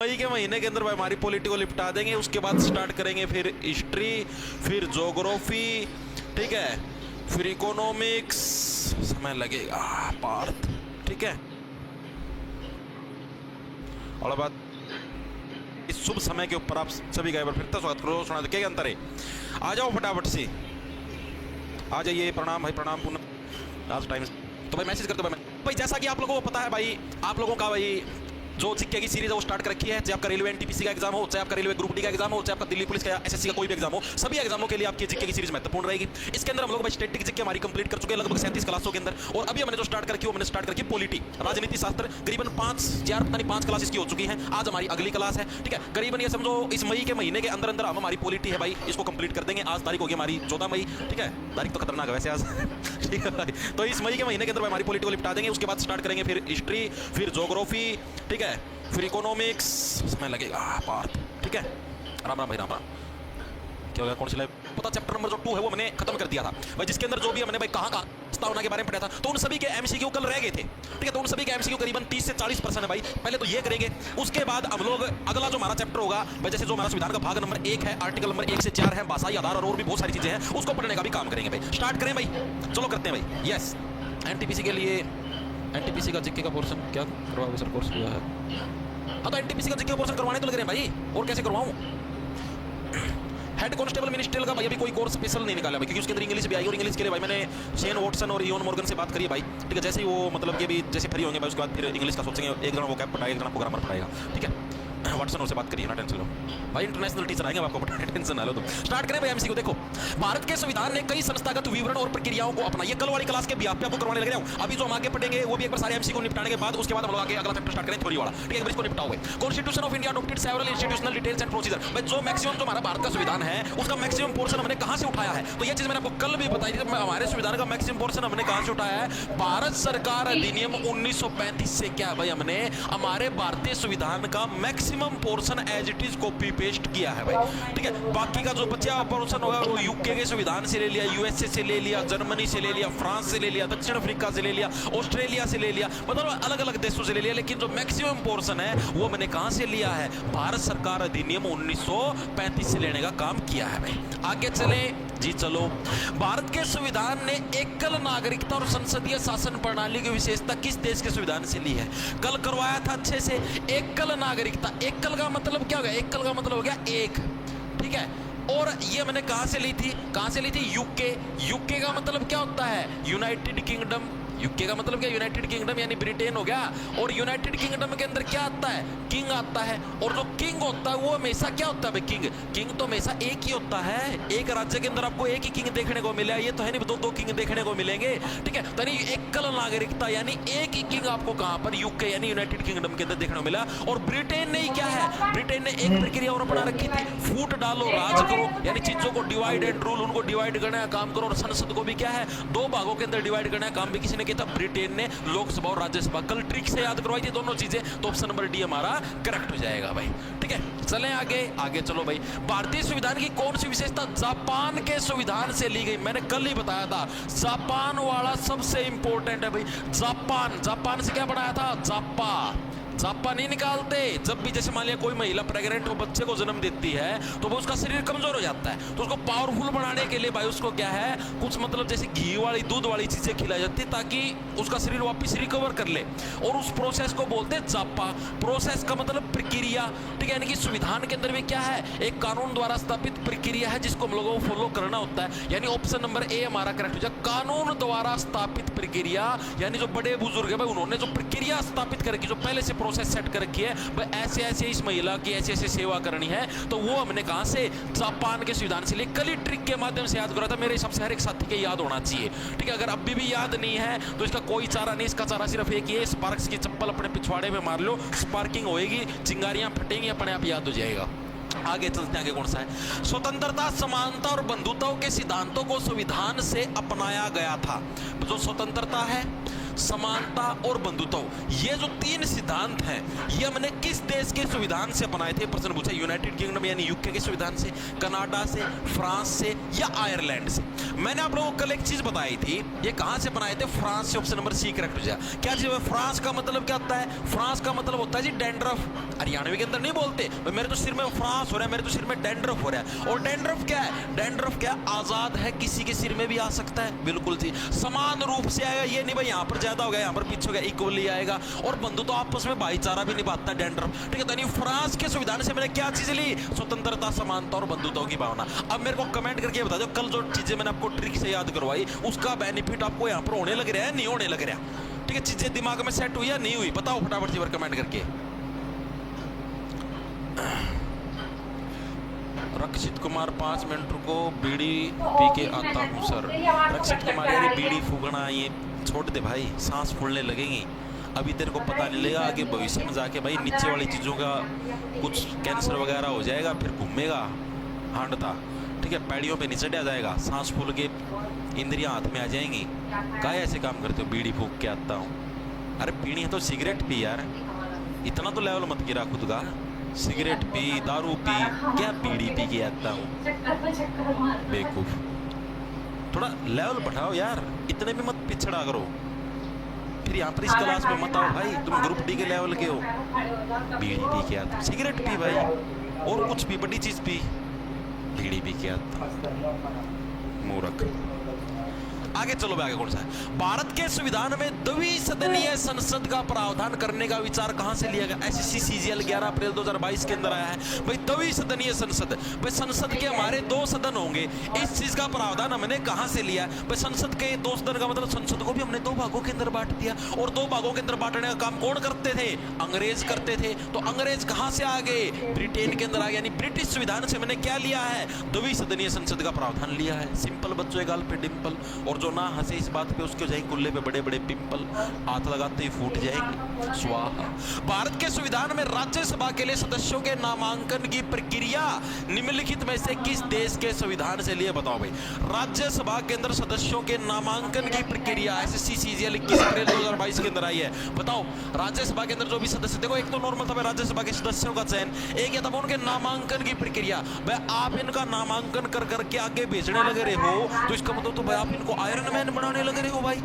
मई के महीने के अंदर भाई हमारी पॉलिटी को निपटा देंगे। उसके बाद स्टार्ट करेंगे फिर हिस्ट्री, फिर ज्योग्राफी, ठीक है, फिर इकोनॉमिक्स, समय लगेगा पार्थ, ठीक है। और बात इस शुभ समय के ऊपर आप सभी का एक बार फिर से स्वागत करो। सुना क्या अंतर है, आ जाओ फटाफट से आ जाइए। प्रणाम भाई, प्रणाम पुनः लास्ट टाइम। तो भाई मैसेज कर दो भाई, जैसा कि आप लोगों को पता है भाई, आप लोगों का भाई जो जीके की सीरीज है वो स्टार्ट कर रखी है। चाहे आपका रेलवे एनटीपीसी का एग्जाम हो, चाहे आपका रेलवे ग्रुप डी का एग्जाम हो, चाहे आपका दिल्ली पुलिस का एसएससी का कोई भी एग्जाम हो, सभी एग्जामों के लिए आपकी जीके की सीरीज महत्वपूर्ण रहेगी। इसके अंदर हम लोग भाई स्टैटिक जीके हमारी कंप्लीट कर चुके हैं लगभग 37 क्लासों के अंदर। और अभी हमने जो स्टार्ट कर रखी है वो हमने स्टार्ट करके पॉलिटी, राजनीति शास्त्र, करीबन 5 क्लासेस की हो चुकी है। आज हमारी अगली क्लास है, ठीक है। करीबन ये समझो इस मई के महीने के अंदर अंदर हम हमारी पॉलिटी है भाई, इसको कंप्लीट कर देंगे। आज तारीख होगी हमारी 14 मई, ठीक है। तारीख तो खतरनाक है वैसे आज ठीक है भाई। तो इस मई के महीने के अंदर हमारी पॉलिटी को निपटा देंगे। उसके बाद स्टार्ट करेंगे फिर हिस्ट्री, फिर ज्योग्राफी, ठीक है, फिर इकोनॉमिक्स, समय लगेगा पार्थ, ठीक है। राम राम भाई, राम राम। क्या हो गया, कौन सी लाइव पता, चैप्टर नंबर जो 2 है वो मैंने खत्म कर दिया था भाई, जिसके अंदर जो भी हमने भाई कहाँ प्रस्तावना के बारे में पढ़ा था, तो उन सभी के एमसीक्यू कल रह गए थे, ठीक है। तो उन सभी के एमसीक्यू करीबन 30 से 40% है भाई। पहले तो ये करेंगे, उसके बाद हम लोग अगला जो हमारा चैप्टर होगा भाई, जैसे जो हमारा संविधान का भाग नंबर 1 है, आर्टिकल नंबर 1 से 4 है, भाषाई आधार और भी बहुत सारी चीजें हैं, उसको पढ़ने का भी काम करेंगे भाई। स्टार्ट करें भाई, चलो करते हैं भाई। यस, एनटीपीसी के लिए एनटीपीसी का जीके का पोर्शन क्या करवाओगे सर, कोर्स हुआ है। हाँ तो एनटीपीसी का जीके का पोर्शन करवाने तो लग रहे हैं भाई, और कैसे करवाऊं। हेड कांस्टेबल मिनिस्ट्रियल का भाई अभी कोई कोर्स स्पेशल नहीं निकाला भाई, क्योंकि उसके अंदर इंग्लिश भी आई। और इंग्लिश के लिए भाई मैंने शेन वॉटसन और इयोन मॉर्गन से बात करी भाई, ठीक है। जैसे ही वो मतलब कि अभी जैसे फ्री होंगे भाई, उसके बाद फिर इंग्लिश का सोचेंगे। एक जना वो कैप पढ़ाएगा, एक जना प्रोग्रामर पढ़ाएगा, ठीक है। वाटसन और से बात करिए ना, टेंशन लो भाई, इंटरनेशनल टीचर आएंगे आपको, टेंशन ना लो तुम। स्टार्ट करें भाई एमसीक्यू। देखो, भारत के संविधान ने कई संस्थागत विवरण और प्रक्रियाओं को अपना, ये कल वाली क्लास के भी आपको करवाने लग रहा हूं। अभी जो हम आगे पढ़ेंगे वो भी एक बार सारे एमसीक्यू निपटाने के बाद उसके बाद हम लोग आगे अगला चैप्टर स्टार्ट करें थ्योरी वाला, ठीक है। एक बार इसको निपटाओ भाई। Constitution of India adopted several institutional details and procedure. भाई जो मैक्सिमम जो हमारा भारत का संविधान है उसका मैक्सिमम पोर्शन हमने कहां से उठाया है, तो ये चीज मैंने आपको कल भी बताई थी। हमारे संविधान का मैक्सिमम पोर्शन हमने कहां से उठाया है, भारत सरकार अधिनियम 1935 से। क्या भाई, हमने हमारे भारतीय संविधान का maximum portion as it is copy paste किया है भाई, ठीक है। बाकी का जो बचा पोर्शन होगा वो यूके के संविधान से ले लिया, यूएसए से ले लिया, जर्मनी से ले लिया, फ्रांस से ले लिया, दक्षिण अफ्रीका से ले लिया, ऑस्ट्रेलिया से ले लिया, मतलब अलग अलग देशों से ले लिया। लेकिन जो मैक्सिमम पोर्शन है वो मैंने कहां से लिया है, भारत सरकार अधिनियम 1935 से लेने का काम किया है भाई। आगे चले जी, चलो। भारत के संविधान ने एकल नागरिकता और संसदीय शासन प्रणाली की विशेषता किस देश के संविधान से ली है, कल करवाया था अच्छे से। एकल नागरिकता, एकल का मतलब क्या हो गया, एकल का मतलब हो गया एक, ठीक है। और ये मैंने कहां से ली थी, कहां से ली थी, यूके। यूके का मतलब क्या होता है, यूनाइटेड किंगडम। यूके का मतलब क्या, यूनाइटेड किंगडम यानी ब्रिटेन हो गया। और यूनाइटेड किंगडम के अंदर क्या आता है, किंग आता है। और जो किंग होता है वो हमेशा क्या होता है, किंग किंग तो हमेशा एक ही होता है। एक राज्य के अंदर आपको एक ही किंग देखने को मिला, ये तो है नहीं दो किंग देखने को मिलेंगे, ठीक है। तो एकल नागरिकता यानी एक ही किंग आपको कहां पर, यूके यानी यूनाइटेड किंगडम के अंदर देखने को मिला। और ब्रिटेन ने क्या है, ब्रिटेन ने एक प्रक्रिया और अपना रखी थी, फूट डालो राज करो, यानी चीजों को डिवाइड एंड रूल, उनको डिवाइड करने का काम करो। और संसद को भी क्या है, 2 भागों के अंदर डिवाइड करने का काम भी किसी ने किया था, ब्रिटेन ने। लोकसभा और राज्यसभा कल ट्रिक से याद करवाई थी दोनों चीजें, तो ऑप्शन नंबर डी हमारा करेक्ट हो जाएगा भाई, ठीक है। चलें आगे, आगे चलो भाई। भारतीय संविधान की कौन सी विशेषता जापान के संविधान से ली गई, मैंने कल ही बताया था, जापान वाला सबसे इंपॉर्टेंट है भाई। जापान, जापान से क्या बनाया था, जापा। जापा नहीं निकालते, जब भी जैसे मान लिया कोई महिला प्रेग्नेंट हो, बच्चे को जन्म देती है, तो वो उसका शरीर कमजोर हो जाता है, तो उसको पावरफुल बनाने के लिए भाई उसको क्या है, कुछ मतलब जैसे घी वाली दूध वाली चीजें खिलाई जाती है ताकि उसका शरीर वापस रिकवर कर ले। और उस प्रोसेस को बोलते हैं जापा। प्रोसेस का मतलब प्रक्रिया, ठीक है। यानी कि संविधान के अंदर भी क्या है, एक कानून द्वारा स्थापित प्रक्रिया है जिसको हम लोगों को फॉलो करना होता है। यानी ऑप्शन नंबर ए हमारा करेक्ट हो जाए, कानून द्वारा स्थापित प्रक्रिया। यानी जो बड़े बुजुर्ग है भाई, उन्होंने जो प्रक्रिया स्थापित कर रखी, जो पहले से प्रोसेस सेट कर रखी है भाई, ऐसे ऐसे इस महिला की ऐसे ऐसे सेवा करनी है, तो वो हमने कहां से, जापान के संविधान से लिए। कल ही ट्रिक के माध्यम से याद करा था, मेरे हिसाब से हर एक साथी के याद होना चाहिए, ठीक है। अगर अभी भी याद नहीं है तो इसका कोई चारा नहीं, इसका चारा सिर्फ एक ही है, स्पार्क्स की चप्पल अपने पिछवाड़े में मार लो, स्पार्किंग होएगी, चिंगारियां फटेंगी, अपने आप याद हो जाएगा। आगे चलते हैं, आगे कौन सा है, स्वतंत्रता, समानता और बंधुताओं के सिद्धांतों को संविधान से अपनाया गया था। जो स्वतंत्रता है, समानता और बंधुत्व, ये जो तीन सिद्धांत हैं ये हमने किस देश के संविधान से अपनाए थे? प्रश्न पूछा। यूनाइटेड किंगडम यानी यूके के संविधान से, कनाडा से, फ्रांस से या आयरलैंड से? मैंने आप लोगों को कल एक चीज बताई थी, ये कहां से बनाए थे? फ्रांस से। ऑप्शन नंबर सी करेक्ट हो जाए। क्या चीज है? फ्रांस का मतलब क्या होता है? फ्रांस का मतलब होता है जी डैंड्रफ। हरियाणवी के अंदर नहीं बोलते मेरे तो सिर में फ्रांस हो रहा है, मेरे तो सिर में डैंड्रफ हो रहा है। और डैंड्रफ क्या है? डैंड्रफ क्या? आजाद है, किसी के सिर में भी आ सकता है। बिल्कुल जी, समान रूप से आएगा, ये नहीं भाई यहाँ पर ज्यादा हो गया यहाँ पर पीछे हो गया, इक्वली आएगा। और बंधु तो आपस में भाईचारा भी निभाता है डैंड्रफ, ठीक है। तो फ्रांस के संविधान से मैंने क्या चीज ली? स्वतंत्रता, समानता और बंधुत्व की भावना। अब मेरे को कमेंट करके बता दो, कल जो चीजें मैंने आपको ट्रिक से याद करवाई उसका बेनिफिट आपको यहाँ पर होने लग रहा है, नहीं होने लग रहा? ठीक है, चीजें दिमाग में सेट हुई या नहीं हुई? बताओ फटाफट जी कमेंट करके। रक्षित कुमार 5 मिनट रुको, बीड़ी पी के आता हूँ सर। रक्षित कुमार यार बीड़ी फूकना ये छोड़ दे भाई, सांस फूलने लगेगी। अभी तेरे को पता नहीं लगेगा कि भविष्य में जाके भाई नीचे वाली चीज़ों का कुछ कैंसर वगैरह हो जाएगा, फिर घूमेगा हांडता, ठीक है, पैड़ियों पे नीचे आ जाएगा, सांस फूल के इंद्रियां हाथ में आ जाएंगी। काय ऐसे काम करते हो? बीड़ी फूक के आता हूँ। अरे पीनी है तो सिगरेट पी यार, इतना तो लेवल मत गिरा खुद का। सिगरेट पी, दारू पी, क्या बीड़ी पी के आता हूँ? बेवकूफ, थोड़ा लेवल बढ़ाओ यार, इतने भी मत पिछड़ा करो। फिर यहाँ पर इस क्लास में मत आओ भाई, तुम ग्रुप डी के लेवल के हो। बीड़ी पी के आता हूँ, सिगरेट पी भाई, और कुछ भी बड़ी चीज पी, बीड़ी पी के आता हूँ। मूर्ख। आगे चलो, आगे कौन सा है? भारत के संविधान में द्विसदनीय संसद का प्रावधान करने का विचार कहां से लिया गया? एसएससी सीजीएल 11 अप्रैल 2022 के अंदर आया है भाई, द्विसदनीय संसद। भाई संसद के हमारे 2 सदन होंगे, इस चीज का प्रावधान हमने कहां से लिया? भाई संसद के 2 सदन का मतलब संसद को भी हमने 2 भागों के अंदर बांट दिया। और 2 भागों के अंदर बांटने का काम कौन करते थे? अंग्रेज करते थे। तो अंग्रेज कहां से आ गए? ब्रिटेन के अंदर आ गए, यानी ब्रिटिश संविधान से मैंने क्या लिया है? द्विसदनीय संसद का प्रावधान लिया है। सिंपल बच्चों, गाल पे डिंपल, और जो ना हंसे इस बात पे उसके जाए कुल्ले पे बड़े बड़े पिंपल, हाथ लगाते ही फूट जाएंगे, स्वाहा। भारत के संविधान में राज्यसभा के लिए सदस्यों के नामांकन की प्रक्रिया निम्नलिखित में से किस देश के संविधान से लिए? बताओ भाई, राज्यसभा के अंदर सदस्यों के नामांकन की प्रक्रिया एसएससी सीजीएल 21 अप्रैल 2022 के अंदर आई है। बताओ राज्यसभा के अंदर जो भी सदस्य, देखो एक तो नॉर्मल था राज्यसभा के सदस्यों का चयन, एक या था उनके नामांकन की प्रक्रिया। भाई आप इनका नामांकन कर करके आगे भेजने लगे रहे हो, तो इसका मतलब तो भाई आप इनको आयरन मैन बनाने लगे रहे हो भाई,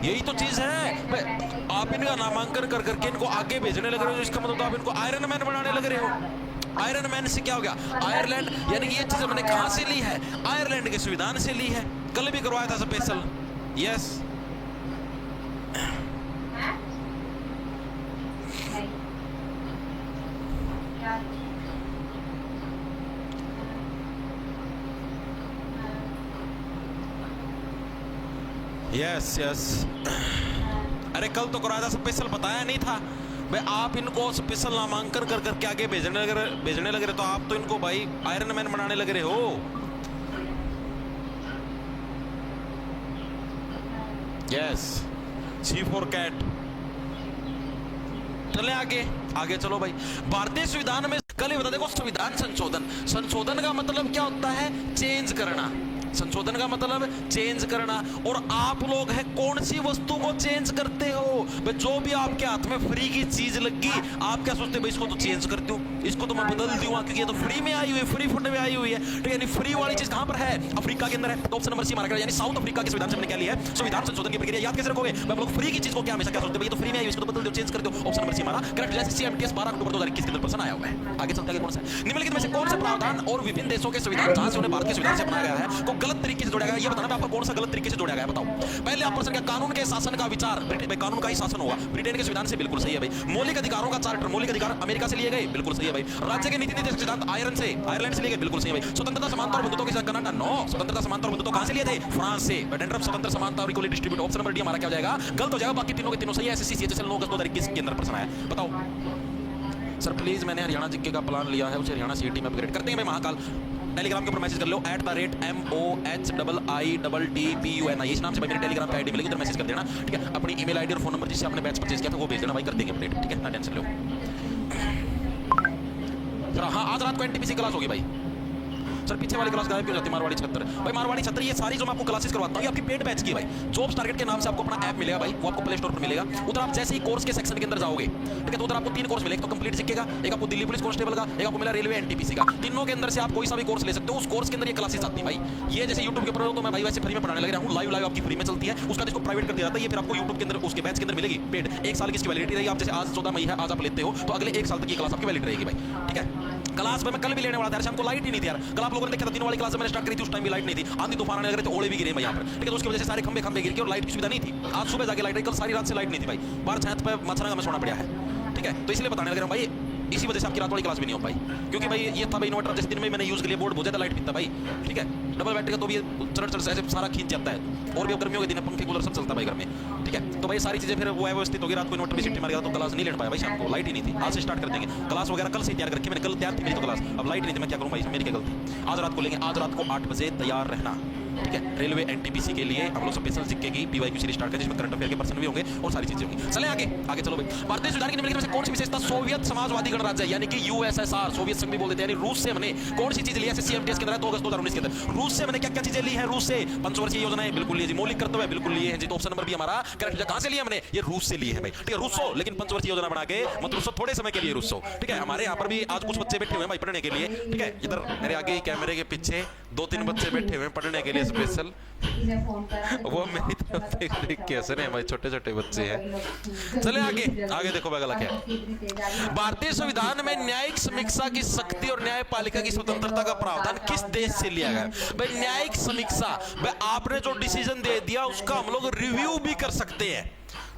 यही तो चीज है भाई। आप इनका नामांकन कर करके इनको आगे भेजने लगे रहे हो, इसका मतलब तो आप इनको आयरन मैन बनाने लगे रहे हो। आयरन मैन से क्या हो गया? आयरलैंड, यानी कि ये चीज मैंने कहां से ली है? आयरलैंड के संविधान से ली है। कल भी करवाया था स्पेशल। यस, यस यस, अरे कल तो कराया था स्पेशल, बताया नहीं था भाई। आप इनको स्पेशल नामांकन कर करके आगे भेजने लगे रहे, तो आप तो इनको भाई आयरन मैन बनाने लग रहे हो। Yes, C for cat. चले आगे, आगे चलो भाई। भारतीय संविधान में कल ही बता, देखो संविधान संशोधन, संशोधन का मतलब क्या होता है? चेंज करना। संशोधन का मतलब चेंज करना। और आप लोग है कौन सी वस्तु को चेंज करते हो? भाई जो भी आपके हाथ में फ्री की चीज लगी, आप क्या सोचते भाई इसको तो चेंज कर दूं, इसको तो मैं बदल दूंगा क्योंकि ये तो फ्री में आई हुई है, फ्री फुट में आई हुई है, ठीक है। यानी फ्री वाली चीज कहां पर है? अफ्रीका के अंदर है। तो ऑप्शन नंबर सी मारा गया, यानी साउथ अफ्रीका के संविधान से हमने क्या लिया है? संविधान संशोधन की प्रक्रिया। याद कैसे रखोगे? आप लोग फ्री की चीज को क्या हमेशा क्या सोचते हैं? ये तो फ्री में आई है, इसको तो बदल दो, चेंज कर दो। ऑप्शन नंबर सी मारा करेक्ट। जैसे सीएमटीएस 12 अक्टूबर 2021 के अंदर प्रश्न आया हुआ है। आगे चलते हैं, कौन सा निम्नलिखित में से कौन सा प्रावधान और विभिन्न देशों के संविधान जहां से उन्हें भारत के संविधान से अपनाया गया है को गलत तरीके से जोड़ा गया? ये बताना आपको कौन सा गलत तरीके से जोड़ा गया, बताओ। पहले आप प्रश्न क्या? कानून के शासन का विचार, कानून का ही शासन होगा ब्रिटेन के संविधान से, बिल्कुल सही है भाई। मौलिक अधिकारों का चार्टर, मौलिक अधिकार अमेरिका से लिए गए, बिल्कुल सही है भाई। राज्य के नीति निर्देशक सिद्धांत आयरलैंड से लिए गए, बिल्कुल सही है भाई। स्वतंत्रता, समानता और बंधुत्व के साथ कनाडा, नो। स्वतंत्रता, समानता और बंधुत्व कहां से लिए थे? फ्रांस से। डेंड्रफ, स्वतंत्र, समानता और equally distribute. Option number D हमारा क्या हो जाएगा? गलत हो जाएगा, बाकी तीनों के तीनों सही है। एसएससी सीजीएल 9 अगस्त 2021 के अंदर प्रश्न आया, बताओ। सर प्लीज मैंने हरियाणा जीके का प्लान लिया है, उसे हरियाणा सीईटी में अपग्रेड करते हैं भाई। महाकाल टेलीग्राम के ऊपर मैसेज कर लो @MOHIITPUNI, इस नाम से भाई मेरे टेलीग्राम पे आईडी मिलेगी, उधर मैसेज कर देना, ठीक है। अपनी ईमेल आईडी और फोन नंबर जिससे आपने बैच परचेज किया था वो भेज देना भाई, कर देंगे अपडेट, ठीक है, ना टेंशन लो। हाँ, आज रात को एनटीपीसी क्लास होगी भाई, सर पीछे वाली क्लास गायब क्यों जाती है? मारवाड़ी छत्र भाई, मारवाड़ी छत्र ये सारी जो मैं आपको क्लासेस करवाता हूँ ये आपकी पेड बैच की है भाई। जॉब्स टारगेट के नाम से आपको अपना ऐप मिलेगा भाई, वो आपको प्ले स्टोर पर मिलेगा। उधर आप जैसे ही कोर्स के सेक्शन के अंदर जाओगे, ठीक है, तो उधर आपको 3 कोर्स मिलेगा। तो कंप्लीट जीके का, एक आपको दिल्ली पुलिस कांस्टेबल का, एक आपको मिला रेलवे एनटीपीसी का। तीनों के अंदर से आप कोई सा भी कोर्स ले सकते हो। उस कोर्स के अंदर ये क्लासेस आती है भाई। ये जैसे यूट्यूब के ऊपर तो मैं भाई वैसे फ्री में पढ़ाने लग रहा हूँ, लाइव आपकी फ्री में चलती है। उसका जिसको प्राइवेट कर दिया जाता है, ये फिर आपको यूट्यूब के अंदर उसके बैच के अंदर मिलेगी पेड। 1 साल की इसकी वैलिडिटी रहेगी। आप जैसे आज 14 मई है, आज आप लेते हो तो अगले 1 साल तक ये क्लास आपकी वैलिड रहेगी भाई, ठीक है। क्लास में मैं कल भी लेने वाला था, शाम को लाइट ही नहीं थी यार। कल आप लोगों ने देखा था, दिन वाली क्लास मैंने स्टार्ट करी थी, उस टाइम भी लाइट नहीं थी। आंधी तूफान आने लगे थे, ओले भी गिरे मैं यहाँ पर, ठीक है। तो उसकी वजह से सारे खंबे गिर गए और लाइट की सुविधा नहीं थी। आज सुबह जाके लाइट आई, कल सारी रात से लाइट नहीं थी भाई। बाहर छत पे मच्छरंगा में सोना पड़ा है, ठीक है। तो इसलिए बताने लग रहा हूँ भाई, इसी वजह से आपकी रात वाली क्लास भी नहीं हो पाई, क्योंकि भाई ये था भाई इन्वर्टर जिस दिन में मैंने यूज के लिए बोर्ड बहुत ज्यादा लाइट पीता भाई, ठीक है। डबल बैटरी का तो भी चढ़ से ऐसे सारा खींच जाता है। और भी गर्मियों के दिन पंखे कूलर सब चलता है भाई घर में, ठीक है। तो भाई सारी चीजें फिर वो व्यवस्थित होगी। रात को इन्वर्टर भी सिटी मार गया तो क्लास नहीं लेट पाया भाई, शाम को लाइट ही नहीं थी। आज से स्टार्ट कर देंगे क्लास वगैरह, कल से तैयार करके मैंने, कल तैयार थी मेरी तो क्लास, अब लाइट नहीं थी, मैं क्या करूँ भाई, मेरी क्या गलती। आज रात को लेंगे, आज रात को 8 बजे तैयार रहना, ठीक है। रेलवे एनटीपीसी के लिए हम लोग स्पेशल जीके की पीवाईक्यू सीरीज स्टार्ट करें, जिसमें करंट अफेयर के पर्सन भी होंगे और सारी चीजें होंगी। चले आगे आगे चलो भाई। भारतीय संविधान की निम्नलिखित में से कौन सी विशेषता सोवियत समाजवादी गणराज्य यानी कि यूएसएसआर, सोवियत संघ भी बोल देते हैं, यानी रूस से हमने कौन सी चीज ली है? सीएमटीएस के अंदर 2 अगस्त 2019 के अंदर रूस से मैंने क्या क्या चीजें ली है? रूस से पंचवर्षीय योजनाएं बिल्कुल ली जी, मौलिक कर्तव्य बिल्कुल लिए हैं जी। तो ऑप्शन नंबर बी हमारा करेक्ट है। कहां से लिया हमने? ये रूस से लिए है भाई, ठीक है। रूसो, लेकिन पंचवर्षीय योजना बना के मत रूसो, थोड़े समय के लिए रूसो, ठीक है। हमारे यहाँ पर भी आज कुछ बच्चे बैठे हुए हैं भाई पढ़ने के लिए, ठीक है। इधर मेरे आगे कैमरे के पीछे 2-3 बच्चे बैठे हुए हैं पढ़ने के लिए स्पेशल, वो मेरी तरफ देख के हंस रहे हैं भाई, छोटे छोटे बच्चे हैं। चले आगे आगे देखो भाई अगला क्या है। भारतीय संविधान में न्यायिक समीक्षा की शक्ति और न्यायपालिका की स्वतंत्रता का प्रावधान किस देश से लिया गया? भाई न्यायिक समीक्षा, भाई आपने जो डिसीजन दे दिया उसका हम लोग रिव्यू भी कर सकते हैं,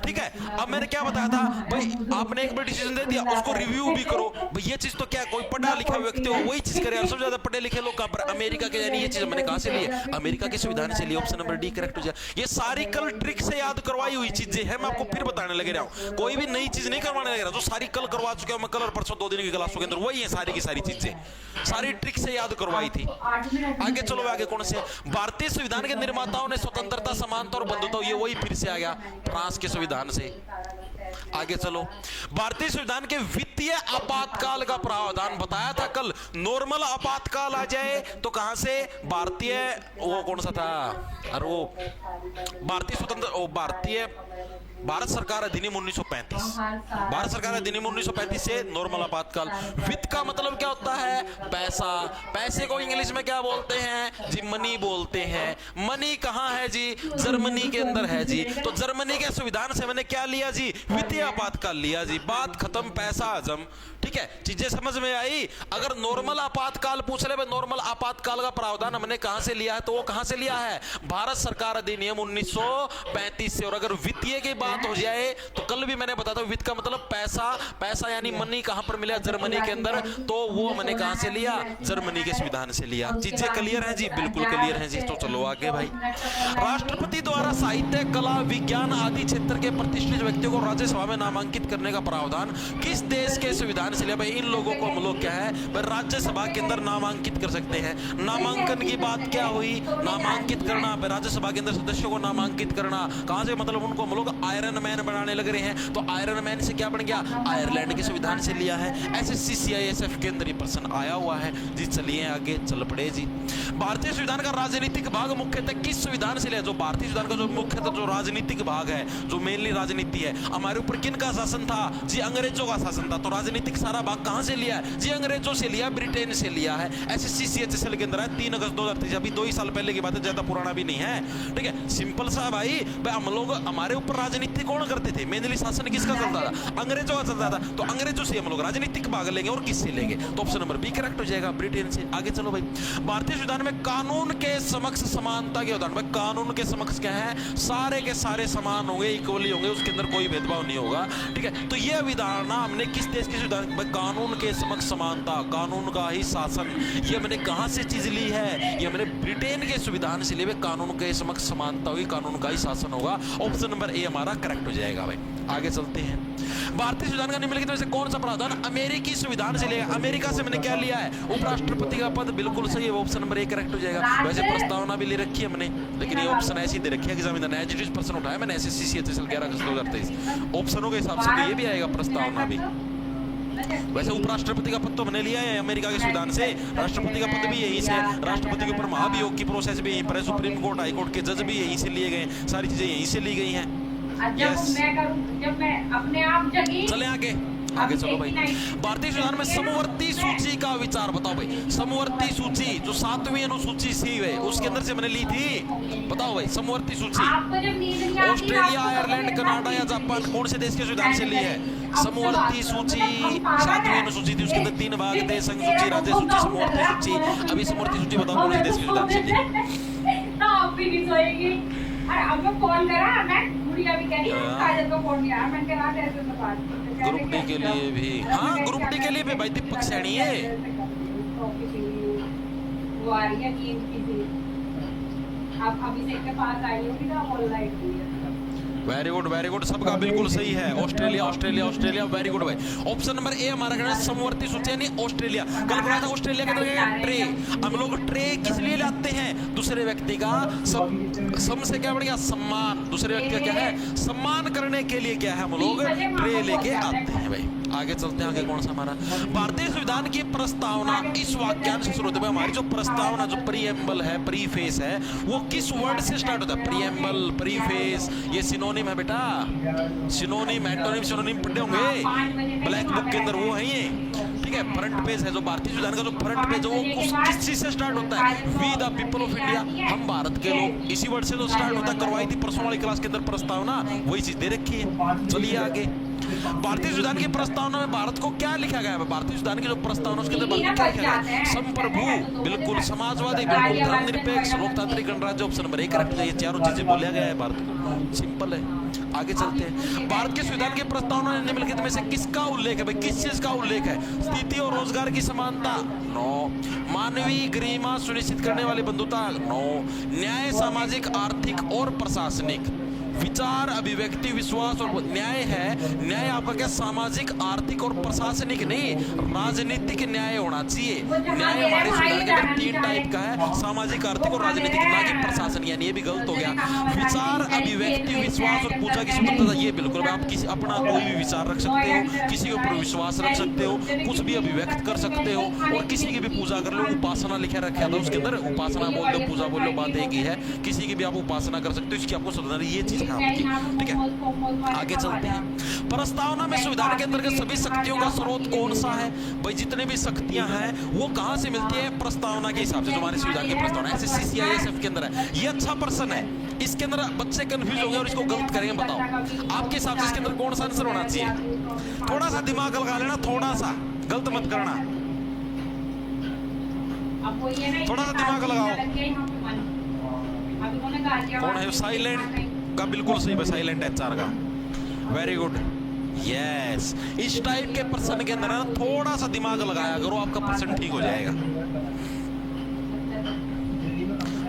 ठीक है। अब मैंने क्या बताया था भाई, आपने एक बार डिसीजन दे दिया उसको रिव्यू भी करो भाई। ये चीज तो क्या कोई पढ़ा लिखा व्यक्ति हो वही चीज करे, सबसे ज्यादा पढ़े लिखे लोग कहां पर? अमेरिका के, यानी ये चीज मैंने कहां से ली है? अमेरिका के संविधान से ली। ऑप्शन नंबर डी करेक्ट हो जाए। ये सारी कल ट्रिक से याद करवाई हुई चीजें हैं, मैं आपको फिर बताने लगे रहा हूं, कोई भी नई चीज नहीं करवाने लग रहा, जो सारी कल करवा चुके हैं मैं, कल और परसों 2 दिन की क्लासों के अंदर वही है सारी की सारी चीजें, सारी ट्रिक से याद करवाई थी। आगे चलो, आगे कौन से? भारतीय संविधान के निर्माताओं ने स्वतंत्रता, समानता और बंधुत्व, ये वही फिर से आ गया फ्रांस के संविधान से। आगे चलो, भारतीय संविधान के वित्तीय आपातकाल का प्रावधान बताया था कल। नॉर्मल आपातकाल आ जाए तो कहां से? भारतीय, वो कौन सा था, अरे वो भारतीय स्वतंत्र, भारतीय भारत सरकार अधिनियम 1935, भारत सरकार अधिनियम 1935 से नॉर्मल आपातकाल। वित्त का मतलब क्या होता है? पैसा। पैसे को इंग्लिश में क्या बोलते हैं जी? मनी बोलते हैं। मनी कहाँ है जी? जर्मनी के अंदर है जी। तो जर्मनी के संविधान से मैंने क्या लिया जी? वित्तीय आपातकाल लिया जी। बात खत्म, पैसा हजम, ठीक है। चीजें समझ में आई? अगर नॉर्मल आपातकाल पूछ रहे, नॉर्मल आपातकाल का प्रावधान हमने कहां से लिया है? तो वो कहां से लिया है? भारत सरकार अधिनियम 1935 से। और अगर वित्तीय की बात हो जाए तो कल भी मैंने बताया था, वित्त का मतलब पैसा, पैसा यानी मनी कहां पर मिला? जर्मनी के अंदर। तो वो मैंने कहां से लिया? जर्मनी के संविधान से लिया। चीजें क्लियर है जी? बिल्कुल क्लियर है जी। तो चलो आगे भाई। राष्ट्रपति द्वारा साहित्य, कला, विज्ञान आदि क्षेत्र के प्रतिष्ठित व्यक्तियों को राज्यसभा में नामांकित करने का प्रावधान किस देश के संविधान से लिया? भाई इन लोगों को हम लोग क्या है, राज्यसभा के अंदर नामांकित कर सकते हैं। नामांकन की बात क्या हुई? नामांकित करना, राज्यसभा के अंदर सदस्यों को नामांकित करना। कहां से? मतलब उनको हम लोग आयरन मैन बनाने लग रहे हैं। तो आयरन मैन से क्या बन गया? आयरलैंड के संविधान से लिया है। एसएससी सीआईएसएफ के अंदर ये प्रश्न आया हुआ है जी। चलिए आगे चल पड़े जी। भारतीय संविधान का राजनीतिक भाग मुख्यतः किस संविधान से लिया? जो भारतीय संविधान का जो मुख्यतः जो राजनीतिक भाग है, जो मेनली राजनीति है, हमारे ऊपर किन का शासन था जी? अंग्रेजों का शासन था। तो राजनीतिक सारा भाग कहां से लिया है जी? अंग्रेजों से लिया, ब्रिटेन से लिया है। एसएससी सीएचएसएल के अंदर है 3 अगस्त 2023, अभी 2 ही साल पहले की बात है, ज्यादा पुराना भी नहीं है, ठीक है। सिंपल सा भाई, हम लोग हमारे ऊपर राजनीति कौन करते थे? मेनली शासन किसका चलता था? अंग्रेजों का चलता था। तो अंग्रेजों से हम लोग राजनीतिक भाग लेंगे, और किससे लेंगे? तो ऑप्शन नंबर बी करेक्ट हो जाएगा, ब्रिटेन से। आगे चलो भाई। भारतीय संविधान में कानून के समक्ष समानता के उदाहरण, भाई कानून के समक्ष क्या है? सारे के सारे समान होंगे, इक्वली होंगे, उसके अंदर कोई भेदभाव नहीं होगा, ठीक है। तो ये अवधारणा हमने किस देश की संविधान, भाई कानून के समक्ष समानता, कानून का ही शासन, ये मैंने कहां से चीज ली है? ये मैंने ब्रिटेन के संविधान से लिए। कानून के समक्ष समानता होगी, कानून का ही शासन होगा। ऑप्शन नंबर ए हमारा करेक्ट हो जाएगा भाई। आगे चलते हैं। भारतीय संविधान का निम्नलिखित में से कौन सा प्रावधान अमेरिकी संविधान से लिया? अमेरिका से मैंने क्या लिया है? उपराष्ट्रपति का पद, बिल्कुल सही है, ऑप्शन नंबर ए करेक्ट हो जाएगा। वैसे प्रस्तावना भी ले रखी है हमने, लेकिन ये ऑप्शन ऐसी दे रखी है एग्जाम में, एज इट इज प्रश्न उठाया मैंने एसएससी सीएचएसएल 11 अगस्त 2023। ऑप्शनों के हिसाब से तो ये भी आएगा प्रस्तावना भी। वैसे उपराष्ट्रपति का पद तो हमने लिया है अमेरिका के संविधान से, राष्ट्रपति का पद भी यहीं से, राष्ट्रपति के ऊपर महाभियोग की प्रोसेस भी यहीं पर है, सुप्रीम कोर्ट हाई कोर्ट के जज भी यहीं से लिए गए, सारी चीजें यहीं से ली गई हैं। जब मैं अपने आप जगी। चले आगे चलो भाई। भारतीय संविधान में समवर्ती सूची का विचार बताओ भाई। समवर्ती सूची जो 7वीं अनुसूची सी है उसके अंदर से मैंने ली थी, बताओ भाई। समवर्ती सूची ऑस्ट्रेलिया, आयरलैंड, कनाडा या जापान कौन से देश के संविधान से ली है? समवर्ती सूची 7वीं अनुसूची थी, उसके अंदर 3 भाग थे, संघ सूची, राज्य सूची, समवर्ती सूची। अभी समवर्ती सूची बताओ कौन से देश के संविधान से ली? आप भी नहीं सोएगी। अरे अब मैं फोन करा, मैं गुड़िया भी कह रही है काजल को फोन किया, मैंने कहा ऐसे तो बात ग्रुप डी के लिए भी, हाँ ग्रुप डी के लिए भी भाई दीपक सैनी है। वो आ रही है कि आप अभी से के पास आई होगी ना ऑनलाइन। वेरी गुड, सबका बिल्कुल सही है। Australia Australia Australia, very good भाई। ऑप्शन नंबर ए हमारा कहना है समवर्ती सूची यानी ऑस्ट्रेलिया। कल बोला था ऑस्ट्रेलिया के अंदर ट्रे, हम लोग ट्रे किस लिए लाते हैं? दूसरे व्यक्ति का सम से क्या बढ़ गया? सम्मान। दूसरे व्यक्ति का क्या है? सम्मान करने के लिए क्या है हम लोग ट्रे लेके आते हैं भाई। आगे चलते हैं, आगे कौन सा हमारा भारतीय संविधान की प्रस्तावना इस वाक्यांश से शुरू होती है। हमारी जो प्रस्तावना जो प्रीएम्बल है, प्रीफेस है, वो किस वर्ड से स्टार्ट होता है? प्रीएम्बल, प्रीफेस, ये सिनोनिम है बेटा, सिनोनिम, एंटोनिम, सिनोनिम पढ़े होंगे ब्लैक बुक के अंदर, वो है ये, ठीक है। फ्रंट पेज है जो भारतीय संविधान का जो फ्रंट पेज है वो किस चीज से स्टार्ट होता है? We the people of India, हम भारत के लोग, इसी वर्ड से जो स्टार्ट होता है। करवाई थी परसों वाली क्लास के अंदर प्रस्तावना, वही चीज दे रखी है। चलिए आगे। भारतीय संविधान की प्रस्तावना में भारत को क्या लिखा गया है? भारतीय संविधान की जो प्रस्तावना उसके अंदर क्या लिखा गया है? संप्रभु, बिल्कुल। समाजवादी, बिल्कुल। धर्मनिरपेक्ष, लोकतांत्रिक गणराज्य, ऑप्शन नंबर 1 करेक्ट है। ये चारों चीजें बोला गया है भारत को, सिंपल है। आगे चलते हैं। भारत के संविधान की प्रस्तावना में निम्नलिखित में से किसका उल्लेख है भाई? किस चीज का उल्लेख है? स्थिति और रोजगार की समानता, नो। मानवीय गरिमा सुनिश्चित करने वाली बंधुता, नो। न्याय, सामाजिक, आर्थिक और प्रशासनिक, विचार, अभिव्यक्ति, विश्वास और न्याय है। न्याय आपका क्या? सामाजिक, आर्थिक और प्रशासनिक नहीं, राजनीतिक न्याय होना चाहिए। न्याय हमारे संविधान के अंदर 3 टाइप का है, सामाजिक, आर्थिक और राजनीतिक, ना कि प्रशासन, यानी ये भी गलत हो गया। विचार, अभिव्यक्ति, विश्वास और पूजा की स्वतंत्रता, ये बिल्कुल आप किसी अपना कोई भी विचार रख सकते हो, किसी के ऊपर विश्वास रख सकते हो, कुछ भी अभिव्यक्त कर सकते हो और किसी की भी पूजा कर लो। उपासना लिखा रखा था उसके अंदर, उपासना बोल दो, पूजा बोल लो, बात एक ही है। किसी की भी आप उपासना कर सकते हो, इसकी आपको स्वतंत्रता, ये चीज ठीक है। आगे चलते हैं। प्रस्तावना में संविधान के अंतर्गत सभी शक्तियों का स्रोत कौन सा है भाई? जितने भी शक्तियां हैं वो कहां से मिलती है? प्रस्तावना के हिसाब से। जो हमारे संविधान की प्रस्तावना एसएससी सीआईएसएफ के अंदर है, ये अच्छा प्रश्न है। इसके अंदर बच्चे कंफ्यूज होंगे और इसको गलत करेंगे। बताओ आपके हिसाब से इसके अंदर कौन सा आंसर होना चाहिए? थोड़ा सा दिमाग लगा लेना, थोड़ा सा, गलत मत करना, थोड़ा सा दिमाग लगाओ। कौन है? साइलेंट का बिल्कुल सही है, साइलेंट एचआर का, वेरी गुड, यस। इस टाइप के प्रश्न के अंदर ना थोड़ा सा दिमाग लगाया करो, आपका प्रश्न ठीक हो जाएगा।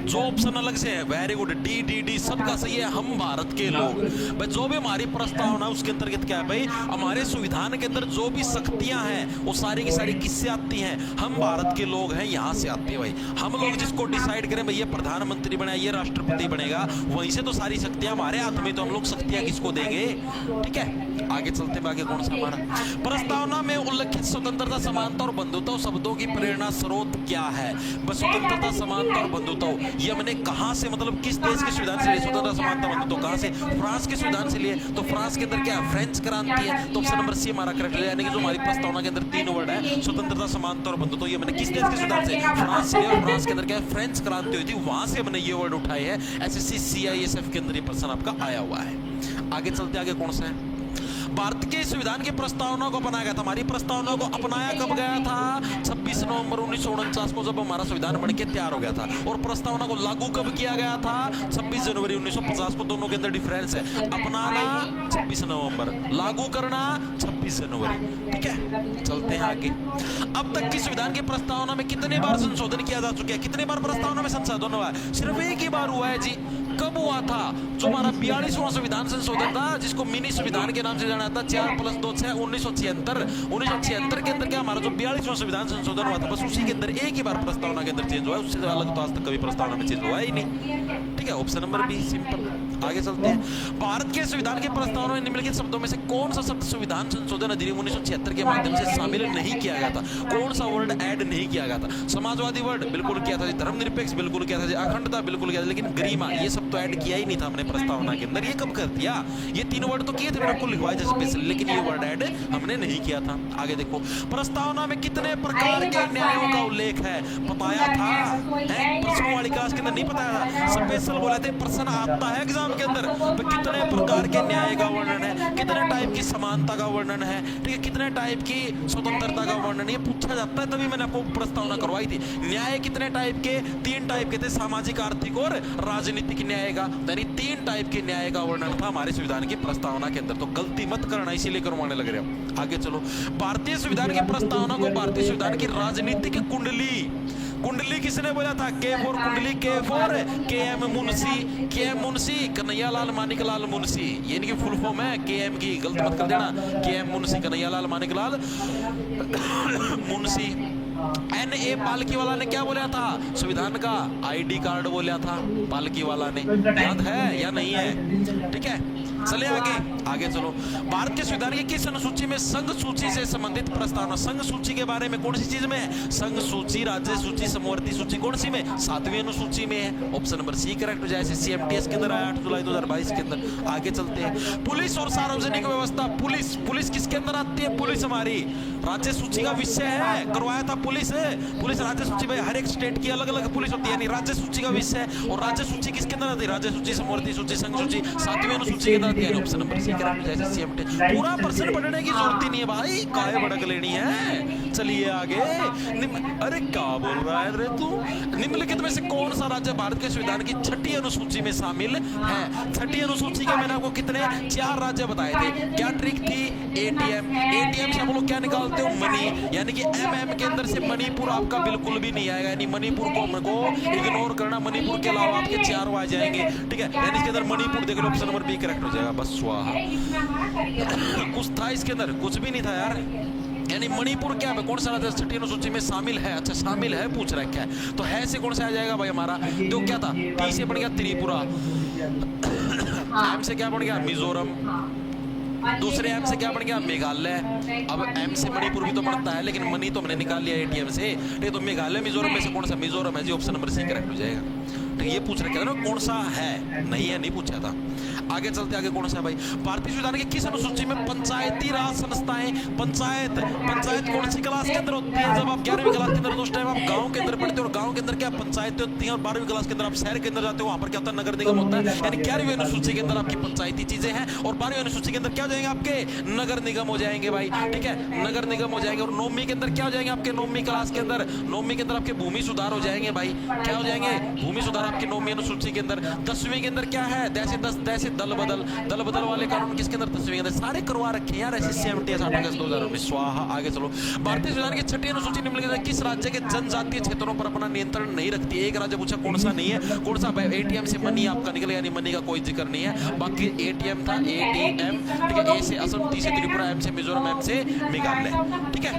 जो ऑप्शन अलग से है, very good, D D D सबका सही है। हम भारत के लोग भाई, जो भी हमारी प्रस्तावना उसके अंतर्गत क्या है भाई? हमारे संविधान के अंदर जो भी शक्तियां हैं वो सारी की सारी किससे आती हैं? हम भारत के लोग हैं, यहाँ से आती है भाई। हम लोग जिसको डिसाइड करें भाई ये प्रधानमंत्री बने, ये राष्ट्रपति बनेगा, वहीं से तो सारी शक्तियां हमारे हाथ में, तो हम लोग शक्तियां किसको देंगे? ठीक है। आगे चलते हैं, आगे कौन सा हमारा प्रस्तावना में उल्लेखित स्वतंत्रता, समानता और बंधुत्व शब्दों की प्रेरणा स्रोत क्या है? बस स्वतंत्रता, समानता और बंधुत्व, ये मैंने कहां से, मतलब किस देश के संविधान से लिए? स्वतंत्रता, समानता, बंधुत्व कहां से? फ्रांस के संविधान से लिए। तो फ्रांस के अंदर क्या है? फ्रेंच क्रांति है, तो ऑप्शन नंबर सी हमारा करेक्ट है। यानी कि जो हमारी प्रस्तावना के अंदर 3 वर्ड है, स्वतंत्रता, समानता और बंधुत्व, ये मैंने किस देश के संविधान से? फ्रांस से। और फ्रांस के अंदर क्या है? फ्रेंच क्रांति हुई थी, वहां से मैंने ये वर्ड उठाए हैं। एसएससी सीआईएसएफ के अंदर ये प्रश्न आपका आया हुआ है। आगे चलते, आगे कौन सा है? भारत के संविधान की प्रस्तावना को अपनाया गया था। हमारी प्रस्तावना को अपनाया कब गया था? 26 नवंबर 1949 को, जब हमारा संविधान बनके तैयार हो गया था। और प्रस्तावना को लागू कब किया गया था? 26 जनवरी 1950 को। दोनों के अंदर डिफरेंस है। अपनाना 26 नवंबर, लागू करना 26 जनवरी। ठीक है, चलते हैं आगे। अब तक की संविधान की प्रस्तावना में कितने बार संशोधन किया जा चुका है? कितने बार प्रस्तावना में संशोधन हुआ है? सिर्फ एक ही बार हुआ है जी। कब हुआ था? जो हमारा 42वां संविधान संशोधन था, जिसको मिनी संविधान के नाम से जाना था, 4+2 6 1976 के अंदर क्या हमारा जो 42वां संविधान संशोधन हुआ था, बस उसी के अंदर एक ही बार प्रस्तावना के अंदर चेंज हुआ है। उससे अलग तो आज तक कभी प्रस्तावना में चेंज हुआ ही नहीं। ठीक है, ऑप्शन नंबर बी सिंपल। आगे चलते हैं। भारत के संविधान के प्रस्तावना में निम्नलिखित शब्दों में से कौन सा शब्द संविधान संशोधन अधिनियम 1976 के माध्यम से शामिल नहीं किया गया था? कौन सा वर्ड ऐड नहीं किया गया था? समाजवादी वर्ड बिल्कुल किया था जी, धर्मनिरपेक्ष बिल्कुल किया था जी, अखंडता बिल्कुल किया था, लेकिन गरिमा ये सब तो ऐड किया ही नहीं था हमने प्रस्तावना के अंदर। ये कब कर दिया? ये 3 वर्ड तो किए थे, मैंने आपको लिखवाया था स्पेशल, लेकिन ये वर्ड ऐड हमने नहीं किया था। आगे देखो, प्रस्तावना में कितने प्रकार के न्यायों का उल्लेख है? बताया था, प्रश्नों वाली क्लास के अंदर नहीं बताया था, स्पेशल बोले थे प्रश्न आता है एग्जाम के अंदर, तो कितने प्रकार के न्याय का वर्णन है, कितने टाइप की समानता का वर्णन है, ठीक है, कितने टाइप की स्वतंत्रता का वर्णन, ये पूछा जाता है, तभी मैंने आपको प्रस्तावना करवाई थी। न्याय कितने टाइप के? 3 टाइप के थे, सामाजिक, आर्थिक और राजनीतिक न्याय का, यानी 3 टाइप के न्याय का वर्णन था हमारे संविधान की प्रस्तावना के अंदर। तो गलती मत करना, इसीलिए करवाने लग रहे हो। आगे चलो, भारतीय संविधान की प्रस्तावना को भारतीय संविधान की राजनीतिक कुंडली किसने बोला था? के फॉर कुंडली, के फॉर के एम मुंशी, कन्हैयालाल मानिकलाल मुंशी, ये इनकी फुल फॉर्म है। के एम की गलत मत कर देना, के एम मुंशी, कन्हैयालाल मानिकलाल मुंशी। NA पालकीवाला ने क्या बोला था? संविधान का ID कार्ड बोला था पालकीवाला ने, याद है या नहीं है? ठीक है, चले आगे चलो। भारत के संविधान की किस अनुसूची में संघ सूची से संबंधित प्रस्तावना? संघ सूची के बारे में कौन सी चीज में है? संघ सूची, राज्य सूची, समवर्ती सूची, कौन सी में? 7वीं अनुसूची में है। ऑप्शन नंबर सी करेक्ट हो जाए। CMTS के अंदर आया 8 जुलाई 2022 के अंदर। आगे चलते हैं, पुलिस और सार्वजनिक व्यवस्था। पुलिस किसके अंदर आती है? पुलिस हमारी राज्य सूची का विषय है, करवाया था पुलिस राज्य सूची में हर एक स्टेट की अलग अलग पुलिस होती है, यानी राज्य सूची का विषय है। और राज्य सूची किसके अंदर आती है? राज्य सूची, समवर्ती सूची, संघ सूची 7वीं अनुसूची के अंदर आती है। ऑप्शन नंबर सी करेक्ट जैसे CMT। पूरा प्रश्न पढ़ने की जरूरत ही नहीं है भाई, काहे भड़क लेनी है। चलिए आगे। अरे क्या बोल रहा है रे तू? निम्नलिखित में से कौन सा राज्य भारत के संविधान की 6ठी अनुसूची में शामिल है? 6ठी अनुसूची के मैंने आपको कितने 4 राज्य बताए थे। क्या ट्रिक थी? ATM से हम लोग क्या निकालते हो? मनी, यानी कि MM के अंदर से मणिपुर आपका बिल्कुल भी नहीं आएगा, यानी मणिपुर को इग्नोर करना। मणिपुर के अलावा आपके 4 आ जाएंगे, ठीक है, यानी इसके अंदर मणिपुर देख लो, ऑप्शन नंबर बी करेक्ट हो जाएगा। बस स्वाहा। कुछ था इसके अंदर? कुछ भी नहीं था यार। यानी मणिपुर क्या है? कौन सा राज्य 6ठी अनुसूची में शामिल है? अच्छा शामिल है पूछ रखा है, तो है से कौन सा आ जाएगा भाई हमारा? तो क्या था? टी से बन गया त्रिपुरा, M से क्या बन गया? मिजोरम, दूसरे M से क्या बन गया? मेघालय। अब M से मणिपुर भी तो बनता है, लेकिन मनी तो हमने निकाल लिया ATM से, ठीक, तो मेघालय मिजोरम में से कौन सा? मिजोरम है जी, ऑप्शन नंबर सी करेक्ट हो जाएगा। ठीक, ये पूछ रखे थे ना कौन सा है, नहीं है, नहीं पूछा था। आगे चलते, आगे कौन सा है भाई? भारतीय संविधान की किस अनुसूची में पंचायती राज संस्थाएं? पंचायत कौन सी क्लास के अंदर होती है? जब आप 11वीं क्लास के अंदर, उस टाइम आप गांव के अंदर पढ़ते हो, और गांव के अंदर क्या पंचायतें होती हैं, और 12वीं क्लास के अंदर आप शहर के अंदर जाते हो, वहां पर क्या होता है? नगर निगम होता है। यानी 11वीं अनुसूची के अंदर आपकी पंचायती चीजें हैं, और 12वीं अनुसूची के अंदर क्या हो जाएंगे? आपके नगर निगम हो जाएंगे भाई, ठीक है, नगर निगम हो जाएंगे। और 9वीं के अंदर क्या हो जाएंगे? आपके 9वीं क्लास के अंदर, 9वीं के अंदर आपके भूमि सुधार हो जाएंगे भाई। क्या हो जाएंगे? भूमि सुधार आपके 9वीं अनुसूची के अंदर। 10वीं के अंदर क्या है? दैसे दल बदल वाले कानून किसके अंदर? 10वीं के अंदर। सारे करवा रखे हैं यार ऐसे CMTS 8 अगस्त 2019। स्वाहा। आगे चलो, भारतीय संविधान की 6ठी अनुसूची निम्नलिखित किस राज्य के जनजातीय क्षेत्रों पर अपना नियंत्रण नहीं रखती? एक राज्य पूछा, कौन सा नहीं है? कौन सा? ATM से मनी आपका निकल, यानी मनी का कोई जिक्र नहीं है। बाकी ATM था, ATM, ठीक है, A से असम, T से त्रिपुरा, M से मिजोरम, M से मेघालय, ठीक है,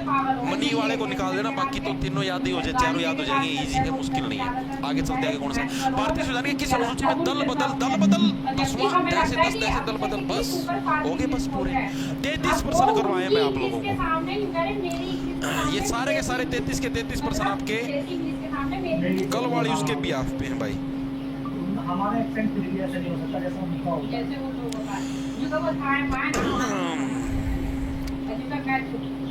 मनी वाले को निकाल देना, बाकी तो तीनों याद ही हो जाए, 4 याद हो जाएंगे, इजी है, मुश्किल नहीं है। आगे चलते, आगे कौन सा? भारतीय संविधान की किस अनुसूची में दल बदल 10वां 10 से 10 दल बदल, बस हो गए, बस पूरे 33 प्रश्न करवाए मैं आप लोगों को। ये सारे के सारे 33 के 33 प्रश्न आपके कल वाली उसके बिहाफ पे हैं भाई। हमारे एक्सेंट नहीं हो सकता, जैसा उनका होगा, जैसे वो तो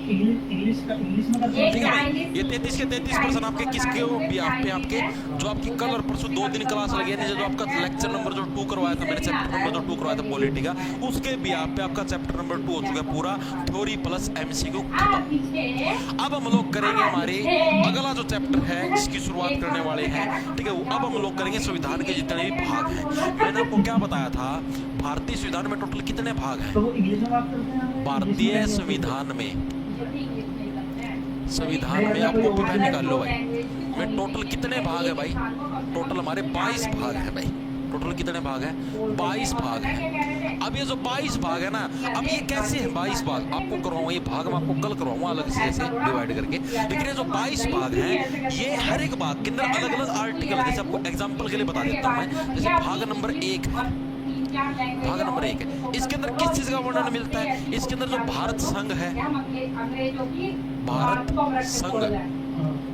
इंग्लिश में ठीक है भाई। ये 33 के 33 प्रश्न आपके किसके हो? बिहाफ पे आपके, जो आपकी कल और परसों 2 दिन क्लास लगी है, जो आपका लेक्चर नंबर जो 2 करवाया था मैंने, चैप्टर नंबर जो 2 करवाया था पॉलिटी का, उसके बिहाफ पे आपका चैप्टर नंबर 2 हो चुका है पूरा, थ्योरी प्लस MCQ खत्म। अब हम लोग करेंगे हमारे अगला जो चैप्टर है, जिसकी शुरुआत करने वाले हैं, ठीक है, अब हम लोग करेंगे संविधान के जितने भी भाग हैं। मैंने आपको क्या बताया था? भारतीय संविधान में टोटल कितने भाग हैं? भारतीय संविधान में आपको पता निकाल लो भाई, में टोटल कितने भाग है भाई? टोटल हमारे 22 भाग है भाई। टोटल कितने भाग है? 22 भाग है। अब ये जो 22 भाग है ना, अब ये कैसे है 22 भाग? आपको करवाऊंगा ये भाग, मैं आपको कल करवाऊंगा अलग से जैसे डिवाइड करके। लेकिन ये जो 22 भाग हैं, ये हर एक भाग के अंदर अलग अलग आर्टिकल है। जैसे आपको एग्जांपल के लिए बता देता हूं मैं, जैसे भाग नंबर 1 है, भाग नंबर 1 है। इसके अंदर किस चीज का वर्णन मिलता है? इसके अंदर जो भारत संघ है, भारत संघ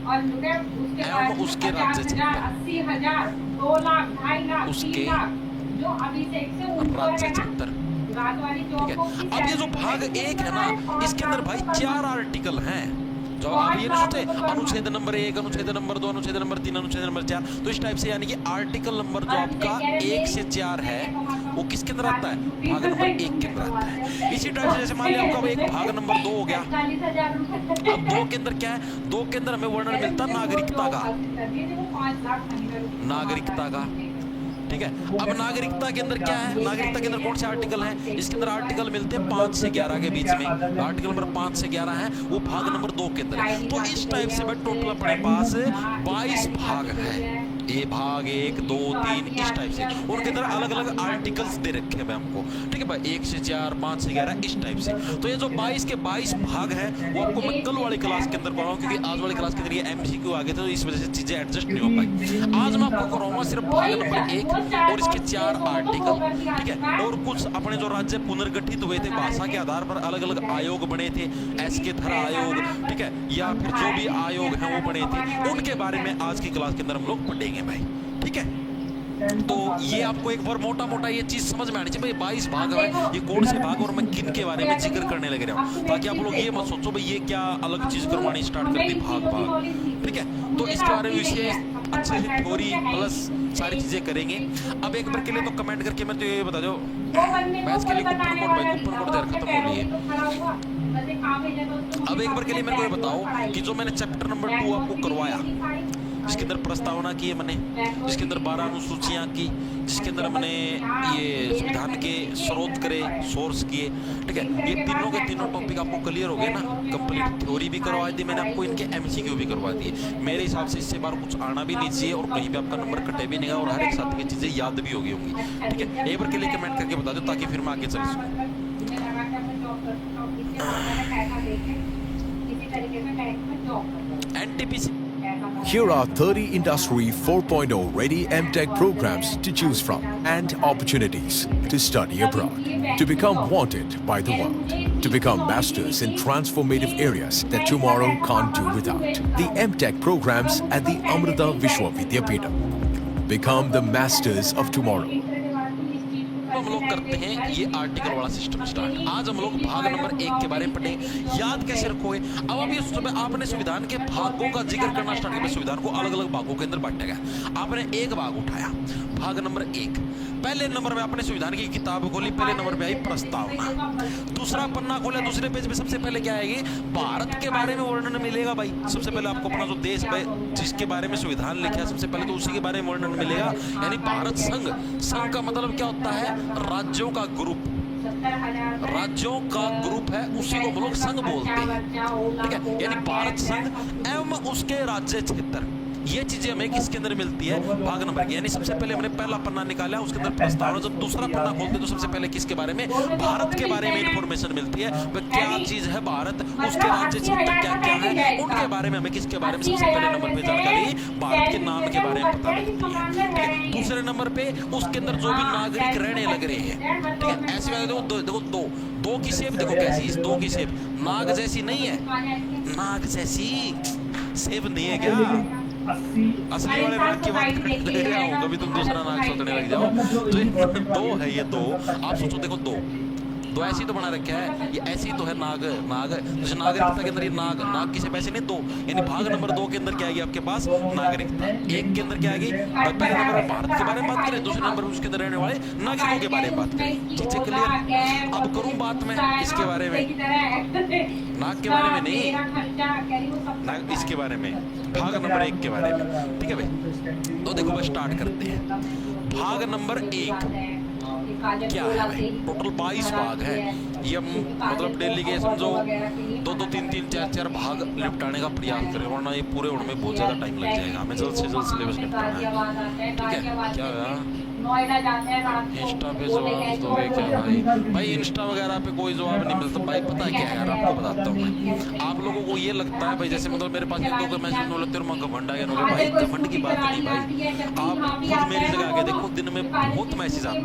एवं उसके राज्य क्षेत्र, 80,000, 2 लाख, 2.5 लाख, उसके 3 लाख, जो अभिषेक से ऊपर राज्य है ना, क्षेत्र, रात वाली ठीक है। चौक को अब ये जो भाग 1 है ना, इसके अंदर भाई 4 आर्टिकल हैं। जो आप ये नहीं सोचते अनुच्छेद नंबर 1, अनुच्छेद नंबर 2, अनुच्छेद नंबर 3, अनुच्छेद नंबर 4, तो इस टाइप से यानी कि आर्टिकल नंबर जो आपका 1 से 4 है वो किसके अंदर आता है? भाग नंबर 1 के अंदर आता है। इसी टाइप से जैसे मान लिया आपका एक भाग नंबर 2 हो गया। 40,000 रुपए। अब 2 के अंदर क्या है? 2 के अंदर हमें वर्णन मिलता है नागरिकता का, नागरिकता का, ठीक है। अब नागरिकता के अंदर क्या है? नागरिकता के अंदर कौन से आर्टिकल हैं? इसके अंदर आर्टिकल मिलते हैं 5 से 11 के बीच में। आर्टिकल नंबर 5 से 11 है, वो भाग नंबर 2 के अंदर है। तो इस टाइप से भाई टोटल अपने पास 22 भाग है। ए भाग 1, 2, 3 इस टाइप से उनके अंदर अलग अलग आर्टिकल्स दे रखे हैं हमको, ठीक है भाई। 1 से 4, 5 से 11 इस टाइप से। तो ये जो 22 के 22 भाग है वो आपको मैं कल वाली क्लास के अंदर कराऊंगा, क्योंकि आज वाली क्लास के अंदर ये एमसीक्यू आ गए थे, तो इस वजह से चीजें एडजस्ट नहीं हो पाई। आज मैं आपको कराऊंगा सिर्फ भाग नंबर 1 और इसके 4 आर्टिकल, ठीक है। और कुछ अपने जो राज्य पुनर्गठित हुए थे भाषा के आधार पर, अलग अलग आयोग बने थे, एसके थरा आयोग, ठीक है, या फिर जो भी आयोग हैं वो बने थे, उनके बारे में आज की क्लास के अंदर हम लोग पढ़ेंगे भाई, ठीक है। तो ये आपको एक बार मोटा मोटा ये चीज समझ में आनी चाहिए भाई। 22 भाग है, ये कौन से भाग और मैं किन के बारे में जिक्र करने लग रहा हूँ, ताकि आप लोग ये मत सोचो भाई ये क्या अलग चीज करवानी स्टार्ट कर दी भाग, ठीक है। तो इसके बारे में विशेष अच्छे से थ्योरी प्लस सारी चीजें करेंगे। अब एक बार के लिए तो कमेंट करके मैं तो ये बता दो, मैच के लिए कूपन कोड भाई, कूपन कोड यार खत्म हो लिए। अब एक बार के लिए मेरे को ये बताओ कि जो मैंने चैप्टर नंबर 2 आपको करवाया, जिसके अंदर प्रस्तावना की है मैंने, जिसके अंदर 12 अनुसूचियां की, जिसके अंदर मैंने ये संविधान के स्रोत करे, सोर्स किए, ठीक है। ये तीनों के तीनों टॉपिक आपको क्लियर हो गए ना, कंप्लीट थ्योरी भी करवा दी मैंने आपको, इनके एमसीक्यू भी करवा दिए। मेरे हिसाब से इससे बार कुछ आना भी नहीं चाहिए और कहीं पे आपका नंबर कटे भी नहीं और हर एक साथ की चीजें याद भी होगी, ठीक है। एक बार के लिए कमेंट करके बता दो ताकि फिर मैं आगे चल सकूं। NTPC Here are 30 Industry 4.0 ready MTech programs to choose from and opportunities to study abroad, to become wanted by the world, to become masters in transformative areas that tomorrow can't do without. The MTech programs at the Amrita Vishwa Vidyapeetham. Become the masters of tomorrow. हम लोग करते हैं ये article वाला system start. आज हम लोग भाग नंबर 1 के बारे में पढ़ेंगे। याद कैसे रखोगे? अब अभी उस समय आपने संविधान के भागों का जिक्र करना स्टार्ट किया। संविधान को अलग अलग भागों के अंदर बांटा गया। आपने एक भाग उठाया, भाग नंबर 1। पहले नंबर में आपने संविधान की किताब खोली, पहले नंबर पे आई प्रस्तावना। दूसरा पन्ना खोला, दूसरे पेज पे सबसे पहले क्या आएगी? भारत के बारे में वर्णन मिलेगा भाई। सबसे पहले आपको अपना जो देश है जिसके बारे में संविधान लिखा है, सबसे पहले तो उसी के बारे में वर्णन मिलेगा, यानी भारत संघ। संघ का मतलब क्या होता है? राज्यों का ग्रुप, राज्यों का ग्रुप है, उसी को हम लोग संघ बोलते हैं, ठीक है। यानी भारत संघ एवं उसके राज्य क्षेत्र, ये चीजें हमें किसके अंदर मिलती है? भाग नंबर की। यानी सबसे पहले हमने पहला पन्ना निकाला, उसके अंदर प्रस्तावना। जब दूसरा पन्ना खोलते तो सबसे पहले किसके बारे में? भारत के बारे में इंफॉर्मेशन मिलती है। क्या चीज है भारत, उसके राज्य क्षेत्र क्या क्या है, उनके बारे में हमें किसके बारे में सबसे पहले नंबर पे जानकारी भारत के नाम के बारे में पता लगती है। दूसरे नंबर पे उसके अंदर जो भी नागरिक रहने लग रहे हैं, ठीक है। ऐसे देखो दो की शेप देखो कैसी, इस 2 की शेप नाग जैसी नहीं है, नाग जैसी शेप नहीं है क्या? असली वाले नाग की बात कर रहा हूँ, कभी तुम दूसरा नाग सोचने लग जाओ। तो 2 है, ये 2 आप सोचो, देखो 2 ऐसी तो बना रखा है, ये ऐसी तो है नाग। जैसे नागरिकता के अंदर ये नाग की शेप ऐसे नहीं 2, यानी भाग नंबर 2 के अंदर क्या आएगी आपके पास? नागरिकता। 1 के अंदर क्या आएगी? पहले नंबर पर भारत के बारे में बात करें, दूसरे नंबर पर उसके अंदर रहने वाले नागरिकों के बारे में बात करें। चीजें क्लियर? अब करूं बात में इसके बारे में, नाग के बारे में नहीं, नाग इसके बारे में, भाग नंबर 1 के बारे में, ठीक है भाई। तो देखो बस स्टार्ट करते हैं। भाग नंबर 1 क्या है भाई? टोटल 22 भाग है। ये मतलब डेली के समझो 2-2, 3-3, 4-4 भाग निपटाने का प्रयास करें, वरना ये पूरे होने में बहुत ज्यादा टाइम लग जाएगा। हमें जल्द से जल्द सिलेबस निपटाना है, ठीक है। क्या हुआ? नोएडा जाते हैं रात को, इंस्टा पे वो लेके जवाब आए, दोगे क्या तो भाई? भाई इंस्टा वगैरह पे कोई जवाब नहीं मिलता भाई। पता है क्या है यार, आपको बताता हूँ मैं। आप लोगों को ये लगता है भाई जैसे मतलब मेरे पास हिंदू के मैसेज में लगते हैं घमंड आ गया। भाई घमंड की बात नहीं भाई, आप खुद मेरी जगह आके देखो, दिन में बहुत मैसेज आते हैं।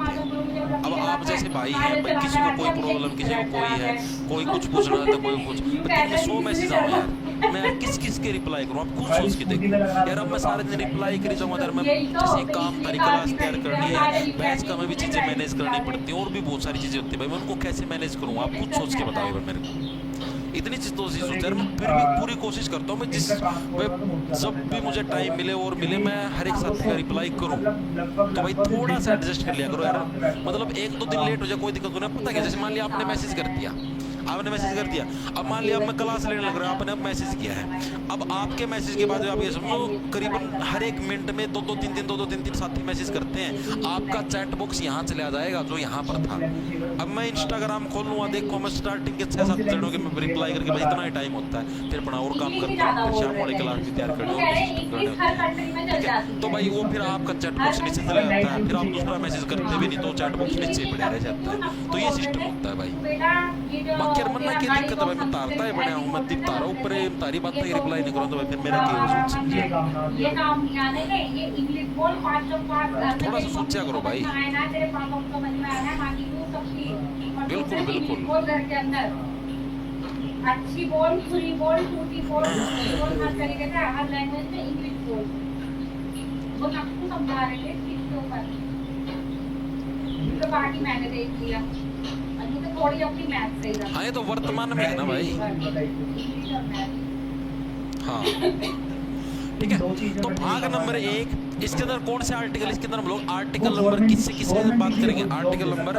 अब आप जैसे भाई हैं भाई, किसी को कोई प्रॉब्लम, किसी को कोई है, कोई कुछ पूछना है तो कोई कुछ, दिन में 100 मैसेज आए यार, मैं किस किस के रिप्लाई करूँ? आप खुद सोच के देखो यार। अब मैं सारे दिन रिप्लाई करी जाऊंगा यार, मैं जैसे काम तारी क्लास तैयार करनी है, बैच का में भी चीजें मैनेज करनी पड़ती है, और भी बहुत सारी चीजें होती है भाई, मैं उनको कैसे मैनेज करूँ? आप खुद सोच के बताओ यार मेरे को। इतनी चीज तो सोच यार, मैं फिर भी पूरी कोशिश करता हूँ मैं जब भी मुझे टाइम मिले और मिले मैं हर एक साथी का रिप्लाई करूँ। तो भाई थोड़ा सा एडजस्ट कर लिया करो यार, मतलब 1-2 दिन लेट हो जाए कोई दिक्कत नहीं। पता क्या, जैसे मान लिया आपने मैसेज कर दिया, आपने मैसेज कर दिया, अब मान लिया अब मैं क्लास लेने लग रहा हूँ, आपने अब मैसेज किया है, अब आपके मैसेज के बाद आप ये समझो करीबन हर एक मिनट में 2-3 साथी मैसेज करते हैं। आपका चैट बॉक्स यहाँ चला जाएगा जो यहाँ पर था। अब मैं इंस्टाग्राम खोल लूँगा, देखो मैं स्टार्टिंग के 6-7 जनों के मैं रिप्लाई करके भाई इतना ही टाइम होता है, फिर अपना और काम करता हूँ, फिर शाम वाली क्लास भी तैयार करनी। तो भाई वो फिर आपका चैट बॉक्स नीचे चला जाता है, फिर आप दूसरा मैसेज करते भी नहीं तो चैट बॉक्स नीचे पड़ा रह जाता है। तो ये सिस्टम होता है भाई। बाकी यार मरना की दिक्कत है भाई, मैं तारता ही बढ़िया हूँ, मैं तारा ऊपर तारी बात ही रिप्लाई नहीं करूँ तो भाई फिर मेरा क्या सोच समझे? ये काम नहीं आने के, ये इंग्लिश बोल 5 थोड़ा सा सोचा करो भाई। तेरे पापा को समझ में आना है, बाकी तू सबकी बिल्कुल बिल्कुल बोल घर के अंदर अच्छी बोल, खुली बोल, टूटी बोल, हर तरीके से हर लैंग्वेज में इंग्लिश बोल। वो सबको समझा रहे थे इसके ऊपर, तो बाकी मैंने देख लिया, तो थोड़ी अपनी मैथ सही रहा। हाँ ये तो वर्तमान में है ना भाई। हाँ ठीक है, तो भाग नंबर 1 इसके अंदर कौन से आर्टिकल, इसके अंदर हम लोग आर्टिकल नंबर किससे बात करेंगे? आर्टिकल नंबर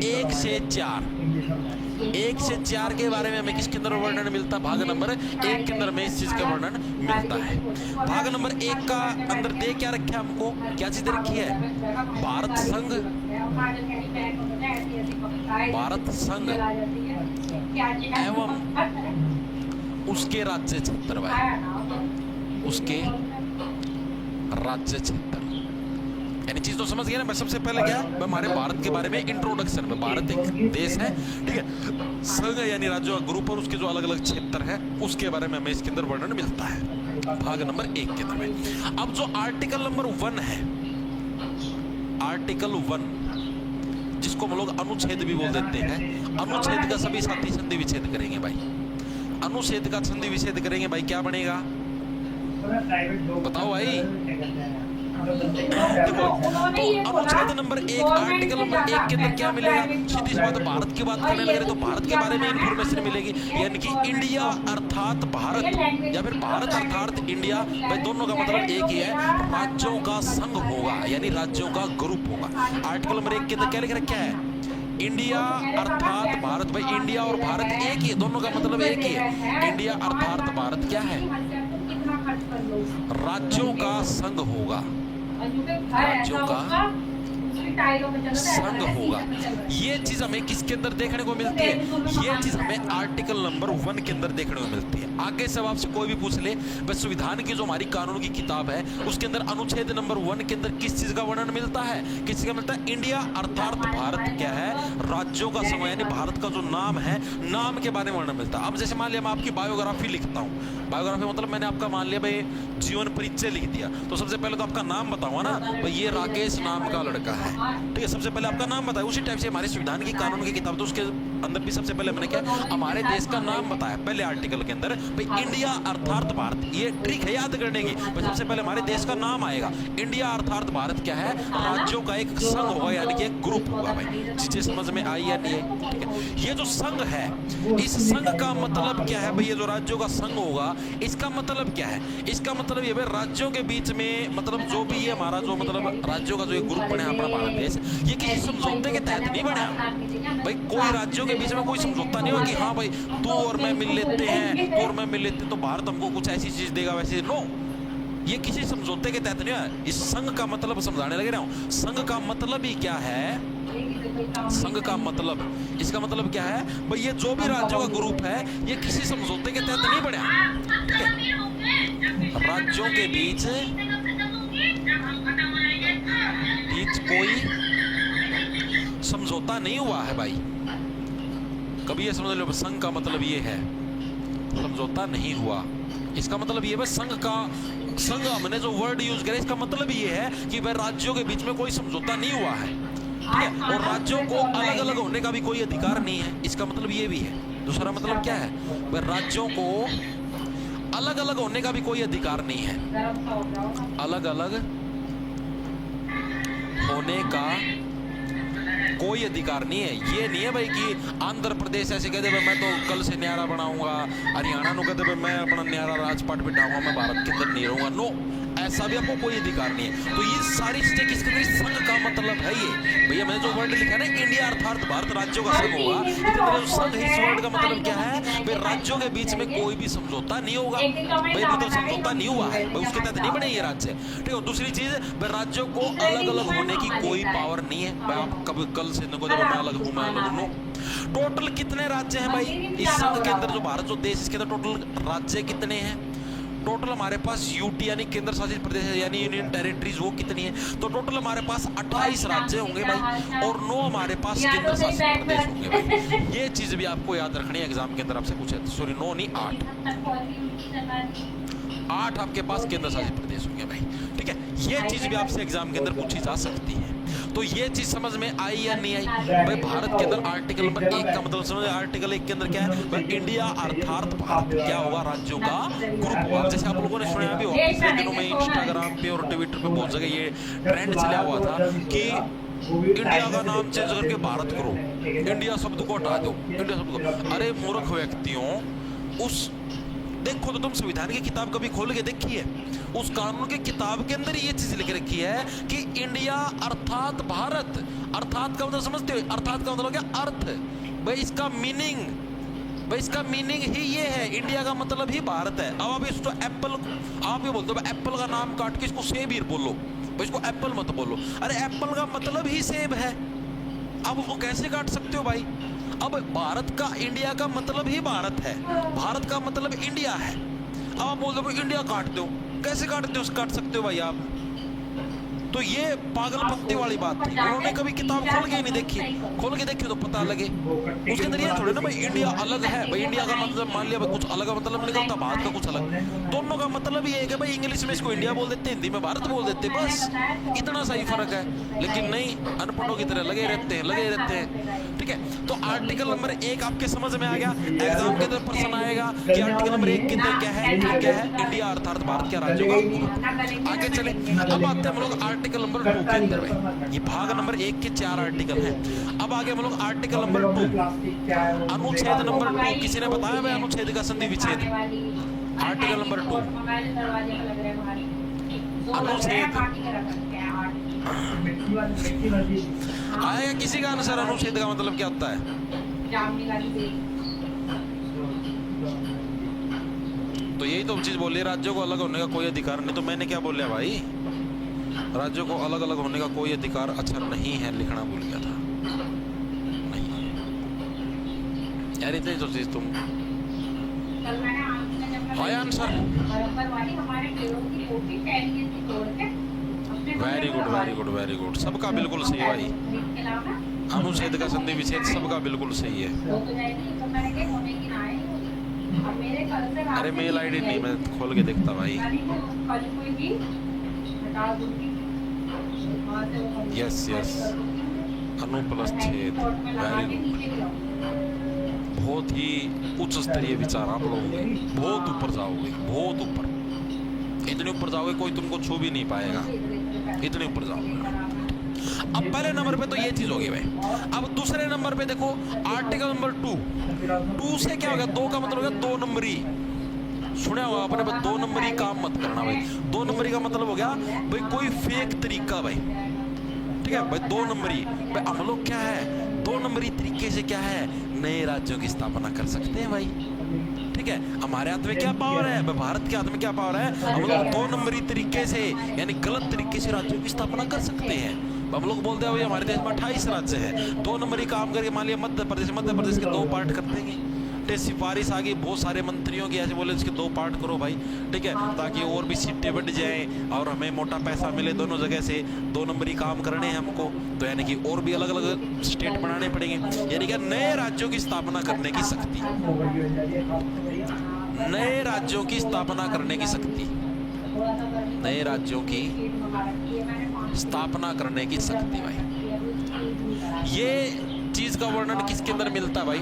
1 से 4। 1 से 4 के बारे में हमें किसके अंदर वर्णन मिलता है? भाग नंबर 1 के अंदर में इस चीज का वर्णन मिलता है। भाग नंबर 1 का अंदर दे क्या रखा है हमको, क्या चीज रखी है? भारत संघ, भारत संघ एवं उसके राज्य क्षेत्र भाई, उसके राज्य क्षेत्र, यानी चीज तो समझ गया ना। मैं सबसे पहले क्या, मैं हमारे भारत के बारे में इंट्रोडक्शन में, भारत एक देश है ठीक है, संघ यानी राज्यों का ग्रुप और उसके जो अलग अलग क्षेत्र है उसके बारे में हमें इसके अंदर वर्णन मिलता है भाग नंबर 1 के अंदर में। अब जो आर्टिकल नंबर 1 है, आर्टिकल 1 जिसको हम लोग अनुच्छेद भी बोल देते हैं, अनुच्छेद का सभी साथी संधि विच्छेद करेंगे भाई, अनुच्छेद का संधि विच्छेद करेंगे भाई, क्या बनेगा बताओ भाई? देखो तो अनुच्छेद नंबर 1 आर्टिकल नंबर 1 के अंदर क्या मिलेगा? सीधी सी बात, भारत की बात करने लगे तो भारत के बारे में इंफॉर्मेशन मिलेगी, यानी कि इंडिया अर्थात भारत या फिर भारत अर्थात इंडिया भाई, दोनों का मतलब एक ही है, राज्यों का संघ होगा यानी राज्यों का ग्रुप होगा। आर्टिकल नंबर 1 के अंदर क्या लिख रखा है? इंडिया अर्थात भारत भाई, इंडिया और भारत एक ही है, दोनों का मतलब एक ही है। इंडिया अर्थात भारत क्या है? राज्यों का संघ होगा, राज्यों का संघ होगा। ये चीज हमें किसके अंदर देखने को मिलती है? ये चीज हमें आर्टिकल नंबर 1 के अंदर देखने को मिलती है। आगे से आपसे कोई भी पूछ ले, बस संविधान की जो हमारी कानून की किताब है उसके अंदर अनुच्छेद नंबर 1 के अंदर किस चीज का वर्णन मिलता है? किस चीज का मिलता है? इंडिया अर्थात भारत क्या है? राज्यों का समूह, यानी भारत का जो नाम है, नाम के बारे में वर्णन मिलता है। अब जैसे मान लिया मैं आपकी बायोग्राफी लिखता हूँ, बायोग्राफी मतलब मैंने आपका मान लिया भाई जीवन परिचय लिख दिया, तो सबसे पहले तो आपका नाम बताऊंगा ना भाई, ये राकेश नाम का लड़का है ठीक है, सबसे पहले आपका नाम बताया। उसी टाइप से हमारे संविधान की कानून की किताब, तो उसके अंदर भी सबसे पहले मैंने क्या हमारे देश का नाम बताया पहले आर्टिकल के अंदर भाई, इंडिया अर्थात भारत। ये ट्रिक है याद करने की भाई, सबसे पहले हमारे देश का नाम आएगा, इंडिया अर्थात भारत क्या है? राज्यों का एक संघ होगा यानी कि एक ग्रुप होगा भाई। चीजें समझ में आई या नहीं है? ठीक है, ये जो संघ है, इस संघ का मतलब क्या है भाई? ये जो राज्यों का संघ होगा इसका मतलब क्या है? इसका मतलब ये भाई राज्यों के बीच में, मतलब जो भी ये हमारा जो मतलब राज्यों का जो एक ग्रुप बना अपना भारत देश, ये किसी समझौते के तहत नहीं बना भाई। कोई राज्यों के बीच में कोई समझौता नहीं हुआ कि हाँ भाई तू और मैं मिल लेते हैं, तू और मैं मिल लेते हैं तो भारत हमको कुछ ऐसी चीज देगा वैसे, नो, ये किसी समझौते के तहत नहीं है। इस संघ का मतलब समझाने लगे रहा हूं। संघ का मतलब ही क्या है? संघ का मतलब, इसका मतलब क्या है भाई? ये जो भी राज्यों का ग्रुप है ये किसी समझौते के तहत नहीं बना, ठीक है? राज्यों के बीच बीच कोई समझौता नहीं हुआ है भाई। कभी ये समझ लो संघ का मतलब ये है, समझौता नहीं हुआ। इसका मतलब ये है संघ हमने जो वर्ड यूज करा इसका मतलब ये है कि भाई राज्यों के बीच में कोई समझौता नहीं हुआ है, ठीक है। और राज्यों को अलग अलग होने का भी कोई अधिकार नहीं है, इसका मतलब ये भी है। दूसरा मतलब क्या है, भाई राज्यों को अलग अलग होने का भी कोई अधिकार नहीं है, अलग अलग होने का कोई अधिकार नहीं है। ये नहीं है भाई कि आंध्र प्रदेश ऐसे कहते भाई मैं तो कल से न्यारा बनाऊंगा, हरियाणा नु कहते भाई मैं अपना न्यारा राजपाट बिठाऊंगा, मैं भारत के अंदर नहीं रहूंगा। नो, ऐसा भी आपको कोई अधिकार नहीं है। तो ये सारी चीजें किसके अंदर संघ का मतलब है ये भैया, मैंने जो वर्ड लिखा है ना इंडिया अर्थात भारत राज्यों का संघ होगा, संघ इस वर्ड का मतलब क्या है भाई राज्यों के बीच में कोई भी समझौता नहीं होगा भाई, मतलब समझौता नहीं हुआ है भाई, उसके तहत नहीं बने ये राज्य, ठीक है। दूसरी चीज भाई राज्यों को अलग अलग होने की कोई पावर नहीं है भाई, आप कभी कल से न को जब मैं अलग हूं मैं अलग हूं। टोटल कितने राज्य हैं भाई इस संघ के अंदर, जो भारत जो देश इसके अंदर टोटल राज्य कितने हैं? टोटल हमारे पास यूटी यानी केंद्र शासित प्रदेश यानी यूनियन टेरिटरीज वो कितनी है? तो टोटल हमारे पास 28 राज्य होंगे भाई, और 9 हमारे पास केंद्र शासित प्रदेश होंगे भाई। ये चीज भी आपको याद रखनी है, एग्जाम के अंदर आपसे पूछे, सॉरी 9 नहीं 8 आपके पास केंद्र शासित प्रदेश होंगे भाई, ठीक है। ये चीज भी आपसे एग्जाम के अंदर पूछी जा सकती है। तो ये चीज समझ में आई या नहीं आई भाई? भारत के अंदर आर्टिकल नंबर 1 का मतलब समझ, आर्टिकल 1 के अंदर क्या है भाई, इंडिया अर्थात भारत क्या होगा, राज्यों का ग्रुप होगा। जैसे आप लोगों ने सुना भी होगा पिछले दिनों में इंस्टाग्राम पे और ट्विटर पे बहुत जगह ये ट्रेंड चला हुआ था कि इंडिया का नाम चेंज करके भारत करो, इंडिया शब्द को हटा दो, इंडिया शब्द को। अरे मूर्ख व्यक्तियों, उस देखो तो तुम संविधान की किताब कभी खोल के देखिए, उस कानून की किताब के अंदर ये चीज लिख रखी है कि इंडिया अर्थात भारत। अर्थात का मतलब समझते हो, अर्थात का मतलब क्या अर्थ भाई, इसका मीनिंग ही ये है, इंडिया का मतलब ही भारत है। अब आप इसको एप्पल, आप ये बोलते हो एप्पल का नाम काट के इसको सेब ही बोलो भाई, इसको एप्पल मत बोलो। अरे एप्पल का मतलब ही सेब है, आप उसको कैसे काट सकते हो भाई? अब भारत का, इंडिया का मतलब ही भारत है, भारत का मतलब इंडिया है। अब आप बोल दो इंडिया काट दो, कैसे काट सकते हो भाई आप? तो ये पागलपंती वाली बात थी। उन्होंने कभी किताब खोल के नहीं देखी, खोल के देखी तो पता लगे। उसके अंदर ये थोड़े ना भाई इंडिया अलग है भाई, इंडिया का मतलब मान लिया कुछ अलग मतलब निकलता, भारत का कुछ अलग। दोनों का मतलब ये है कि भाई इंग्लिश में इसको इंडिया बोल देते, हिंदी में भारत बोल देते, बस इतना सा ही फर्क है। लेकिन नहीं, अनपढ़ों की तरह लगे रहते हैं, ठीक है। तो आर्टिकल नंबर 1 आपके समझ में आ गया। एग्जाम के अंदर प्रश्न आएगा कि आर्टिकल नंबर 1 के अंदर क्या है, इंडिया अर्थात भारत के राज्यों का ग्रुप। आगे चले, अब आते हैं हम लोग आर्टिकल नंबर 2 के अंदर में। ये भाग नंबर 1 के 4 आर्टिकल हैं। अब आगे हम लोग आर्टिकल नंबर 2, अनुच्छेद नंबर 2। किसी ने बताया भाई अनुच्छेद का संधि विच्छेद? आर्टिकल नंबर 2 अनुच्छेद आएगा किसी का आंसर? अनुच्छेद का मतलब क्या होता है? तो यही तो चीज बोली, राज्यों को अलग होने का कोई अधिकार नहीं। तो मैंने क्या बोला भाई, राज्यों को अलग अलग होने का कोई अधिकार अच्छा नहीं है, लिखना भूल गया था। नहीं यार, इतनी तो चीज तुम आंसर। वेरी गुड, सबका बिल्कुल सही है भाई। अनुच्छेद का संधि विच्छेद सबका बिल्कुल सही है। अरे मेल आईडी नहीं, मैं खोल के देखता भाई। यस अनुपलच्छेद, वेरी गुड। बहुत ही उच्च स्तरीय विचार आप लोगों के, बहुत ऊपर जाओगे, बहुत ऊपर, इतने ऊपर जाओगे कोई तुमको छू भी नहीं पाएगा, इतने ऊपर जाओगे। अब पहले नंबर पे तो ये चीज होगी भाई। अब दूसरे नंबर पे देखो आर्टिकल नंबर 2 से क्या होगा? 2 का मतलब होगा 2 नंबरी। सुना होगा आपने भाई, 2 नंबरी काम मत करना भाई। 2 नंबरी का मतलब हो गया भाई कोई फेक तरीका भाई, ठीक है भाई। 2 नंबरी भाई हम लोग क्या है, 2 नंबरी तरीके से क्या है, नए राज्यों की स्थापना कर सकते हैं भाई, ठीक है। हमारे हाथ में क्या पावर है, भारत के हाथ में क्या पावर है, हम लोग 2 नंबरी तरीके से यानी गलत तरीके से राज्यों की स्थापना कर सकते हैं। हम लोग बोलते हैं भाई हमारे देश में 28 राज्य है, 2 नंबरी काम करके मान लिया मध्य प्रदेश के 2 पार्ट कर देंगे। ते सिफारिश आ गई बहुत सारे मंत्रियों की, ऐसे बोले इसके 2 पार्ट करो भाई, ठीक है, ताकि और भी सीटें बढ़ जाएं और हमें मोटा पैसा मिले दोनों जगह से। 2 नंबरी काम करने हैं हमको, तो यानी कि और भी अलग अलग स्टेट बनाने पड़ेंगे, यानी कि नए राज्यों की स्थापना करने की शक्ति, नए राज्यों की स्थापना करने की शक्ति, नए राज्यों की स्थापना करने की शक्ति भाई। ये चीज का वर्णन किसके अंदर मिलता है भाई?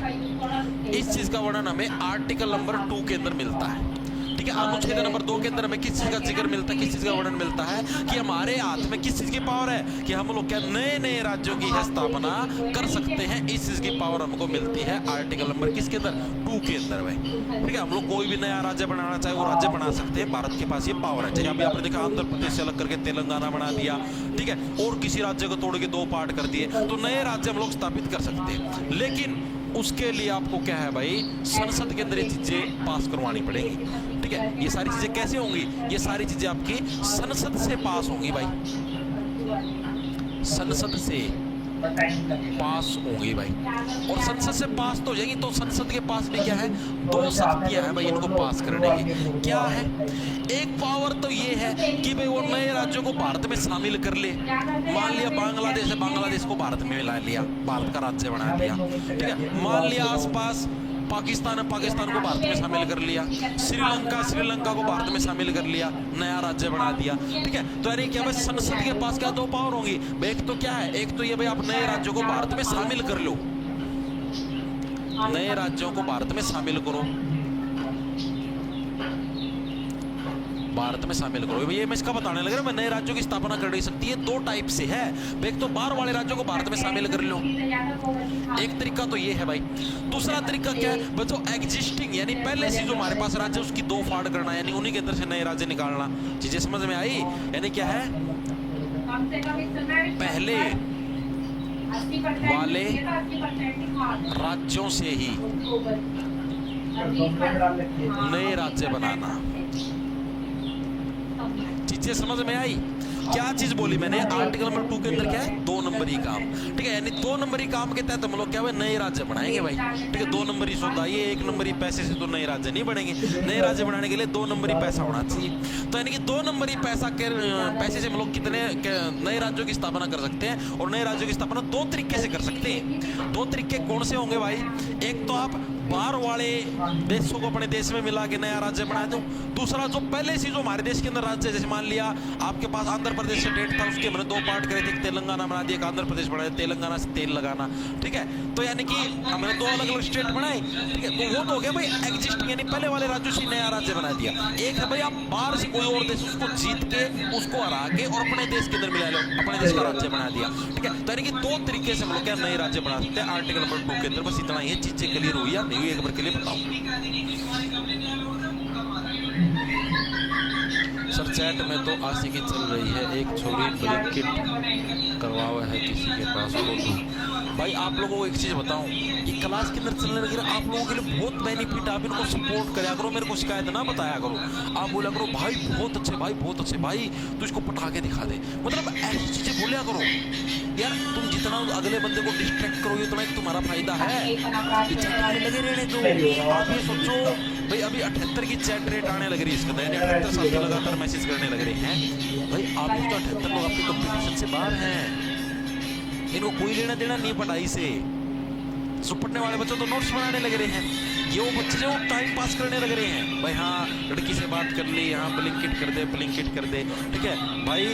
इस चीज का वर्णन हमें आर्टिकल नंबर 2 के अंदर मिलता है, ठीक है। अनुच्छेद नंबर 2 के अंदर हमें किस चीज का जिक्र मिलता है, किस चीज का वर्णन मिलता है कि हमारे हाथ में किस चीज की पावर है कि हम लोग क्या नए नए राज्यों की है स्थापना कर सकते हैं। इस चीज की पावर हमको मिलती है आर्टिकल नंबर किसके अंदर? 2 के अंदर भाई, ठीक है। हम लोग कोई भी नया राज्य बनाना चाहे वो राज्य बना सकते हैं, भारत के पास ये पावर है। जैसे अभी आपने देखा आंध्र प्रदेश से अलग करके तेलंगाना बना दिया, ठीक है, और किसी राज्य को तोड़ के 2 पार्ट कर दिए, तो नए राज्य हम लोग स्थापित कर सकते हैं। लेकिन उसके लिए आपको क्या है भाई, संसद के अंदर ये चीजें पास करवानी पड़ेगी, ठीक है। ये सारी चीजें कैसे होंगी? ये सारी चीजें आपकी संसद से पास होंगी भाई, संसद से पास होंगी भाई। और संसद से पास तो हो जाएंगी, तो संसद के पास भी क्या है? 2 शक्तियां हैं भाई इनको पास करने की। क्या है? एक पावर तो ये है कि भाई वो नए राज्यों को भारत में शामिल कर ले। मान लिया बांग्लादेश है, बांग्लादेश को भारत में मिला लिया, भारत का राज्य बना दिया, ठीक है। मान लिया आसपास पाकिस्तान है, पाकिस्तान को भारत में शामिल कर लिया। श्रीलंका को भारत में शामिल कर लिया, नया राज्य बना दिया, ठीक है। तो यानी क्या भाई संसद के पास क्या 2 पावर होंगी? एक तो क्या है, एक तो ये भाई आप नए राज्यों को भारत में शामिल कर लो, नए राज्यों को भारत में शामिल करो, भारत में शामिल करो। ये मैं इसका बताने लग रहा हूं, नए राज्यों की स्थापना कर नहीं सकती है। 2 टाइप से है, एक तो बाहर वाले राज्यों को भारत में शामिल कर लो, एक तरीका तो ये है भाई। दूसरा तरीका क्या है? जो एग्जिस्टिंग यानी पहले से जो हमारे पास राज्य उसकी 2 फाड़ करना, यानी उन्हीं के अंदर से नए राज्य निकालना। चीजें समझ में आई? यानी क्या है, पहले वाले राज्यों से ही नए राज्य बनाना। चीजें समझ में आई? क्या चीज बोली मैंने? आर्टिकल नंबर 2 के अंदर क्या है? 2 नंबरी काम, ठीक है। यानी 2 नंबरी काम के तहत हम लोग क्या है नए राज्य बनाएंगे भाई, ठीक है। 2 नंबरी सौदा, ये 1 नंबरी पैसे से तो नए राज्य नहीं बनेंगे। नए राज्य बनाने के लिए 2 नंबरी पैसा होना चाहिए। तो यानी कि 2 नंबरी पैसे से हम लोग कितने नए राज्यों की स्थापना कर सकते हैं? और नए राज्यों की स्थापना 2 तरीके से कर सकते हैं। 2 तरीके कौन से होंगे भाई? एक तो आप बाहर वाले देशों को अपने देश में मिला के नया राज्य बना दो। दूसरा जो पहले से जो हमारे देश के अंदर राज्य, जैसे मान लिया आपके पास आंध्र प्रदेश स्टेट था, उसके मैंने 2 पार्ट करे थे, तेलंगाना बना दिया, आंध्र प्रदेश बना दिया, तेलंगाना से तेल लगाना, ठीक है। तो यानी कि हमने 2 अलग अलग स्टेट बनाए, ठीक है। तो वो तो हो गया भाई एग्जिस्टिंग, यानी पहले वाले राज्यों से नया राज्य बना दिया। एक है भाई आप बाहर से कोई और देश उसको जीत के, उसको हरा के और अपने देश के अंदर मिला लो, अपने देश का राज्य बना दिया, ठीक है। तो यानी कि 2 तरीके से हम लोग क्या नए राज्य बना सकते हैं आर्टिकल नंबर 2 के अंदर। बस इतना ही चीजें क्लियर हुई या नहीं हुई, एक बार के लिए बताओ सर। चैट में तो आशिकी चल रही है, एक छोरी ब्लिंकिट करवा हुआ है किसी के पास तो भाई आप लोगों को एक चीज बताऊं, ये क्लास के अंदर चलने लगी आप लोगों के लिए बहुत बेनिफिट। आप इनको सपोर्ट कराया करो, मेरे को शिकायत ना बताया करो। आप बोला करो भाई बहुत अच्छे भाई, बहुत अच्छे भाई, तो इसको पटा के दिखा दे, मतलब ऐसी चीजें बोलिया करो यार। तुम जितना अगले बंदे को डिस्ट्रैक्ट करोगे उतना ही तुम्हारा फायदा है। लगे रहने दो। आप ये सोचो भाई अभी 78 की चैट रेट आने लग रही है, इसका 78 साल के लगातार मैसेज करने लग रहे हैं भाई। आप तो 78 लोग अपनी कंपटीशन से बाहर हैं, इनको कोई लेना देना नहीं पढ़ाई से। पढ़ने वाले बच्चों तो नोट्स बनाने लग रहे हैं, ये वो बच्चे जो टाइम पास करने लग रहे हैं भाई। हाँ लड़की से बात कर ली, हाँ ब्लिंकिट कर दे, ब्लिंकिट कर दे, ठीक है भाई।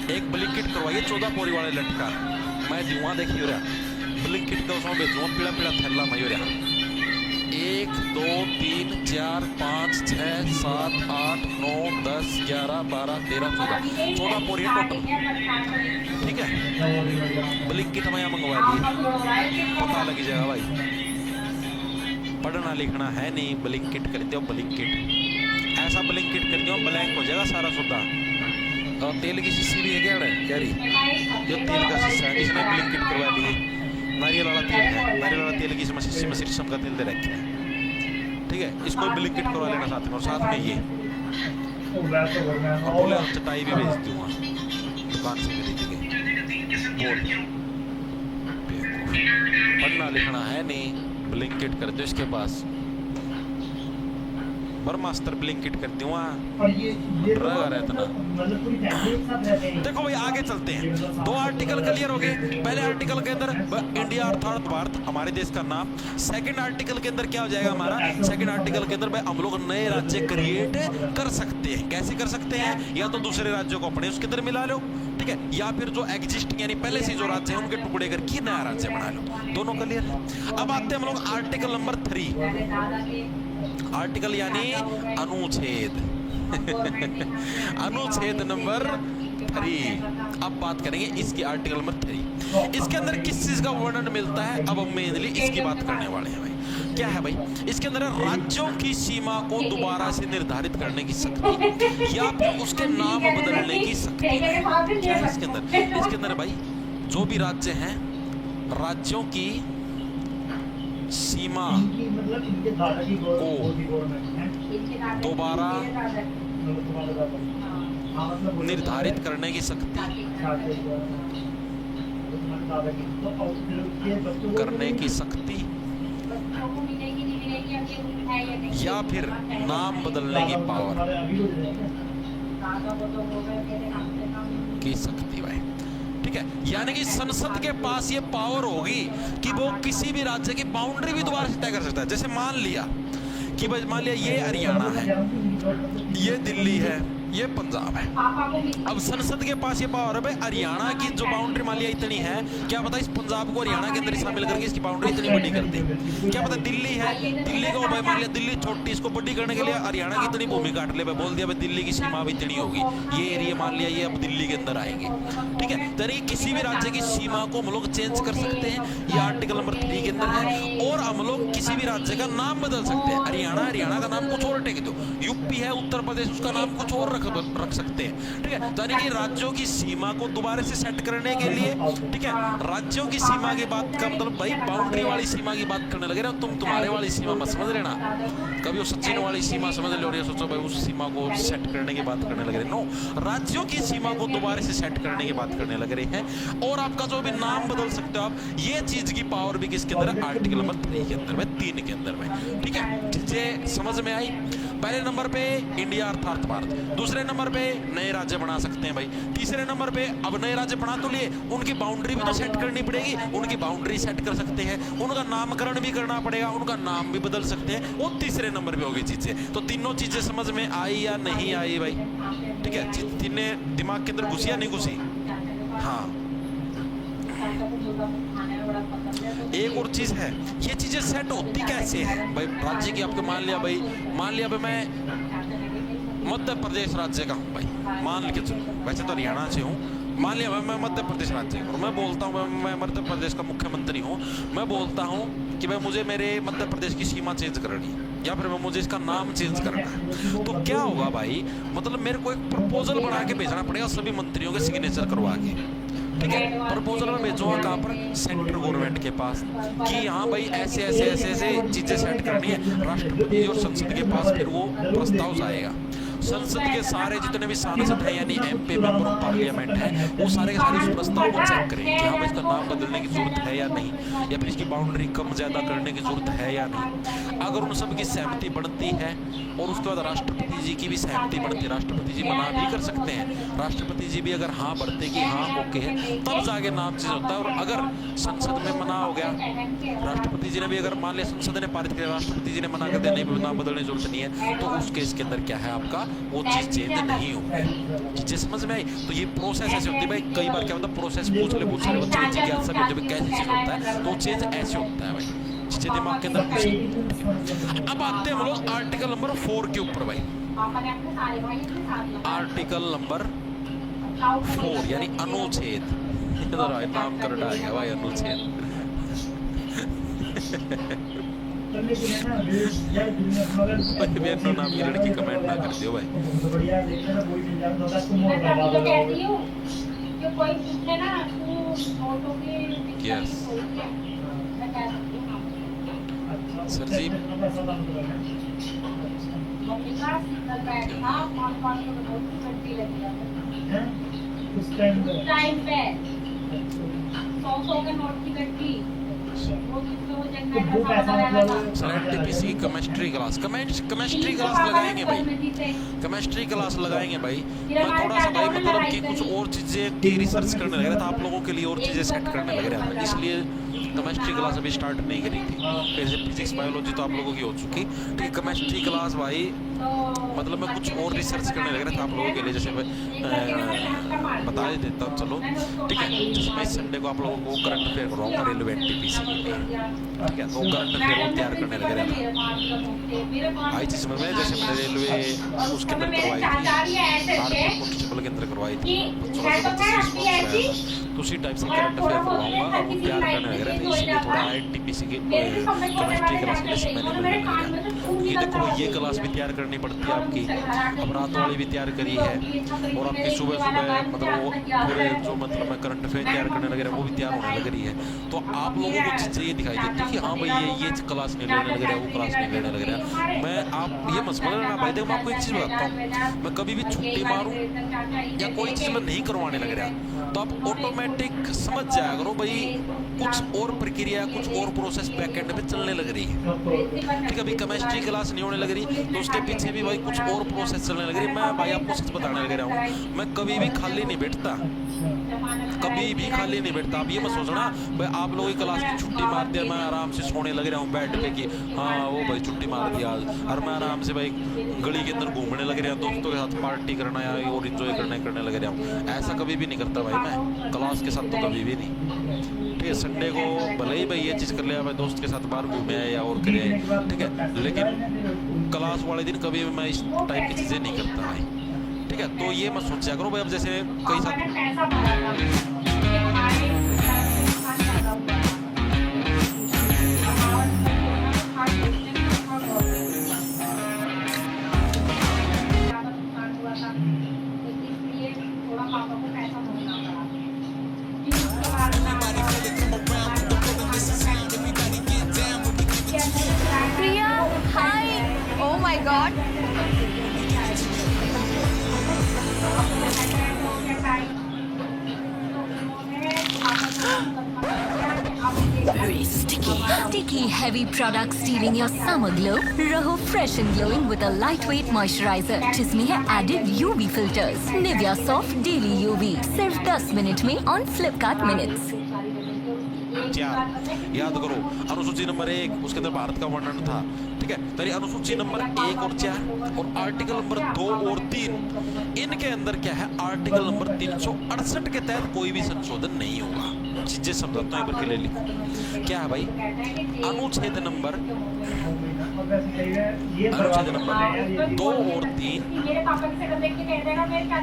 एक ब्लिंकिट करवाइए 14 पौड़ी वाले लटका, मैं दूंगा देखिए रहा ब्लिंकिट का उसमें बेचूंगा पीला पीला थैला मैं रहा। 1 2 3 4 5 6 7 8 9 10 11 12 13 14 पौड़ी टोटल, ठीक है। ब्लिंकिट मैं मंगवा लिए, पता लग जाएगा भाई। पढ़ना लिखना है नहीं, ब्लिंकिट कर दो, ब्लिंकिट ऐसा ब्लिंकिट कर दो ब्लैंक हो जाएगा सारा सौदा। तो तेल की शीशी भी है क्या कह रही, जो तेल का शीशा है इसने ब्लिंकिट करवा लिए। नारियल वाला तेल है, नारियल वाला तेल की इसमें शीशी में सिरसम का तेल दे रखे हैं, ठीक है। इसको ब्लिंकिट करवा लेना साथ में, और साथ में ये बोले चटाई भी भेज दूंगा दुकान से खरीद के। बोल पढ़ना लिखना है नहीं, ब्लिंकिट कर दो इसके पास, बर्मास्टर ब्लिंकिट कर दूँ और ये रहा रहता ना। मतलब पूरी फैमिली एक साथ रहते हैं। देखो भाई आगे चलते हैं, 2 आर्टिकल क्लियर हो गए। पहले आर्टिकल के अंदर इंडिया अर्थात भारत हमारे देश का नाम। सेकंड आर्टिकल के अंदर क्या हो जाएगा हमारा, सेकंड आर्टिकल के अंदर भाई हम लोग नए राज्य क्रिएट कर सकते हैं। कैसे कर सकते हैं, या तो दूसरे राज्यों को अपने उसके अंदर मिला लो, ठीक है, या फिर जो एग्जिस्टिंग यानी पहले से जो राज्य है उनके टुकड़े करके नया राज्य बना लो। दोनों क्लियर है। अब आते हैं हम लोग आर्टिकल नंबर 3। आर्टिकल यानी अनुच्छेद अनुच्छेद नंबर 3। अब बात करेंगे इसकी आर्टिकल नंबर 3। इसके अंदर किस चीज का वर्णन मिलता है, अब हम मेनली इसकी बात करने वाले हैं भाई। क्या है भाई, इसके अंदर राज्यों की सीमा को दोबारा से निर्धारित करने की शक्ति या फिर उसके नाम बदलने की शक्ति है। क्या है इसके अंदर, इसके अंदर भाई जो भी राज्य हैं, राज्यों की सीमा इनकी मतलब इनके दादा की गवर्नमेंट है दोबारा मतलब तुम्हारे दादा हाँ मतलब निर्धारित करने की शक्ति तुम्हारे दादा की तो और फिर ये बच्चों को करने की शक्ति बच्चों को मिलेगी नहीं मिलेगी, अब ये कुछ है या नहीं। या फिर नाम बदलने की पावर हमारे अभी हो जाएगा दादा को तो हो गए मेरे काम से काम। की शक्ति भाई, ठीक है। यानी कि संसद के पास ये पावर होगी कि वो किसी भी राज्य की बाउंड्री भी दोबारा से तय कर सकता है। जैसे मान लिया कि भाई मान लिया ये हरियाणा है, ये दिल्ली है, ये पंजाब है। पापा को मिल अब संसद के पास ये पावर है भाई, हरियाणा की जो बाउंड्री मान लिया इतनी है, क्या पता इस पंजाब को हरियाणा के अंदर शामिल करके इसकी बाउंड्री इतनी बड़ी कर दी। क्या पता दिल्ली है, दिल्ली को भाई मान लिया दिल्ली छोटी, इसको बड़ी करने के लिए हरियाणा की इतनी भूमि काट ले भाई, बोल दिया भाई दिल्ली की सीमा भी इतनी होगी, ये एरिया मान लिया ये अब दिल्ली के अंदर आएंगे, ठीक है। तो यानी किसी भी राज्य की सीमा को हम लोग चेंज कर सकते हैं, ये आर्टिकल नंबर 3 के अंदर है। और हम लोग किसी भी राज्य का नाम बदल सकते हैं। हरियाणा, हरियाणा का नाम कुछ और टेक दो, यूपी है, उत्तर प्रदेश, उसका नाम कुछ और रख सकते हैं, ठीक है। तो यानी कि राज्यों की सीमा को दोबारा से सेट करने के लिए, ठीक है, राज्यों की सीमा की बात का मतलब भाई बाउंड्री वाली सीमा की बात करने लगे ना, तुम तुम्हारे वाली सीमा मत समझ लेना, कभी वो सचिन वाली सीमा समझ लो और ये सोचो भाई उस सीमा को सेट करने की बात करने लग रहे। नो, राज्यों की सीमा को दोबारा से सेट करने की बात करने लग रहे हैं। और आपका जो भी नाम बदल सकते हो आप, ये चीज की पावर भी किसके अंदर है, आर्टिकल नंबर 3 के अंदर में, 3 के अंदर में, ठीक है। चीजें समझ में आई। पहले नंबर पे इंडिया अर्थात भारत, दूसरे नंबर पे नए राज्य बना सकते हैं भाई, तीसरे नंबर पे अब नए राज्य बना तो लिए, उनकी बाउंड्री भी तो सेट करनी पड़ेगी, उनकी बाउंड्री सेट कर सकते हैं, उनका नामकरण भी करना पड़ेगा, उनका नाम भी बदल सकते हैं, और तीसरे नंबर पे होगी चीजें। तो तीनों चीजें समझ में आई या नहीं आई भाई, ठीक है, तीनों दिमाग के अंदर घुसी या नहीं घुसी। हाँ, एक और चीज है, ये चीजें सेट होती कैसे है भाई राज्य की। आपको मान लिया भाई मैं मध्य प्रदेश राज्य का हूँ भाई, मान के चलो, वैसे तो हरियाणा से हूँ, मान लिया मैं मध्य प्रदेश राज्य और मैं बोलता हूँ मैं मध्य प्रदेश का मुख्यमंत्री हूँ, मैं बोलता हूँ कि भाई मुझे मेरे मध्य प्रदेश की सीमा चेंज करनी है या फिर मुझे इसका नाम चेंज करना है। तो क्या होगा भाई, मतलब मेरे को एक प्रपोजल बना के भेजना पड़ेगा सभी मंत्रियों के सिग्नेचर करवा के, ठीक है। प्रपोजल में भेजूंगा कहाँ पर, सेंट्रल गवर्नमेंट के पास, कि हाँ भाई ऐसे ऐसे ऐसे ऐसे चीजें सेट करनी है। राष्ट्रपति और संसद के पास फिर वो प्रस्ताव जाएगा। संसद के सारे जितने भी सांसद हैं यानी एमपी मेंबर ऑफ पार्लियामेंट है, वो सारे के सारे उस प्रस्ताव को चेक करेंगे कि हाँ भाई इसका नाम बदलने की जरूरत है या नहीं, या फिर इसकी बाउंड्री कम ज्यादा करने की जरूरत है या नहीं। अगर उन सब की सहमति बनती है और उसके बाद राष्ट्रपति जी की भी सहमति बनती है, राष्ट्रपति जी मना भी कर सकते हैं, राष्ट्रपति जी भी अगर हाँ भरते कि हाँ ओके है, तब जाके नाम चेंज होता है। और अगर संसद में मना हो गया, राष्ट्रपति जी ने भी अगर मान लिया संसद ने पारित किया, राष्ट्रपति जी ने मना कर दिया नहीं नाम बदलने की जरूरत नहीं है, तो उस केस के अंदर क्या है आपका वो चीज चेंज नहीं होगी। चीजें समझ में आई। तो ये प्रोसेस ऐसे होती है भाई, कई बार क्या होता है प्रोसेस पूछ ले बच्चे की जिज्ञासा भी होती है कैसे चीज होता है, तो चेंज ऐसे होता है भाई, चीजें दिमाग के अंदर घुसी। अब आते हैं हम लोग आर्टिकल नंबर 4 के ऊपर भाई। आर्टिकल नंबर 4 यानी अनुच्छेद, नाम कर डालेगा भाई अनुच्छेद। नाम की लड़की कमेंट ना कर दियो भाई। यस सर जी, टाइम पे 100 के नोट की गड्डी तो बुक ऐसा मतलब sir NTPC chemistry class chemistry class लगाएंगे भाई, केमिस्ट्री क्लास लगाएंगे भाई। मैं थोड़ा सा भाई मतलब कि कुछ और चीज़ें की रिसर्च करने लग रहा था, आप लोगों के लिए और चीज़ें सेट करने लग रहा था, इसलिए केमिस्ट्री क्लास अभी स्टार्ट नहीं करी थी। जैसे फिजिक्स बायोलॉजी तो आप लोगों की हो चुकी, ठीक है। केमिस्ट्री क्लास भाई मतलब मैं कुछ और रिसर्च करने लग रहा था आप लोगों के लिए, जैसे मैं बता ही देता हूँ, चलो ठीक है। जैसे मैं संडे को आप लोगों को करंट अफेयर करवाऊंगा रेलवे एनटीपीसी के लिए, ठीक है। तो करंट अफेयर तैयार करने लग रहा था। आई चीज़ में जैसे मैंने रेलवे उसके अंदर करवाई थी, आर्मी कॉन्स्टेबल के अंदर करवाई थी, तो उसी टाइप से करंट अफेयर करवाऊंगा और वो तैयार करने लग रहे थे, इसलिए थोड़ा एनटीपीसी के केमिस्ट्री क्लास के लिए मैंने ये देखो ये क्लास भी तैयार करनी पड़ती है आपकी, अब रात वाली भी तैयार करी है, और आपकी सुबह सुबह मतलब वो पूरे जो मतलब मैं करंट अफेयर तैयार करने लग रहा है वो भी तैयार होने लग रही है। तो आप लोगों को चीज़ें ये दिखाई देती है कि हाँ भाई ये क्लास नहीं लेने लग रहा है, वो क्लास नहीं लेने लग रहा है। मैं आप ये मत समझ लेना भाई, देखो मैं आपको एक चीज़ बताता हूँ, मैं कभी भी छुट्टी मारूँ या कोई चीज़ मैं नहीं करवाने लग रहा तो आप ऑटोमेटिक समझ जाया करो भाई कुछ और प्रक्रिया कुछ और प्रोसेस बैकएंड पे चलने लग रही है, ठीक है। अभी केमिस्ट्री क्लास नहीं होने लग रही तो उसके पीछे भी भाई कुछ और प्रोसेस चलने लग रही है। मैं भाई आपको सच बताने लग रहा हूँ, मैं कभी भी खाली नहीं बैठता, कभी भी खाली नहीं बैठता। आप ये मत सोचना भाई आप लोगों की क्लास की छुट्टी मार दिया मैं आराम से सोने लग रहा हूँ बैठ पे कि हाँ वो भाई छुट्टी मार दिया आज, और मैं आराम से भाई गली के अंदर घूमने लग रहा हूँ, दोस्तों के साथ पार्टी करना या और इंजॉय करने लग रहा हूँ। ऐसा कभी भी नहीं करता भाई मैं क्लास के साथ, तो कभी भी नहीं, ठीक है। संडे को भले ही भाई ये चीज़ कर लिया भाई दोस्त के साथ बाहर घूमे या और करे, ठीक है, लेकिन क्लास वाले दिन कभी भी मैं इस टाइप की चीज़ें नहीं करता भाई, ठीक है। तो ये मत सोचा करो भाई, अब जैसे कई साथ Priya, hi. Oh my God. Very sticky, heavy products stealing your summer glow. रहो fresh and glowing with a lightweight moisturizer जिसमें है added UV filters. Nivea Soft Daily UV सिर्फ 10 मिनट में on Flipkart Minutes. याद करो अनुसूची number 1 उसके अंदर भारत का वर्णन था, ठीक है। तो अनुसूची नंबर 1 और 4 और आर्टिकल नंबर 2 और 3 इनके अंदर क्या है, आर्टिकल नंबर 368 के तहत कोई भी संशोधन नहीं होगा। चीजें समझाता हूँ ले लिखो क्या है भाई, अनुच्छेद नंबर 2 और 3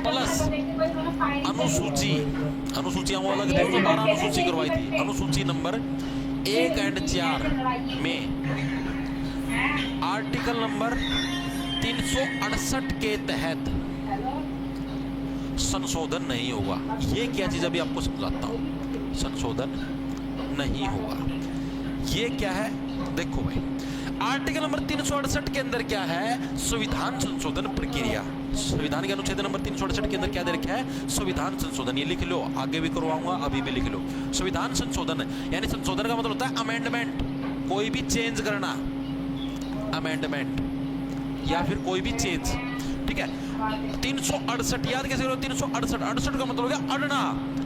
प्लस अनुसूचियां वो अलग थे, 12 अनुसूची करवाई थी। अनुसूची नंबर 1 और 4 में आर्टिकल नंबर 368 के तहत संशोधन नहीं होगा। ये क्या चीज अभी आपको समझाता हूं, संशोधन नहीं होगा। ये क्या है देखो भाई, आर्टिकल नंबर 368 के अंदर क्या है, संविधान संशोधन प्रक्रिया। संविधान के अनुच्छेद नंबर 368 के अंदर क्या दे रखा है, संविधान संशोधन। ये लिख लो, आगे भी करवाऊंगा, अभी भी लिख लो। संविधान संशोधन यानी संशोधन का मतलब होता है अमेंडमेंट, कोई भी चेंज करना, अमेंडमेंट या फिर कोई भी चेंज, ठीक है। 368 याद कैसे करो, 368 का मतलब हो गया अड़ना।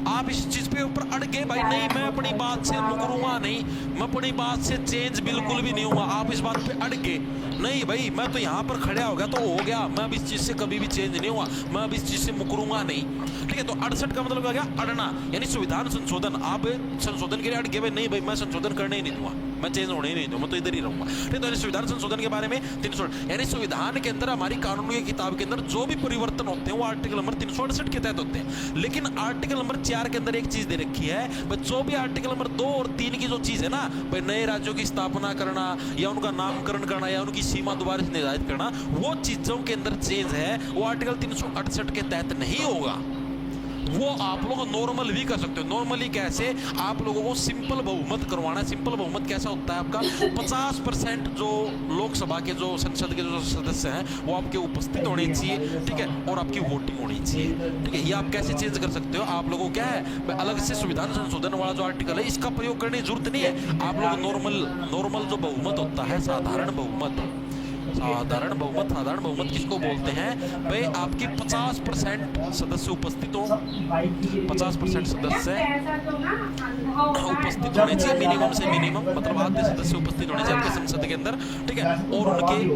आप इस चीज पे ऊपर अड़ गए भाई, नहीं मैं अपनी बात से मुकरूंगा नहीं, मैं अपनी बात से चेंज बिल्कुल भी नहीं होगा। आप इस बात पे अड़ गए, नहीं भाई मैं तो यहाँ पर खड़ा हो गया तो हो गया, मैं अब इस चीज से कभी भी चेंज नहीं हुआ, मैं अब इस चीज से मुकरूंगा नहीं, ठीक है। तो 68 का मतलब क्या गया, अड़ना यानी संविधान संशोधन। आप संशोधन के लिए अड़ गए भाई, नहीं भाई मैं संशोधन करने ही नहीं दूंगा, मैं चेंज होने ही नहीं दूंगा, मैं तो इधर ही रहूंगा, ठीक। तो संविधान संशोधन के बारे में 368 यानी संविधान के अंदर हमारी कानूनी किताब के अंदर जो भी परिवर्तन होते हैं वो आर्टिकल नंबर 368 के तहत होते हैं। लेकिन आर्टिकल नंबर 4 के अंदर एक चीज दे रखी है, जो भी आर्टिकल नंबर 2 और 3 की जो चीज है ना भाई, नए राज्यों की स्थापना करना या उनका नामकरण करना या उनकी सीमा दोबारा से निर्धारित करना, वो चीजों के अंदर चेंज है वो आर्टिकल 368 के तहत नहीं होगा। वो आप लोग नॉर्मल भी कर सकते हो। नॉर्मली कैसे, आप लोगों को सिंपल बहुमत करवाना है। सिंपल बहुमत कैसा होता है आपका, 50% जो लोकसभा के जो संसद के जो सदस्य हैं वो आपके उपस्थित होने चाहिए, ठीक है, और आपकी वोटिंग होनी चाहिए, ठीक है। ये आप कैसे चेंज कर सकते हो, आप लोगों को क्या है, अलग से संविधान संशोधन वाला जो आर्टिकल है इसका प्रयोग करने की जरूरत नहीं है। आप लोग नॉर्मल जो बहुमत होता है, साधारण बहुमत किसको बोलते हैं भाई, आपकी 50% सदस्य उपस्थित हो, 50% सदस्य उपस्थित होने चाहिए, मिनिमम से मिनिमम, मतलब आधे सदस्य उपस्थित होने चाहिए आपके संसद के अंदर, ठीक है। और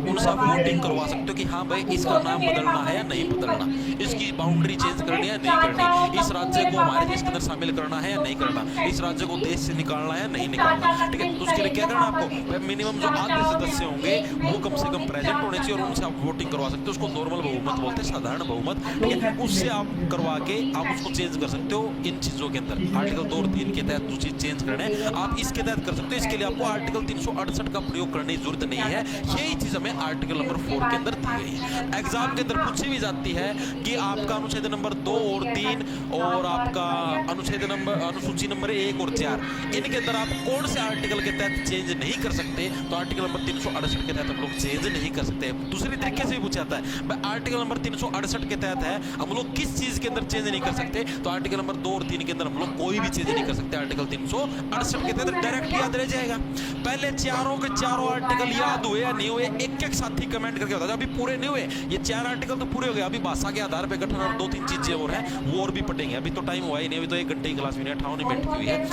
उनसे आप वोटिंग करवा सकते हो कि हाँ भाई इसका नाम बदलना है या नहीं बदलना, इसकी बाउंड्री चेंज करनी है नहीं करनी, इस राज्य को हमारे देश के अंदर शामिल करना है या नहीं करना, इस राज्य को देश से निकालना है नहीं निकालना, ठीक है। तो उसके लिए क्या करना आपको, मिनिमम जो आधे सदस्य होंगे वो कम से कम प्रेजेंट होने चाहिए और उनसे आप वोटिंग करवा सकते हो। उसको नॉर्मल बहुमत बोलते हैं, साधारण बहुमत, ठीक है। उससे आप करवा के आप उसको चेंज कर सकते हो इन चीजों के अंदर। आर्टिकल 2 और 3 के तहत जो चीज चेंज करने आप इसके तहत कर सकते हो। इसके लिए आपको आर्टिकल 368 का प्रयोग करने की जरूरत नहीं है। यही चीज हमें आर्टिकल नंबर 4 के अंदर दी गई है। एग्जाम के अंदर पूछी भी जाती है कि आपका अनुच्छेद नंबर 2 और 3 और आपका अनुसूची नंबर 1 और 4 इनके अंदर आप कौन से आर्टिकल के तहत चेंज नहीं कर सकते, तो आर्टिकल नंबर 368 के तहत हम लोग चेंज नहीं कर सकते। दूसरे तरीके से भी पूछा जाता है भाई, आर्टिकल नंबर 368 के तहत है हम लोग किस चीज के अंदर चेंज नहीं कर सकते, तो आर्टिकल नंबर 2 और 3 के अंदर हम लोग कोई भी चेंज नहीं कर सकते। आर्टिकल 368 के तहत डायरेक्ट याद रह जाएगा। पहले चारों के चारों आर्टिकल याद हुए या नहीं हुए, एक साथी कमेंट करके बता दो। अभी पूरे नहीं हुए, ये 4 आर्टिकल तो पूरे हो गए, अभी भाषा के आधार पर गठन और 2-3 चीजें और हैं वो और भी पढ़ेंगे। अभी तो टाइम हुआ ही नहीं, अभी तो 1 घंटे की क्लास भी नहीं, 58 मिनट की हुई है।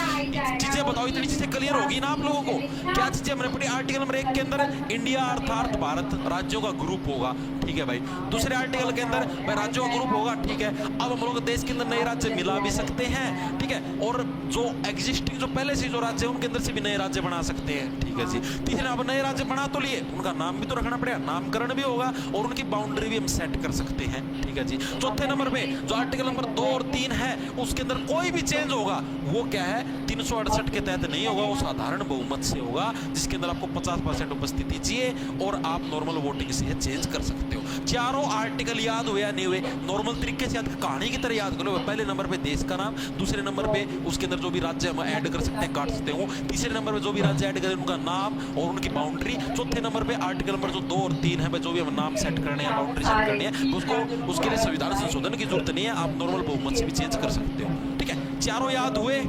चीजें बताओ, इतनी चीजें क्लियर होगी ना आप लोगों को। क्या चीजें हमने पढ़ी, आर्टिकल नंबर 1 के अंदर इंडिया अर्थात भारत राज्यों का ग्रुप होगा, ठीक है भाई। दूसरे आर्टिकल के अंदर भाई राज्यों का ग्रुप होगा, ठीक है। अब हम लोग देश के अंदर नए राज्य मिला भी सकते हैं, ठीक है, और जो एग्जिस्टिंग जो पहले से जो राज्य है उनके अंदर से भी नए राज्य बना सकते हैं, ठीक है जी। तीसरे अब नए राज्य बना तो लिए, उनका नाम भी तो रखना पड़ेगा, नामकरण भी होगा और उनकी बाउंड्री भी हम सेट कर सकते हैं, ठीक है जी। चौथे नंबर पे जो आर्टिकल नंबर 2 और 3 है उसके अंदर कोई भी चेंज होगा वो क्या है, 368 के तहत नहीं होगा, वो साधारण बहुमत से होगा, जिसके अंदर आपको 50% उपस्थिति चाहिए और आप नॉर्मल वोटिंग से चेंज कर सकते हो। चारों आर्टिकल याद हुए या नहीं हुए, नॉर्मल तरीके से याद, कहानी की तरह याद करो। पहले नंबर पे देश का नाम, दूसरे नंबर पे उसके अंदर जो भी राज्य हम ऐड कर सकते हैं, काट सकते हो, तीसरे नंबर पे जो भी राज्य ऐड करें उनका नाम और उनकी बाउंड्री, चौथे नंबर पे आर्टिकल नंबर जो 2 और 3 है जो भी हम नाम सेट करने हैं, बाउंड्री सेट करनी है, उसको उसके लिए संविधान संशोधन की जरूरत नहीं है, आप नॉर्मल बहुमत से भी चेंज कर सकते हो, ठीक है। चारों याद हुए।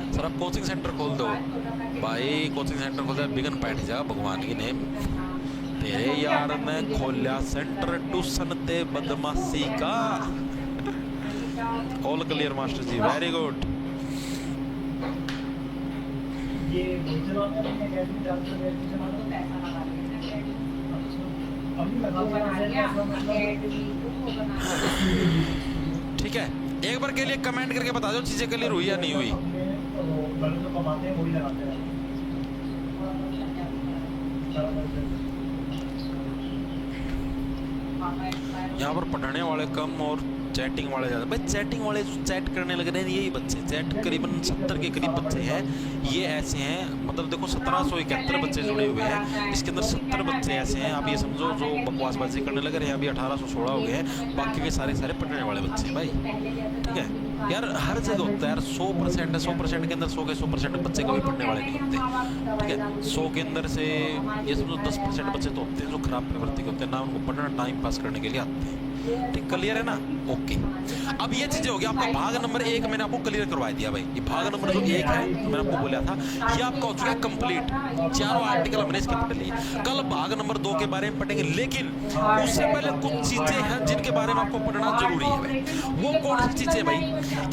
सर आप कोचिंग सेंटर खोल दो भाई, कोचिंग सेंटर खोल दो, बिगन बैठ जा भगवान की नेम। तेरे यार ने खोलिया सेंटर ट्यूशन ते बदमाशी का। ऑल क्लियर मास्टर जी, वेरी गुड। ये भोजन वाले अपने अकेडमी जाते हैं, भोजन वाले पैसा लगा लिया, अभी लगा ठीक है, एक बार के लिए कमेंट करके बता दो चीजें क्लियर हुई या नहीं हुई। जो कमाते हैं वही लगाते हैं। यहाँ पर पढ़ने वाले कम और चैटिंग वाले ज़्यादा। भाई चैटिंग वाले जो चैट करने लग रहे हैं यही बच्चे, चैट करीबन 70 के करीब बच्चे हैं। ये ऐसे हैं, मतलब देखो 1771 बच्चे जुड़े हुए हैं, इसके अंदर 70 बच्चे ऐसे हैं, आप ये समझो जो बकवासबाजी करने लग रहे हैं। अभी 1816 हो गए हैं, बाकी के सारे पढ़ने वाले बच्चे भाई, ठीक है यार। हर जगह होता है यार, 100% है, 100% के अंदर 100 के 100% बच्चे कभी पढ़ने वाले नहीं होते, ठीक है। 100 के अंदर से ये समझो 10% बच्चे तो होते हैं जो खराब प्रवृत्ति के होते हैं, ना उनको पढ़ना टाइम पास करने के लिए आते हैं, ठीक। क्लियर है ना, ओके। अब ये चीजें हो गई, आपका भाग नंबर 1 मैंने आपको क्लियर करवा दिया भाई। ये भाग नंबर जो 1 है मैंने आपको बोला था, ये आपका हो चुका है कंप्लीट। चारों आर्टिकल हमने इसके पढ़ लिए। कल भाग नंबर 2 के बारे में पढ़ेंगे, लेकिन उससे पहले कुछ चीजें हैं जिनके बारे में आपको पढ़ना जरूरी है भाई। वो कौन सी चीजें भाई,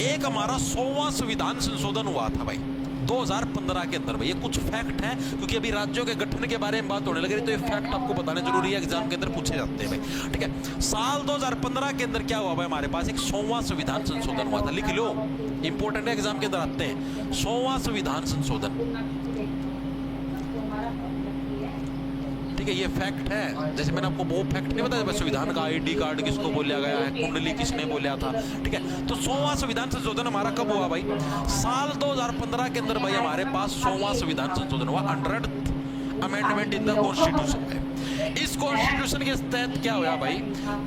एक हमारा 100वां संविधान संशोधन हुआ था भाई 2015 के अंदर भाई। ये कुछ फैक्ट है, क्योंकि अभी राज्यों के गठन के बारे में बात होने लग रही, तो ये फैक्ट आपको बताने जरूरी है, एग्जाम के अंदर पूछे जाते हैं भाई, ठीक है। साल 2015 के अंदर क्या हुआ भाई, हमारे पास एक 100वां संविधान संशोधन हुआ था, लिख लो, इंपॉर्टेंट है, एग्जाम के अंदर आते हैं। 100वां संविधान संशोधन, ठीक है, ये फैक्ट है। जैसे मैंने आपको वो फैक्ट नहीं बताया, संविधान का ID कार्ड किसको बोला गया है, कुंडली किसने बोला था, ठीक है। तो 100वां संविधान संशोधन हमारा कब हुआ भाई, साल 2015 के अंदर भाई हमारे पास 100वां संविधान संशोधन हुआ, 100th amendment in the constitution है। इस कॉन्स्टिट्यूशन के तहत क्या हुआ भाई,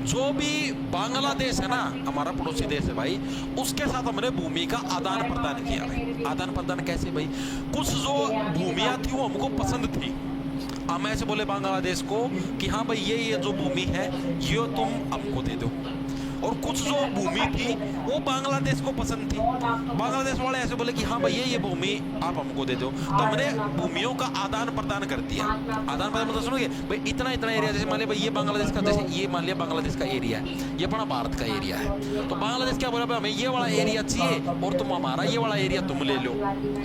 जो भी बांग्लादेश है ना, हमारा पड़ोसी देश है भाई, उसके साथ हमने भूमि का आदान प्रदान किया भाई। आदान प्रदान कैसे भाई, कुछ जो भूमियां थी वो हमको पसंद थी, हम ऐसे बोले बांग्लादेश को कि हाँ भाई ये जो भूमि है ये तुम हमको दे दो, और कुछ जो भूमि थी वो बांग्लादेश को पसंद थी, बांग्लादेश वाले ऐसे बोले कि हाँ भाई ये भूमि आप हमको दे दो, तो हमने भूमियों का आदान प्रदान कर दिया। आदान प्रदान मतलब सुनोगे भाई, इतना इतना एरिया, जैसे मान लिया भाई ये बांग्लादेश का, जैसे ये मान लिया बांग्लादेश का एरिया है, ये अपना भारत का एरिया है, तो बांग्लादेश क्या बोला भाई हमें ये वाला एरिया चाहिए और तुम हमारा ये वाला एरिया तुम ले लो,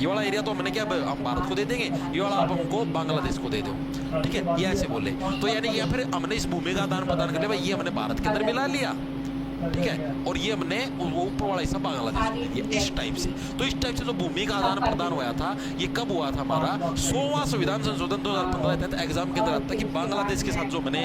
ये वाला एरिया तो हमने क्या हम भारत को दे देंगे, ये वाला आप हमको बांग्लादेश को दे दो, ठीक है, ये ऐसे बोले। तो यानी या फिर हमने इस भूमि का आदान प्रदान कर लिया भाई, ये हमने भारत के अंदर मिला लिया, ठीक है, और ये हमने वो ऊपर वाला हिस्सा बांग्लादेश को दे दिया, इस टाइप से। तो इस टाइप से जो भूमि का आदान प्रदान हुआ था, ये कब हुआ था, हमारा 100वां संविधान संशोधन 2015 के तहत एग्जाम के अंदर आता है कि बांग्लादेश के साथ जो मैंने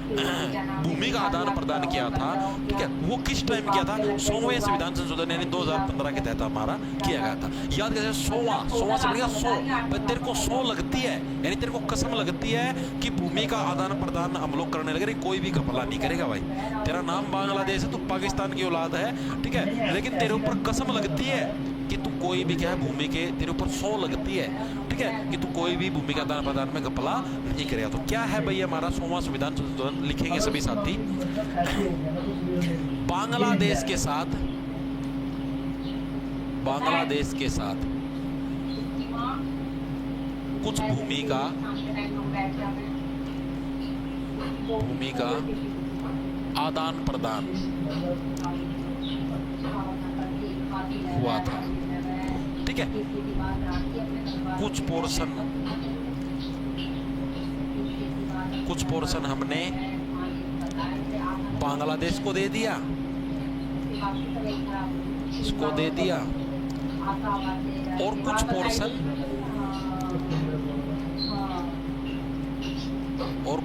भूमि का आदान प्रदान किया था, ठीक है, वो किस टाइम किया था, 100वें संविधान संशोधन यानी 2015 के तहत हमारा किया गया था। याद कैसे 100वां से बढ़िया 100, तेरे को 100 लगती है, यानी तेरे को कसम लगती है कि भूमि का आदान प्रदान हम लोग करने लगे, कोई भी घपला नहीं करेगा भाई, तेरा नाम बांग्लादेश है, तू पाकिस्तान की औलाद है, ठीक है, लेकिन तेरे ऊपर कसम लगती है कि तू कोई भी क्या है भूमि के, तेरे ऊपर 100 लगती है, ठीक है, कि तू कोई भी भूमि का आदान प्रदान में घपला नहीं करेगा। तो क्या है भाई हमारा 100वां संविधान संशोधन, लिखेंगे सभी साथी, बांग्लादेश के साथ कुछ भूमि का आदान प्रदान हुआ था, ठीक है, कुछ पोर्शन हमने बांग्लादेश को दे दिया, इसको दे दिया, और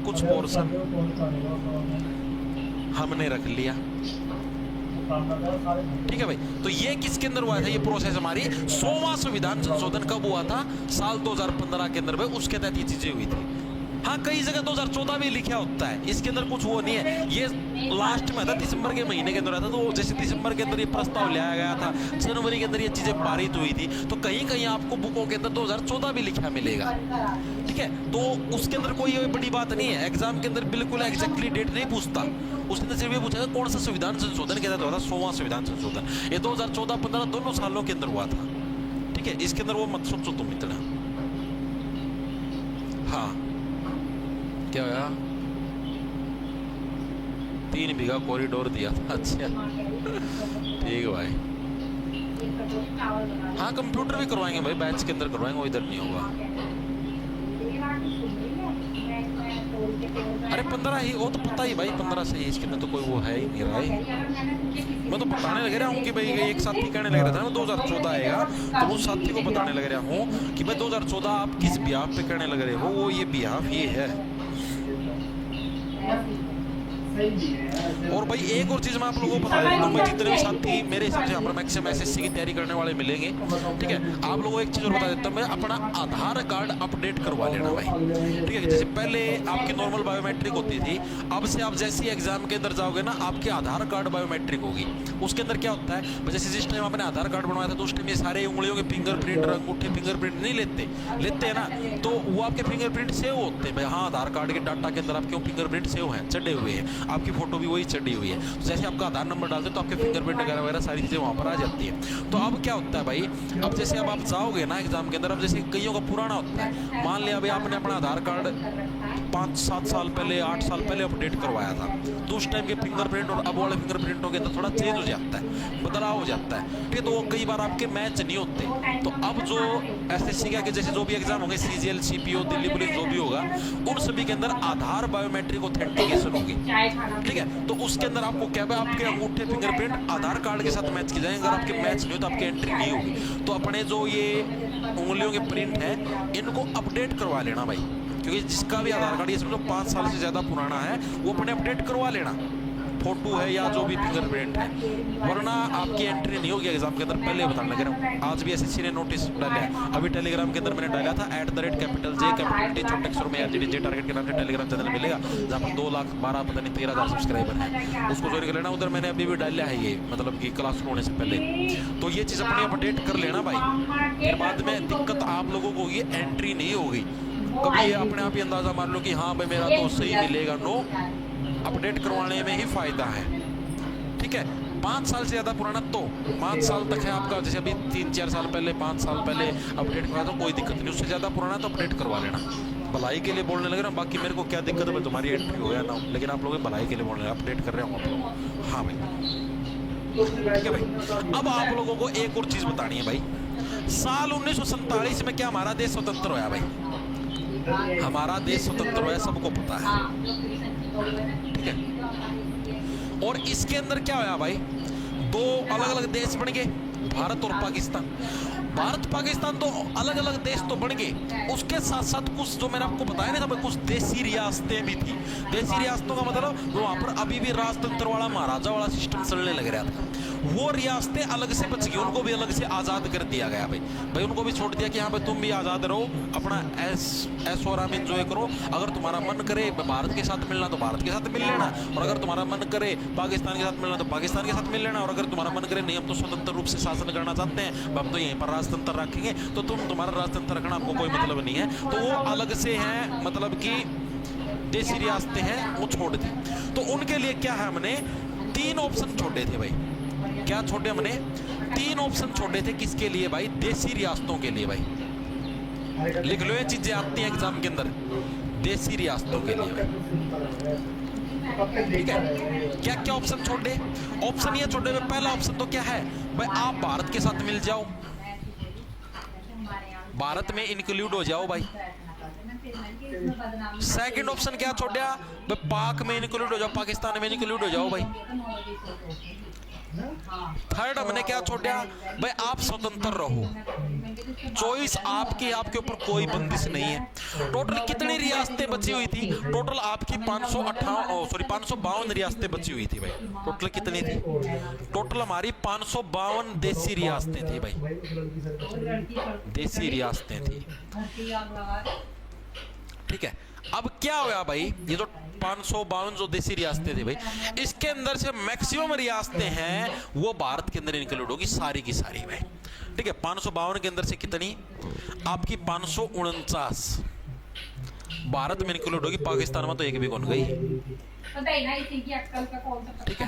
कुछ पोर्शन हमने रख लिया, ठीक है भाई। तो ये किसके अंदर हुआ था, ये प्रोसेस हमारी 100वां संविधान संशोधन कब हुआ था, साल 2015 के अंदर भाई, उसके तहत ये चीजें हुई थी। हाँ, कई जगह 2014 भी लिखा होता है, इसके अंदर कुछ वो नहीं है, ये लास्ट में था, दिसंबर के महीने के अंदर आता, तो जैसे दिसंबर के अंदर ये प्रस्ताव लाया गया था, जनवरी के अंदर ये चीजें पारित हुई थी, तो कहीं कहीं आपको बुकों के अंदर 2014 भी लिखा मिलेगा, ठीक है, तो उसके अंदर कोई बड़ी बात नहीं है, एग्जाम के अंदर बिल्कुल एग्जैक्टली डेट नहीं पूछता, उसके अंदर सिर्फ ये पूछा कौन सा संविधान संशोधन के तहत हुआ था, 100वां संविधान संशोधन, ये 2014-15 दोनों सालों के अंदर हुआ था, ठीक है, इसके अंदर वो मत सोचो तुम इतना। हाँ, क्या हुआ, 3 बीघा कॉरिडोर दिया था, अच्छा ठीक है भाई। हाँ, कंप्यूटर भी करवाएंगे भाई, बैच के अंदर करवाएंगे, वो इधर नहीं होगा। अरे 15 ही, वो तो पता ही भाई, 15 से ही, इसके अंदर तो कोई वो है ही नहीं रहा है। मैं तो बताने लग रहा हूँ कि भाई एक साथी कहने लग रहा था ना 2014 आएगा, तो उस साथी को बताने लग रहा हूँ कि भाई 2014 आप किस बिहाफ पे करने लग रहे हो, वो ये बिहाफ ये है। और भाई एक और चीज मैं आप लोगों को बता देता हूँ, जितने भी साथी मेरे हिसाब से यहाँ पर मैक्सिमम एसएससी की तैयारी करने वाले मिलेंगे, ठीक है, आप लोगों को एक चीज और बता देता हूँ, मैं अपना आधार कार्ड अपडेट करवा लेना भाई, ठीक है, जैसे पहले आपकी नॉर्मल बायोमेट्रिक होती थी, अब से आप जैसे ही एग्जाम के अंदर जाओगे ना, आपके आधार कार्ड बायोमेट्रिक होगी। उसके अंदर क्या होता है, जैसे जिस टाइम आपने आधार कार्ड बनवाया था, तो उस टाइम ये सारे उंगलियों के फिंगरप्रिंट, अंगूठे फिंगरप्रिंट नहीं लेते हैं ना, तो वो आपके फिंगरप्रिंट सेव होते हैं भाई, हाँ, आधार कार्ड के डाटा के अंदर आपके फिंगरप्रिंट सेव हैं, चढ़े हुए हैं, आपकी फोटो भी वही चढ़ी हुई है, तो जैसे आपका आधार नंबर डालते तो आपके फिंगरप्रिंट वगैरह सारी चीजें वहां पर आ जाती है। तो अब क्या होता है भाई, अब जैसे अब आप जाओगे ना एग्जाम के अंदर, अब जैसे कईयों का पुराना होता है, मान लिया भाई आपने अपना आधार कार्ड 5-7 साल पहले, 8 साल पहले अपडेट करवाया था, तो उस टाइम के फिंगरप्रिंट और अब वाले फिंगरप्रिंटों के अंदर थोड़ा चेंज हो जाता है, बदलाव हो जाता है, ठीक है, तो वो कई बार आपके मैच नहीं होते। तो अब जो एसएससी के जैसे जो भी एग्जाम होंगे, सीजीएल, सीपीओ, दिल्ली पुलिस, जो भी होगा, उन सभी के अंदर आधार बायोमेट्रिक ऑथेंटिकेशन होगी, ठीक है, तो उसके अंदर आपको क्या है, आपके अंगूठे फिंगरप्रिंट आधार कार्ड के साथ मैच की जाएंगे, अगर आपके मैच नहीं हो तो आपकी एंट्री नहीं होगी। तो अपने जो ये उंगलियों के प्रिंट है, इनको अपडेट करवा लेना भाई, क्योंकि जिसका भी आधार कार्ड ये समझो 5 साल से ज्यादा पुराना है, वो अपने अपडेट करवा लेना, फोटो है या जो भी फिंगरप्रिंट है, वरना आपकी एंट्री नहीं होगी एग्जाम के अंदर। पहले बताने लग रहा हूँ, आज भी एसएससी ने नोटिस डाला है, अभी टेलीग्राम के अंदर मैंने डाला था @J छोटे अक्षरों में जे टारगेट के नाम से टेलीग्राम चैनल मिलेगा, जहाँ पर 2,12,000 पता नहीं 13,000 सब्सक्राइबर है, उसको ज्वाइन कर लेना। उधर मैंने अभी भी डाला है ये, मतलब कि क्लास शुरू होने से पहले, तो ये चीज़ अपने अपडेट कर लेना भाई। फिर बाद में दिक्कत आप लोगों को ये एंट्री नहीं होगी, कभी अपने आप ही अंदाजा मार लो कि हाँ भाई मेरा तो सही मिलेगा। नो, अपडेट करवाने में ही फायदा है, ठीक है। 5 साल से ज़्यादा पुराना तो 5 साल तक है आपका, जैसे अभी 3-4 साल पहले 5 साल पहले अपडेट करवा दो, कोई दिक्कत नहीं। उससे ज़्यादा पुराना तो अपडेट करवा लेना। भलाई के लिए बोलने लगे ना, बाकी मेरे को क्या दिक्कत है भाई, तुम्हारी एंट्री हो या ना हो, लेकिन आप लोग भलाई के लिए बोलने लगे, अपडेट कर रहे हो आप लोग। हाँ भाई, ठीक है भाई। अब आप लोगों को एक और चीज़ बतानी है भाई, साल 1947 में क्या हमारा देश स्वतंत्र हुआ भाई? हमारा देश स्वतंत्र हुआ, सबको पता है, ठीक है। और इसके अंदर क्या होया भाई, 2 अलग अलग देश बन गए, भारत और पाकिस्तान। भारत पाकिस्तान तो अलग अलग देश तो बन गए, उसके साथ साथ कुछ जो मैंने आपको बताया ना भाई, कुछ देसी रियासतें भी थी। देसी रियासतों का मतलब वहाँ पर अभी भी राजतंत्र वाला महाराजा वाला सिस्टम चलने लग रहा था, वो रियासतें अलग से बच गई, उनको भी अलग से आज़ाद कर दिया गया भाई उनको भी छोड़ दिया कि हाँ भाई तुम भी आज़ाद रहो, अपना ऐशो आराम एंजॉय करो। अगर तुम्हारा मन करे भारत के साथ मिलना तो भारत के साथ मिल लेना, और अगर तुम्हारा मन करे पाकिस्तान के साथ मिलना तो पाकिस्तान के साथ मिल लेना, और अगर तुम्हारा मन करे नहीं हम तो स्वतंत्र रूप से शासन करना चाहते हैं, हम तो यहीं पर राजतंत्र रखेंगे, तो तुम्हारा राजतंत्र रखना हमको कोई मतलब नहीं है। तो वो अलग से हैं, मतलब कि देसी रियासतें हैं, वो छोड़ दी। तो उनके लिए क्या है, हमने 3 ऑप्शन छोड़े थे भाई। क्या छोटे? हमने 3 ऑप्शन छोड़े थे, किसके लिए भाई? देसी रियासतों के लिए भाई। लिख लो, ये चीजें आती हैं एग्जाम के अंदर, देसी रियासतों के लिए भाई, ठीक है। क्या क्या ऑप्शन छोड़े? ऑप्शन ये छोड़े में पहला ऑप्शन तो क्या है भाई, आप भारत के साथ मिल जाओ, भारत में इंक्लूड हो जाओ भाई। सेकंड ऑप्शन क्या छोड़ा भाई, पाक में इंक्लूड हो जाओ, पाकिस्तान में इंक्लूड हो जाओ भाई। थर्ड हमने क्या छोड़ा भाई, आप स्वतंत्र रहो, चॉइस आपकी, आपके ऊपर कोई बंदिश नहीं है। टोटल कितनी रियासतें बची हुई थी? टोटल आपकी 552 रियासतें बची हुई थी भाई। टोटल कितनी थी? टोटल हमारी 552 देसी रियासतें थी भाई, देसी रियासतें थी, ठीक है। अब क्या हुआ भाई, ये जो 552 जो देसी रियासतें थी भाई, इसके अंदर से मैक्सिमम रियासतें हैं वो भारत के अंदर इंक्लूड होगी, सारी की सारी भाई, ठीक है। 552 के अंदर से कितनी? आपकी 549 भारत में इंक्लूड होगी, पाकिस्तान में तो एक भी कौन गई, ठीक है।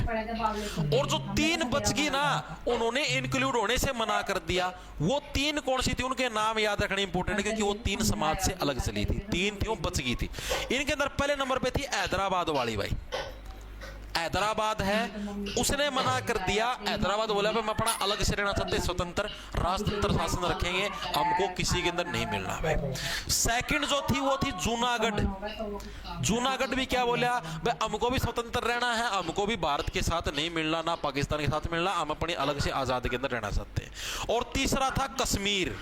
और जो 3 बच गई ना, उन्होंने इंक्लूड होने से मना कर दिया। वो 3 कौन सी थी, उनके नाम याद रखने इंपॉर्टेंट है, क्योंकि वो 3 समाज से अलग चली थी, 3 थी वो बच गई थी। इनके अंदर पहले नंबर पे थी हैदराबाद वाली भाई, हैदराबाद है, उसने मना कर दिया। हैदराबाद बोला भाई हम अपना अलग से रहना चाहते, स्वतंत्र राजतंत्र शासन रखेंगे, हमको किसी के अंदर नहीं मिलना भाई। सेकंड जो थी वो थी जूनागढ़। जूनागढ़ भी क्या बोला भाई, हमको भी स्वतंत्र रहना है, हमको भी भारत के साथ नहीं मिलना, ना पाकिस्तान के साथ मिलना, हम अपनी अलग से आजादी के अंदर रहना चाहते हैं। और तीसरा था कश्मीर।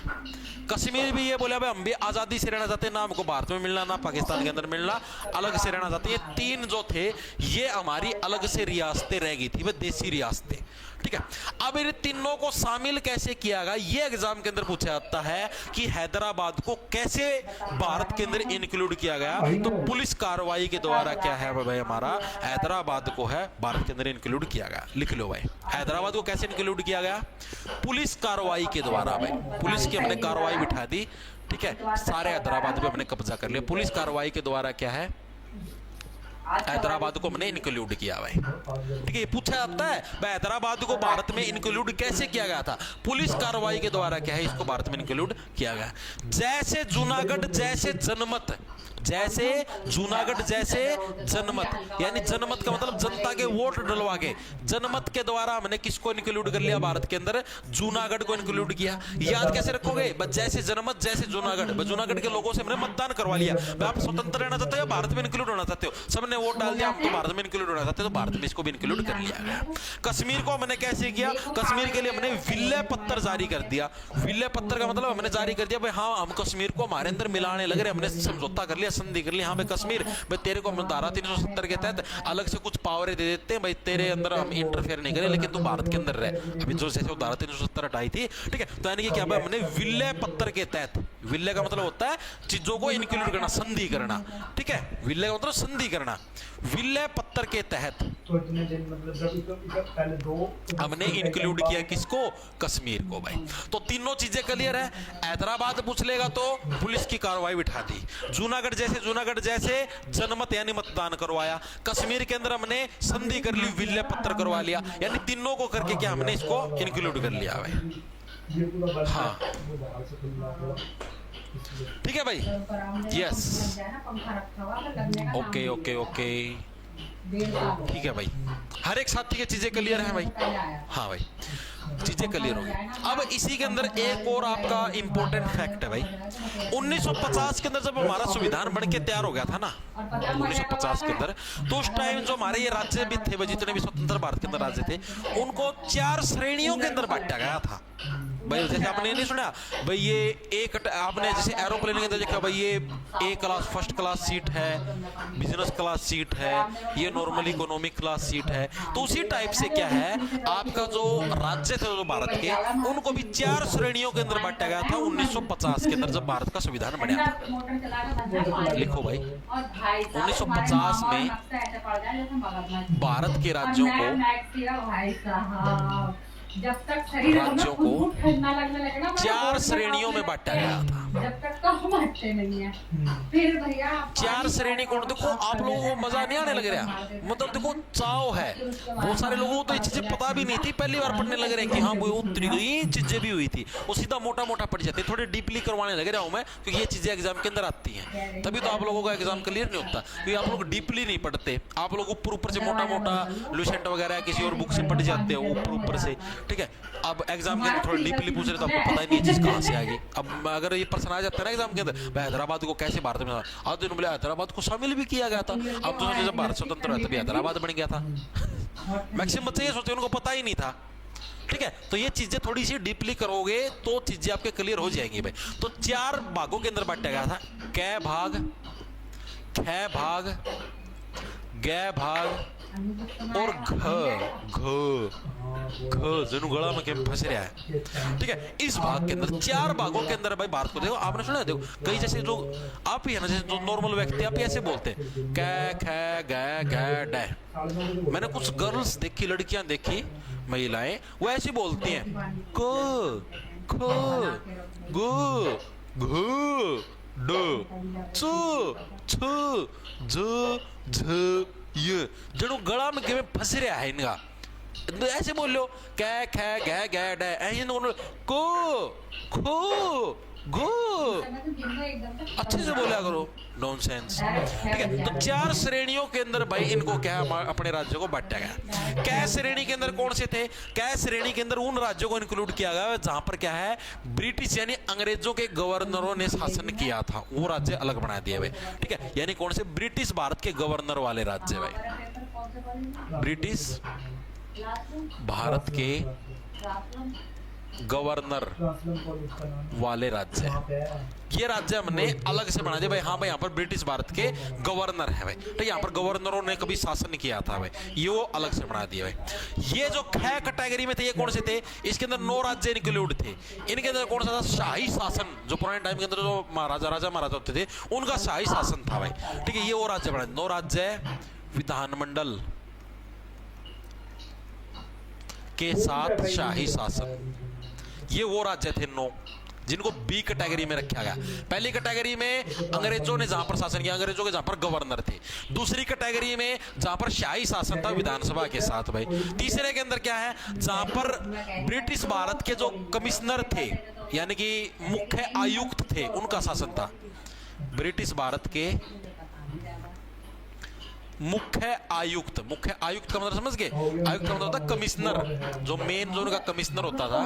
कश्मीर भी ये बोला भाई हम भी आजादी से रहना चाहते हैं, ना हमको भारत में मिलना ना पाकिस्तान के अंदर मिलना, अलग से रहना चाहते हैं। ये 3 जो थे ये हमारी अलग से रियासतें रह गई थी, वह देसी रियासतें, ठीक है। अब इन तीनों को शामिल कैसे किया गया, ये एग्जाम के अंदर पूछा जाता है कि हैदराबाद को कैसे भारत के अंदर इंक्लूड किया गया। तो पुलिस कार्रवाई के द्वारा क्या है भाई, हमारा हैदराबाद को है भारत के अंदर इंक्लूड किया गया। लिख लो भाई, हैदराबाद को कैसे इंक्लूड किया गया? पुलिस कार्रवाई के द्वारा भाई, पुलिस की हमने कार्रवाई बिठा दी, ठीक है। सारे हैदराबाद पे हमने कब्जा कर लिया, पुलिस कार्रवाई के द्वारा क्या है, हैदराबाद को हमने इंक्लूड किया भाई, ठीक है। ये पूछा जाता है भाई हैदराबाद को भारत में इंक्लूड कैसे किया गया था? पुलिस कार्रवाई के द्वारा क्या है, इसको भारत में इंक्लूड किया गया। जैसे जूनागढ़ जैसे जनमत, जैसे जूनागढ़ जैसे जनमत, यानी जनमत का मतलब जनता के वोट डलवा के, जनमत के द्वारा हमने किसको इंक्लूड कर लिया भारत के अंदर? जूनागढ़ को इंक्लूड किया। याद कैसे रखोगे? बस जैसे जनमत जैसे जूनागढ़, जूनागढ़ के लोगों से हमने मतदान करवा लिया। आप स्वतंत्र रहना चाहते हो, भारत में इंक्लूड होना चाहते हो, सबने वोट डाल दिया, हम तो भारत में इंक्लूड होना चाहते, तो भारत में इसको भी इंक्लूड कर लिया गया। कश्मीर को हमने कैसे किया, कश्मीर के लिए हमने विलय पत्र जारी कर दिया। विलय पत्र का मतलब हमने जारी कर दिया भाई हाँ हम कश्मीर को हमारे अंदर मिलाने लग रहे, हमने समझौता कर लिया, संधि कर लिया, हाँ भाई कश्मीर भाई तेरे को हम धारा 370 के तहत अलग से कुछ पावरें दे देते हैं, भाई तेरे अंदर हम इंटरफेयर नहीं करें, लेकिन तू भारत के अंदर रहे। अभी जो जैसे धारा 370 हटाई थी, ठीक है, तो यानी कि क्या भाई हमने विलय पत्र के तहत, विलय का मतलब होता है चीजों को इंक्लूड करना, संधि करना, ठीक है, विलय का मतलब संधि करना। विलय पत्र के तहत तो इतने दिन मतलब जब पहले दो हमने इंक्लूड किया किसको, कश्मीर को भाई। तो तीनों चीजें क्लियर है। हैदराबाद पूछ लेगा तो पुलिस की कार्रवाई बिठा दी, जूनागढ़ जैसे जनमत यानी मतदान करवाया, कश्मीर के अंदर हमने संधि कर ली, विलय पत्र करवा लिया, यानी तीनों को करके क्या हमने इसको इंक्लूड कर लिया भाई। ये पूरा हाँ ठीक है भाई, यस ओके ओके ओके ठीक है भाई, हर एक साथी की चीजें क्लियर है भाई। हाँ भाई चीजें क्लियर हो गई। अब इसी के अंदर एक और आपका इंपॉर्टेंट फैक्ट है भाई, 1950 के अंदर जब हमारा संविधान बन के तैयार हो गया था ना 1950 के अंदर, तो उस टाइम जो हमारे ये राज्य भी थे, जितने भी स्वतंत्र भारत के अंदर राज्य थे, उनको 4 श्रेणियों के अंदर बांटा गया था भाई। जैसे आपने नहीं सुना भाई, ये एक आपने जैसे एरोप्लेन के अंदर देखा भाई, ये ए क्लास फर्स्ट क्लास सीट है, बिजनेस क्लास सीट है, ये नॉर्मल इकोनॉमिक क्लास सीट है। तो उसी टाइप से क्या है, आपका जो राज्य थे जो भारत के, उनको भी 4 श्रेणियों के अंदर बांटा गया था 1950 के अंदर जब भारत का संविधान बना था। लिखो भाई 1950 में भारत के राज्यों को जब तक शरीर राज्यों को लगने लगे ना 4 श्रेणियों में बांटा गया था। जब तक तो हम अच्छे नहीं है, फिर भैया 4 श्रेणी कौन, देखो आप लोगों को मजा नहीं आने लग रहा, मतलब देखो चाव है, बहुत सारे लोगों को तो ये चीजें पता भी नहीं थी, पहली बार पढ़ने लग रहे हैं कि हाँ ये चीजें भी हुई थी, वो सीधा मोटा मोटा पढ़ जाते, थोड़े डीपली करवाने लग रहा हूँ मैं, क्योंकि ये चीजें एग्जाम के अंदर आती हैं, तभी तो आप लोगों का एग्जाम क्लियर नहीं होता, क्योंकि आप लोग डीपली नहीं पढ़ते, आप लोग ऊपर से मोटा मोटा लुसेंट वगैरह किसी और बुक से पढ़ जाते हो ऊपर से, ठीक है। अब एग्जाम के अंदर थोड़ा डीपली पूछ रहे तो आपको पता ही नहीं चीज कहां से आ गई। अब अगर ये प्रश्न आ जाता है ना एग्जाम के अंदर, हैदराबाद को कैसे भारत में, आज दिन बोले हैदराबाद को शामिल भी किया गया था, अब तो जब भारत स्वतंत्र हुआ तभी हैदराबाद बन गया था। मैक्सिमम बच्चे ये सोचते उनको पता ही नहीं था, ठीक है। तो ये चीजें थोड़ी सी डीपली करोगे तो चीजें आपके क्लियर हो जाएंगी भाई। तो 4 भागों के अंदर बांटा गया था, कै भाग, ख भाग, ग भाग और घ जनु गला में क्या फंस रहा है, ठीक है। इस भाग के अंदर 4 भागों के अंदर भाई भारत को देखो, आपने सुना है, देखो कई जैसे जो आप ही है ना, जैसे जो नॉर्मल व्यक्ति आप ही ऐसे बोलते हैं कै ख ग घ ड। मैंने कुछ गर्ल्स देखी, लड़कियां देखी, महिलाएं, वो ऐसी बोलती हैं क ख ग घ ड च छ ज झ ये जड़ो गला में के फंस रहा है इनका, ऐसे बोल लो कै ख ग ग ड, ऐसे को खो गो, अच्छे से बोला करो, नॉनसेंस, ठीक है। तो 4 श्रेणियों के अंदर भाई इनको क्या अपने राज्यों को बांटा गया। कै श्रेणी के अंदर कौन से थे, कै श्रेणी के अंदर उन राज्यों को इंक्लूड किया गया जहां पर क्या है ब्रिटिश यानी अंग्रेजों के गवर्नरों ने शासन किया था, वो राज्य अलग बना दिए भाई, ठीक है। यानी कौन से, ब्रिटिश भारत के गवर्नर वाले राज्य भाई, ब्रिटिश भारत के गवर्नर वाले राज्य, ये राज्य हमने अलग से बना दिया भाई। हाँ भाई यहाँ पर ब्रिटिश भारत के गवर्नर है भाई, तो यहाँ पर गवर्नरों ने कभी शासन किया था भाई, ये वो अलग से बना दिया भाई। ये जो ख कैटेगरी में थे ये कौन से थे, इसके अंदर 9 राज्य इंक्लूड थे। इनके अंदर कौन सा था, शाही शासन, जो पुराने टाइम के अंदर जो राजा महाराजा होते थे उनका शाही शासन था भाई, ठीक है। ये वो राज्य बना, 9 राज्य विधानमंडल के साथ शाही शासन, ये वो राज्य थे 9 जिनको बी कैटेगरी में रखा गया। पहली कैटेगरी में अंग्रेजों ने जहां पर शासन किया, अंग्रेजों के जहां पर गवर्नर थे। दूसरी कैटेगरी में जहां पर शाही शासन था विधानसभा के साथ भाई। तीसरे के अंदर क्या है, जहां पर ब्रिटिश भारत के जो कमिश्नर थे यानी कि मुख्य आयुक्त थे उनका शासन था। ब्रिटिश भारत के मुख्य आयुक्त का मतलब समझ गए, आयुक्त का मतलब होता कमिश्नर, जो मेन जो उनका कमिश्नर होता था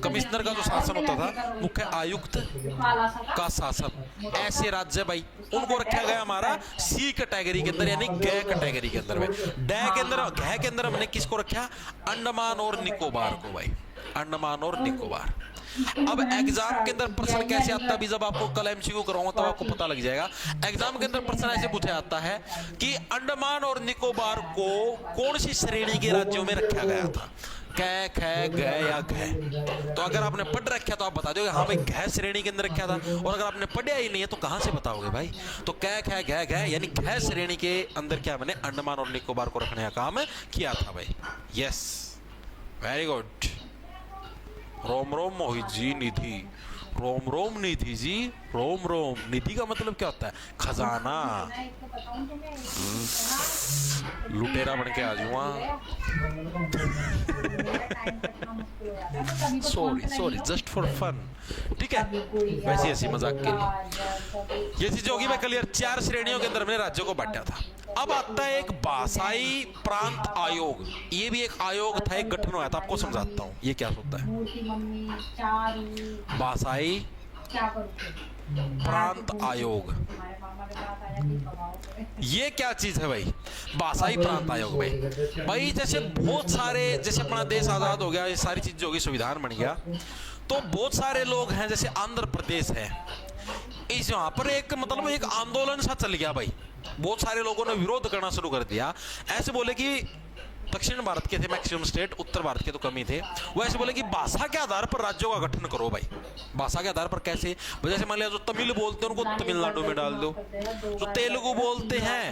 कमिश्नर का जो शासन होता था, मुख्य आयुक्त का शासन, ऐसे राज्य भाई उनको रखा गया हमारा सी कैटेगरी के अंदर, यानी ग कैटेगरी के अंदर में। ड के अंदर, घ के अंदर हमने किसको रखा? अंडमान और निकोबार को भाई, अंडमान और निकोबार। अब एग्जाम के अंदर प्रश्न कैसे आता है? जब आपको कल एमसीक्यू कराऊंगा तब आपको पता लग जाएगा। एग्जाम के अंदर प्रश्न ऐसे पूछा जाता है कि अंडमान और निकोबार को कौन सी श्रेणी के राज्यों में रखा गया था? क, ख, ग या घ। तो अगर आपने पढ़ रखा तो आप बता दोगे हाँ भाई घ श्रेणी के अंदर रखा था, और अगर आपने पढ़ा ही नहीं है तो कहां से बताओगे भाई? तो क, ख, ग, घ यानी घ श्रेणी के अंदर क्या मैंने अंडमान और निकोबार को रखने का काम किया था भाई। Yes, very good. रोम रोम मोहित जी निधि, रोम रोम निधि जी, रोम रोम। निधि का मतलब क्या होता है? खजाना। लुटेरा बन के आ जाऊंगा। सॉरी जस्ट फॉर फन, ठीक है, वैसे ऐसी मजाक के लिए। ये चीज होगी मैं क्लियर। 4 श्रेणियों के अंदर मैंने राज्यों को बांटा था। अब आता है एक भाषाई प्रांत आयोग। ये भी एक आयोग था, एक गठन हुआ था। आपको समझाता हूँ ये क्या होता है। भाषाई प्रांत आयोग, ये क्या चीज है भाई? भाषाई प्रांत आयोग भाई जैसे बहुत सारे, जैसे अपना देश आजाद हो गया, ये सारी चीज होगी, संविधान बन गया, तो बहुत सारे लोग हैं, जैसे आंध्र प्रदेश है, इस यहाँ पर एक मतलब एक आंदोलन सा चल गया भाई। बहुत सारे लोगों ने विरोध करना शुरू कर दिया। ऐसे बोले कि दक्षिण भारत के थे मैक्सिमम स्टेट, उत्तर भारत के तो कम ही थे, वो ऐसे बोले कि भाषा के आधार पर राज्यों का गठन करो भाई। भाषा के आधार पर कैसे? जैसे मान लिया जो तमिल बोलते हैं उनको तमिलनाडु में डाल दो, जो तेलुगु बोलते हैं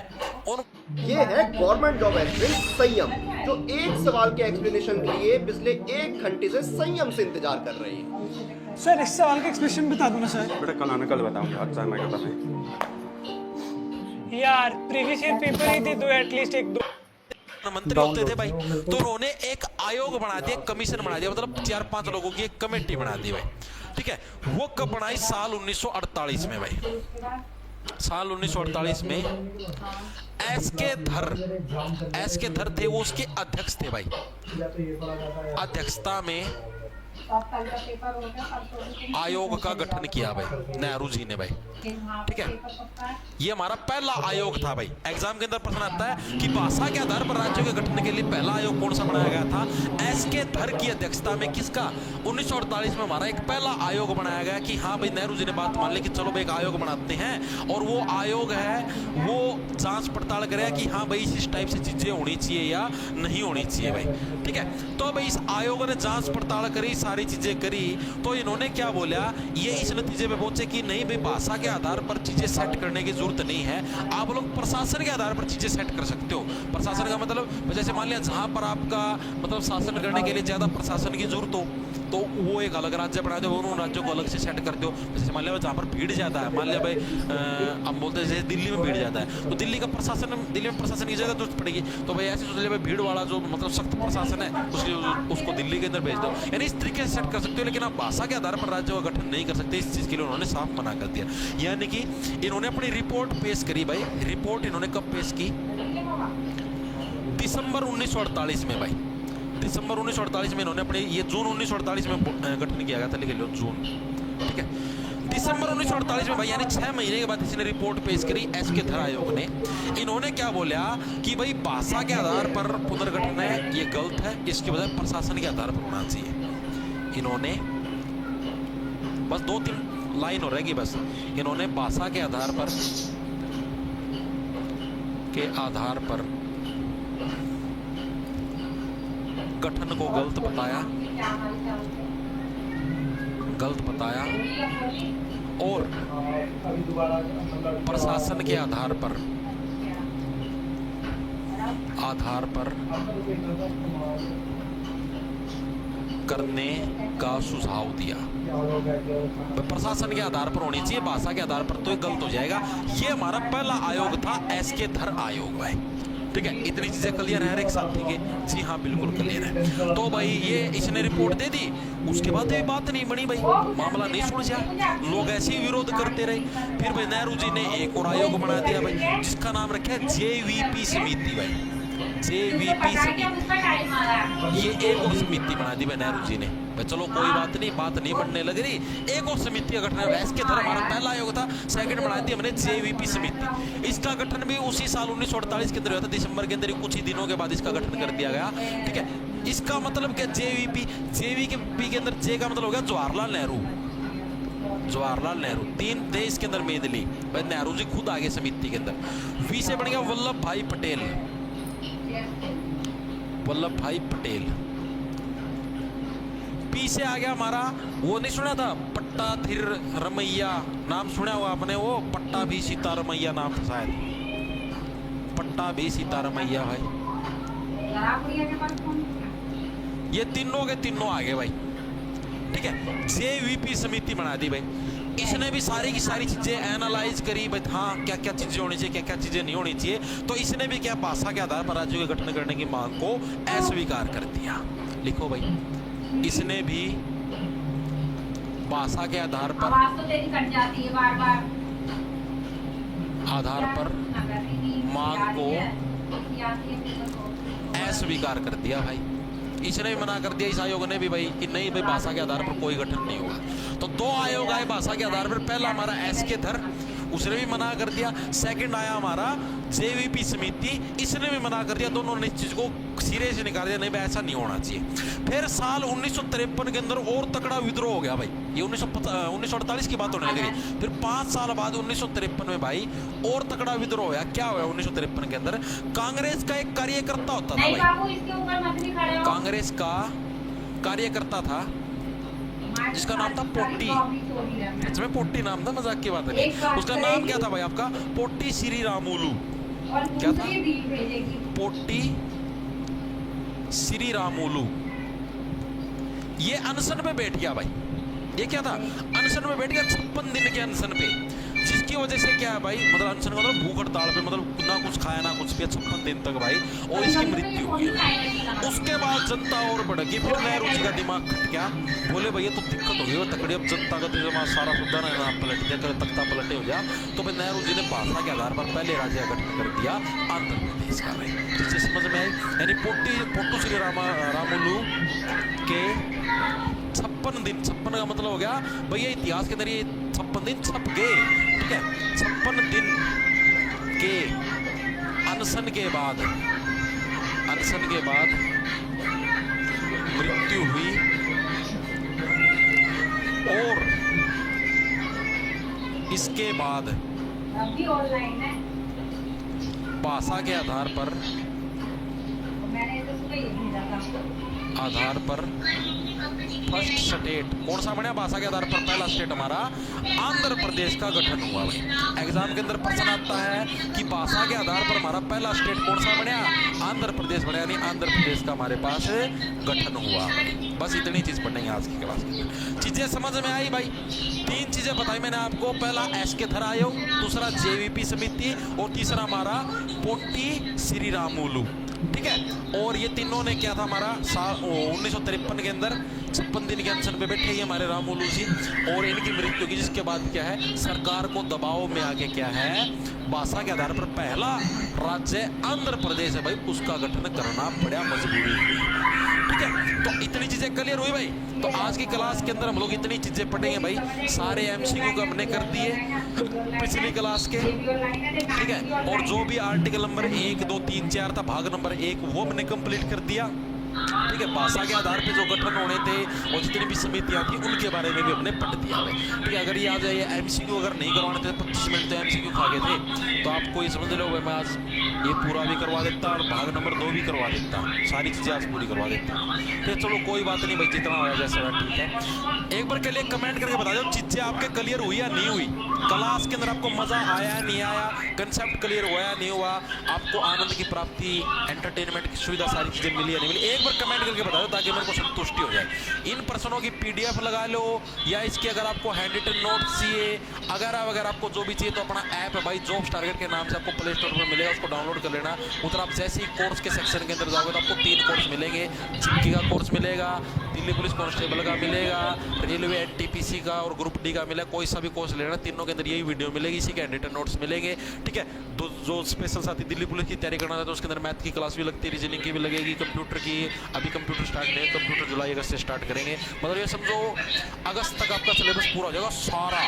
उन। ये है गवर्नमेंट जॉब एस्पिरेंट संयम, जो एक सवाल के एक्सप्लेनेशन के लिए पिछले 1 घंटे से संयम से इंतजार कर रही है। सर इस सवाल का एक्सप्रेशन बता दो ना सर। बेटा कल आना, कल बताऊंगा। अच्छा मैं कहता हूँ यार प्रीवियस ईयर पेपर ही दे दो एटलीस्ट 1-2। मंत्री होते थे भाई, तो उन्होंने एक आयोग बना दिया, कमीशन बना दिया, मतलब 4-5 लोगों की एक कमेटी बना दी भाई, ठीक है। वो कब बनाई? साल 1948 में भाई, साल 1948 में एस के धर थे, वो उसके अध्यक्ष थे भाई। अध्यक्षता में आयोग का गठन किया भाई नेहरू जी ने भाई, ठीक है। ये हमारा पहला आयोग था भाई। एग्जाम के अंदर प्रश्न आता है कि भाषा के आधार पर राज्यों के गठन के लिए पहला आयोग कौन सा बनाया गया था? एस के धर की अध्यक्षता में। किसका? 1948 में हमारा एक पहला आयोग बनाया गया कि हाँ भाई नेहरू जी ने बात मान ली कि चलो भाई एक आयोग बनाते हैं, और वो आयोग है वो जांच पड़ताल करेगा कि हाँ भाई इस टाइप से चीजें होनी चाहिए या नहीं होनी चाहिए भाई, ठीक है। तो भाई इस आयोग ने जांच पड़ताल करी, सारी चीजें करी, तो इन्होंने क्या बोला, ये इस नतीजे पे पहुंचे कि नहीं भाई भाषा के आधार पर चीजें सेट करने की जरूरत नहीं है, आप लोग प्रशासन के आधार पर चीजें सेट कर सकते हो। प्रशासन का मतलब जैसे मान लिया जहां पर आपका मतलब शासन करने के लिए ज्यादा प्रशासन की जरूरत हो तो वो एक अलग राज्य बना दो, उन राज्यों को अलग से सेट कर दो। जैसे मान लिया जहाँ पर भीड़ ज्यादा है, मान लिया भाई हम बोलते हैं जैसे दिल्ली में भीड़ ज्यादा है, तो दिल्ली में प्रशासन की ज्यादा जरूरत पड़ेगी, तो भाई ऐसे सोच लिया भाई भीड़ वाला जो मतलब सख्त प्रशासन है उसको दिल्ली के अंदर भेज दो, यानी इस तरीके से सेट कर सकते हो। लेकिन आप भाषा के आधार पर राज्यों का गठन नहीं कर सकते, इस चीज के लिए उन्होंने साफ मना कर दिया। यानी कि इन्होंने अपनी रिपोर्ट पेश करी भाई। रिपोर्ट इन्होंने कब पेश की? दिसंबर 1948 में भाई, दिसंबर 1948 में इन्होंने अपने, ये जून 1948 में गठन किया गया था, लिख लो जून, ठीक है। दिसंबर 1948 में भाई यानी 6 महीने के बाद इसने रिपोर्ट पेश करी एस के धर आयोग ने। इन्होंने क्या बोला कि भाई भाषा के आधार पर पुनर्गठन है, ये गलत है, इसके बजाय प्रशासन के आधार पर होना चाहिए। इन्होंने बस 2-3 लाइन हो रहेगी बस, इन्होंने भाषा के आधार पर गठन को गलत बताया और प्रशासन के आधार पर करने का सुझाव दिया। प्रशासन के आधार पर होनी चाहिए, भाषा के आधार पर तो ये गलत हो जाएगा। ये हमारा पहला आयोग था एस के धर आयोग भाई, ठीक है। इतनी चीजें क्लियर है एक साथ, ठीक है जी हाँ बिल्कुल क्लियर है। तो भाई ये इसने रिपोर्ट दे दी, उसके बाद ये बात नहीं बनी भाई, मामला नहीं सुलझा, लोग ऐसे ही विरोध करते रहे। फिर भाई नेहरू जी ने एक और आयोग बना दिया भाई, जिसका नाम रखा है JVP समिति भाई, JVP समिति। ये एक और समिति बना दी भाई नेहरू जी ने। भाई चलो कोई बात नहीं, बात नहीं बनने लग रही, एक और समिति का गठन। इसके तरह हमारा पहला आयोग था, सेकंड बना दी हमने जेवीपी समिति। इसका गठन भी उसी साल 1948 के अंदर हुआ था, दिसंबर के अंदर कुछ ही दिनों के बाद इसका गठन कर दिया गया। ठीक है, इसका मतलब क्या, जेवीपी के अंदर जे का मतलब हो गया जवाहरलाल नेहरू। जवाहरलाल नेहरू, 3 देश के अंदर मेदली, भाई नेहरू जी खुद आगे समिति के अंदर। वी से बन गया वल्लभ भाई पटेल। वल्लभ भाई पटेल। पी से आ गया हमारा, वो नहीं सुना था पट्टाभिर रमैया, नाम सुना हुआ आपने, वो पट्टाभी सीतारमैया नाम था शायद, पट्टाभी सीतारमैया भाई। ये तीनों के तीनों आ गए भाई। ठीक है, जेवीपी समिति बना दी भाई। इसने भी सारी की सारी चीजें एनालाइज करी भाई, हाँ क्या क्या चीजें होनी चाहिए, क्या क्या चीजें नहीं होनी चाहिए। तो इसने भी क्या भाषा के आधार पर राज्यों के गठन करने की मांग को अस्वीकार कर दिया। लिखो भाई, इसने भी भाषा के आधार पर मांग को अस्वीकार कर दिया भाई। इसने भी मना कर दिया, इस आयोग ने भी भाई कि नहीं भाई भाषा के आधार पर कोई गठन नहीं होगा। तो 2 आयोग आए भाषा के आधार पर। पहला हमारा एसके धर, उसने भी मना कर दिया। सेकंड आया हमारा जेवीपी समिति, इसने भी मना कर दिया। दोनों ने इस चीज को सिरे से निकाल दिया, नहीं भाई ऐसा नहीं होना चाहिए। फिर साल 1953 के अंदर और तगड़ा विद्रोह हो गया भाई। ये 1948 की बात होने लगी। फिर 5 साल बाद 1953 में भाई और तगड़ा विद्रोह होया। क्या हुआ 1953 के अंदर? कांग्रेस का एक कार्यकर्ता होता था भाई, कांग्रेस का कार्यकर्ता था जिसका नाम था पोट्टी। इसमें पोट्टी नाम था, मजाक की बात नहीं। उसका नाम क्या था भाई आपका? पोट्टी श्री रामुलू। क्या था? पोट्टी श्री रामुलू। ये अनशन पे बैठ गया भाई। ये क्या था? अनशन पे बैठ गया 56 दिन के अनशन पे, जिसकी वजह से क्या है भाई, मतलब अनशन का मतलब भूख हड़ताल पे, मतलब ना कुछ खाया ना कुछ पिया 56 दिन तक भाई, और इसकी मृत्यु हुई। उसके बाद जनता और भड़की। फिर नेहरू जी का दिमाग खट गया, बोले भैया तो दिक्कत हो गई वो तकड़ी, अब जनता का दिमाग सारा खुदा ना पलट दिया, तख्ता पलटे हो गया। तो भाई नेहरू जी ने भाषा के आधार पर पहले राज्य का गठन कर दिया आंध्र प्रदेश का भाई। जिससे समझ में आई, यानी पोट्टू श्री रामुलू के 56 दिन, 56 का मतलब हो गया भैया इतिहास के अंदर ये 56 दिन छप गए। ठीक है, 56 दिन के अनशन के बाद मृत्यु हुई। और इसके बाद भाषा के आधार पर फर्स्ट स्टेट कौन सा बना? भाषा के आधार पर पहला स्टेट हमारा आंध्र प्रदेश का गठन हुआ भाई। एग्जाम के अंदर प्रश्न आता है कि भाषा के आधार पर हमारा पहला स्टेट कौन सा बना? आंध्र प्रदेश बना, यानी आंध्र प्रदेश का हमारे पास गठन हुआ। बस इतनी चीज पढ़ेंगे आज की क्लास में। चीजें समझ में आई भाई? 3 चीजें बताई मैंने आपको। पहला एसके धर आयोग, दूसरा जेवीपी समिति, और तीसरा हमारा पोट्टी श्री रामुलू। ठीक है, और ये तीनों ने क्या था हमारा 1953 के अंदर 56 दिन के अनशन पे बैठे ही हमारे रामुलू जी, और इनकी मृत्यु की। जिसके बाद क्या है, सरकार को दबाव में आके क्या है, भाषा के आधार पर पहला राज्य आंध्र प्रदेश है भाई, उसका गठन करना पड़ा, मजबूरी हुई। ठीक है, तो इतनी चीजें क्लियर हुई भाई। तो आज की क्लास के अंदर हम लोग इतनी चीजें पढ़ेंगे भाई। सारे एमसीक्यू को हमने कर दिए पिछली क्लास के। ठीक है, और जो भी आर्टिकल नंबर 1, 2, 3, 4 था, भाग नंबर 1, वो हमने कंप्लीट कर दिया। ठीक है, भाषा के आधार पे जो गठन होने थे और जितनी भी समितियां थी उनके बारे में भी हमने पढ़ दिया है। ठीक है, अगर ये आज ये एमसीक्यू अगर नहीं करवाने थे, 25 मिनट तो एमसीक्यू खा गए थे, तो आपको ये समझ लो मैं आज ये पूरा भी करवा देता और भाग नंबर 2 भी करवा देता, सारी चीजें आज पूरी करवा देता। फिर चलो कोई बात नहीं भाई, जितना हो जैसा ठीक है। एक बार के लिए कमेंट करके बता दो चीजें आपके क्लियर हुई या नहीं हुई, क्लास के अंदर आपको मजा आया नहीं आया, कंसेप्ट क्लियर हुआ या नहीं हुआ, आपको आनंद की प्राप्ति, एंटरटेनमेंट की सुविधा, सारी चीजें मिली या नहीं मिली। एक बार कमेंट करके बता दो ताकि मेरे को संतुष्टि हो जाए। इन प्रश्नों की पीडीएफ लगा लो, या इसके अगर आपको हैंड रिटन नोट्स चाहिए, अगर आपको जो भी चाहिए तो अपना ऐप है भाई जॉब्स टारगेट के नाम से आपको प्ले स्टोर पर मिलेगा, उसको डाउनलोड कर लेना। उधर आप जैसे ही कोर्स के सेक्शन के अंदर जाओगे तो आपको 3 कोर्स मिलेंगे। जीके का कोर्स मिलेगा, दिल्ली पुलिस कांस्टेबल का मिलेगा, रेलवे एनटीपीसी का और ग्रुप डी का मिलेगा। कोई सा भी कोर्स लेना, तीनों के अंदर यही वीडियो मिलेगी, इसी के हैंड रिटन नोट्स मिलेंगे। ठीक है, जो स्पेशल साथी दिल्ली पुलिस की तैयारी करना है तो उसके अंदर मैथ की क्लास भी लगती है, रीजनिंग की भी लगेगी, कंप्यूटर की, अभी कंप्यूटर स्टार्ट नहीं है, कंप्यूटर जुलाई अगस्त से स्टार्ट करेंगे। मतलब ये समझो अगस्त तक आपका सिलेबस पूरा हो जाएगा सारा।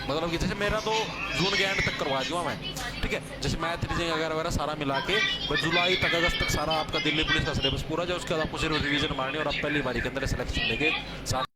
मतलब कि जैसे मेरा तो जून के एंड तक करवा दूंगा मैं, ठीक है। जैसे मैथ रीजनिंग वगैरह वगैरह सारा मिला के बस जुलाई तक अगस्त तक सारा आपका दिल्ली पुलिस का सिलेबस पूरा जाए। उसके बाद आपको सिर्फ रिवीजन मारनी और आप पहली बारी के अंदर सिलेक्शन लेके साथ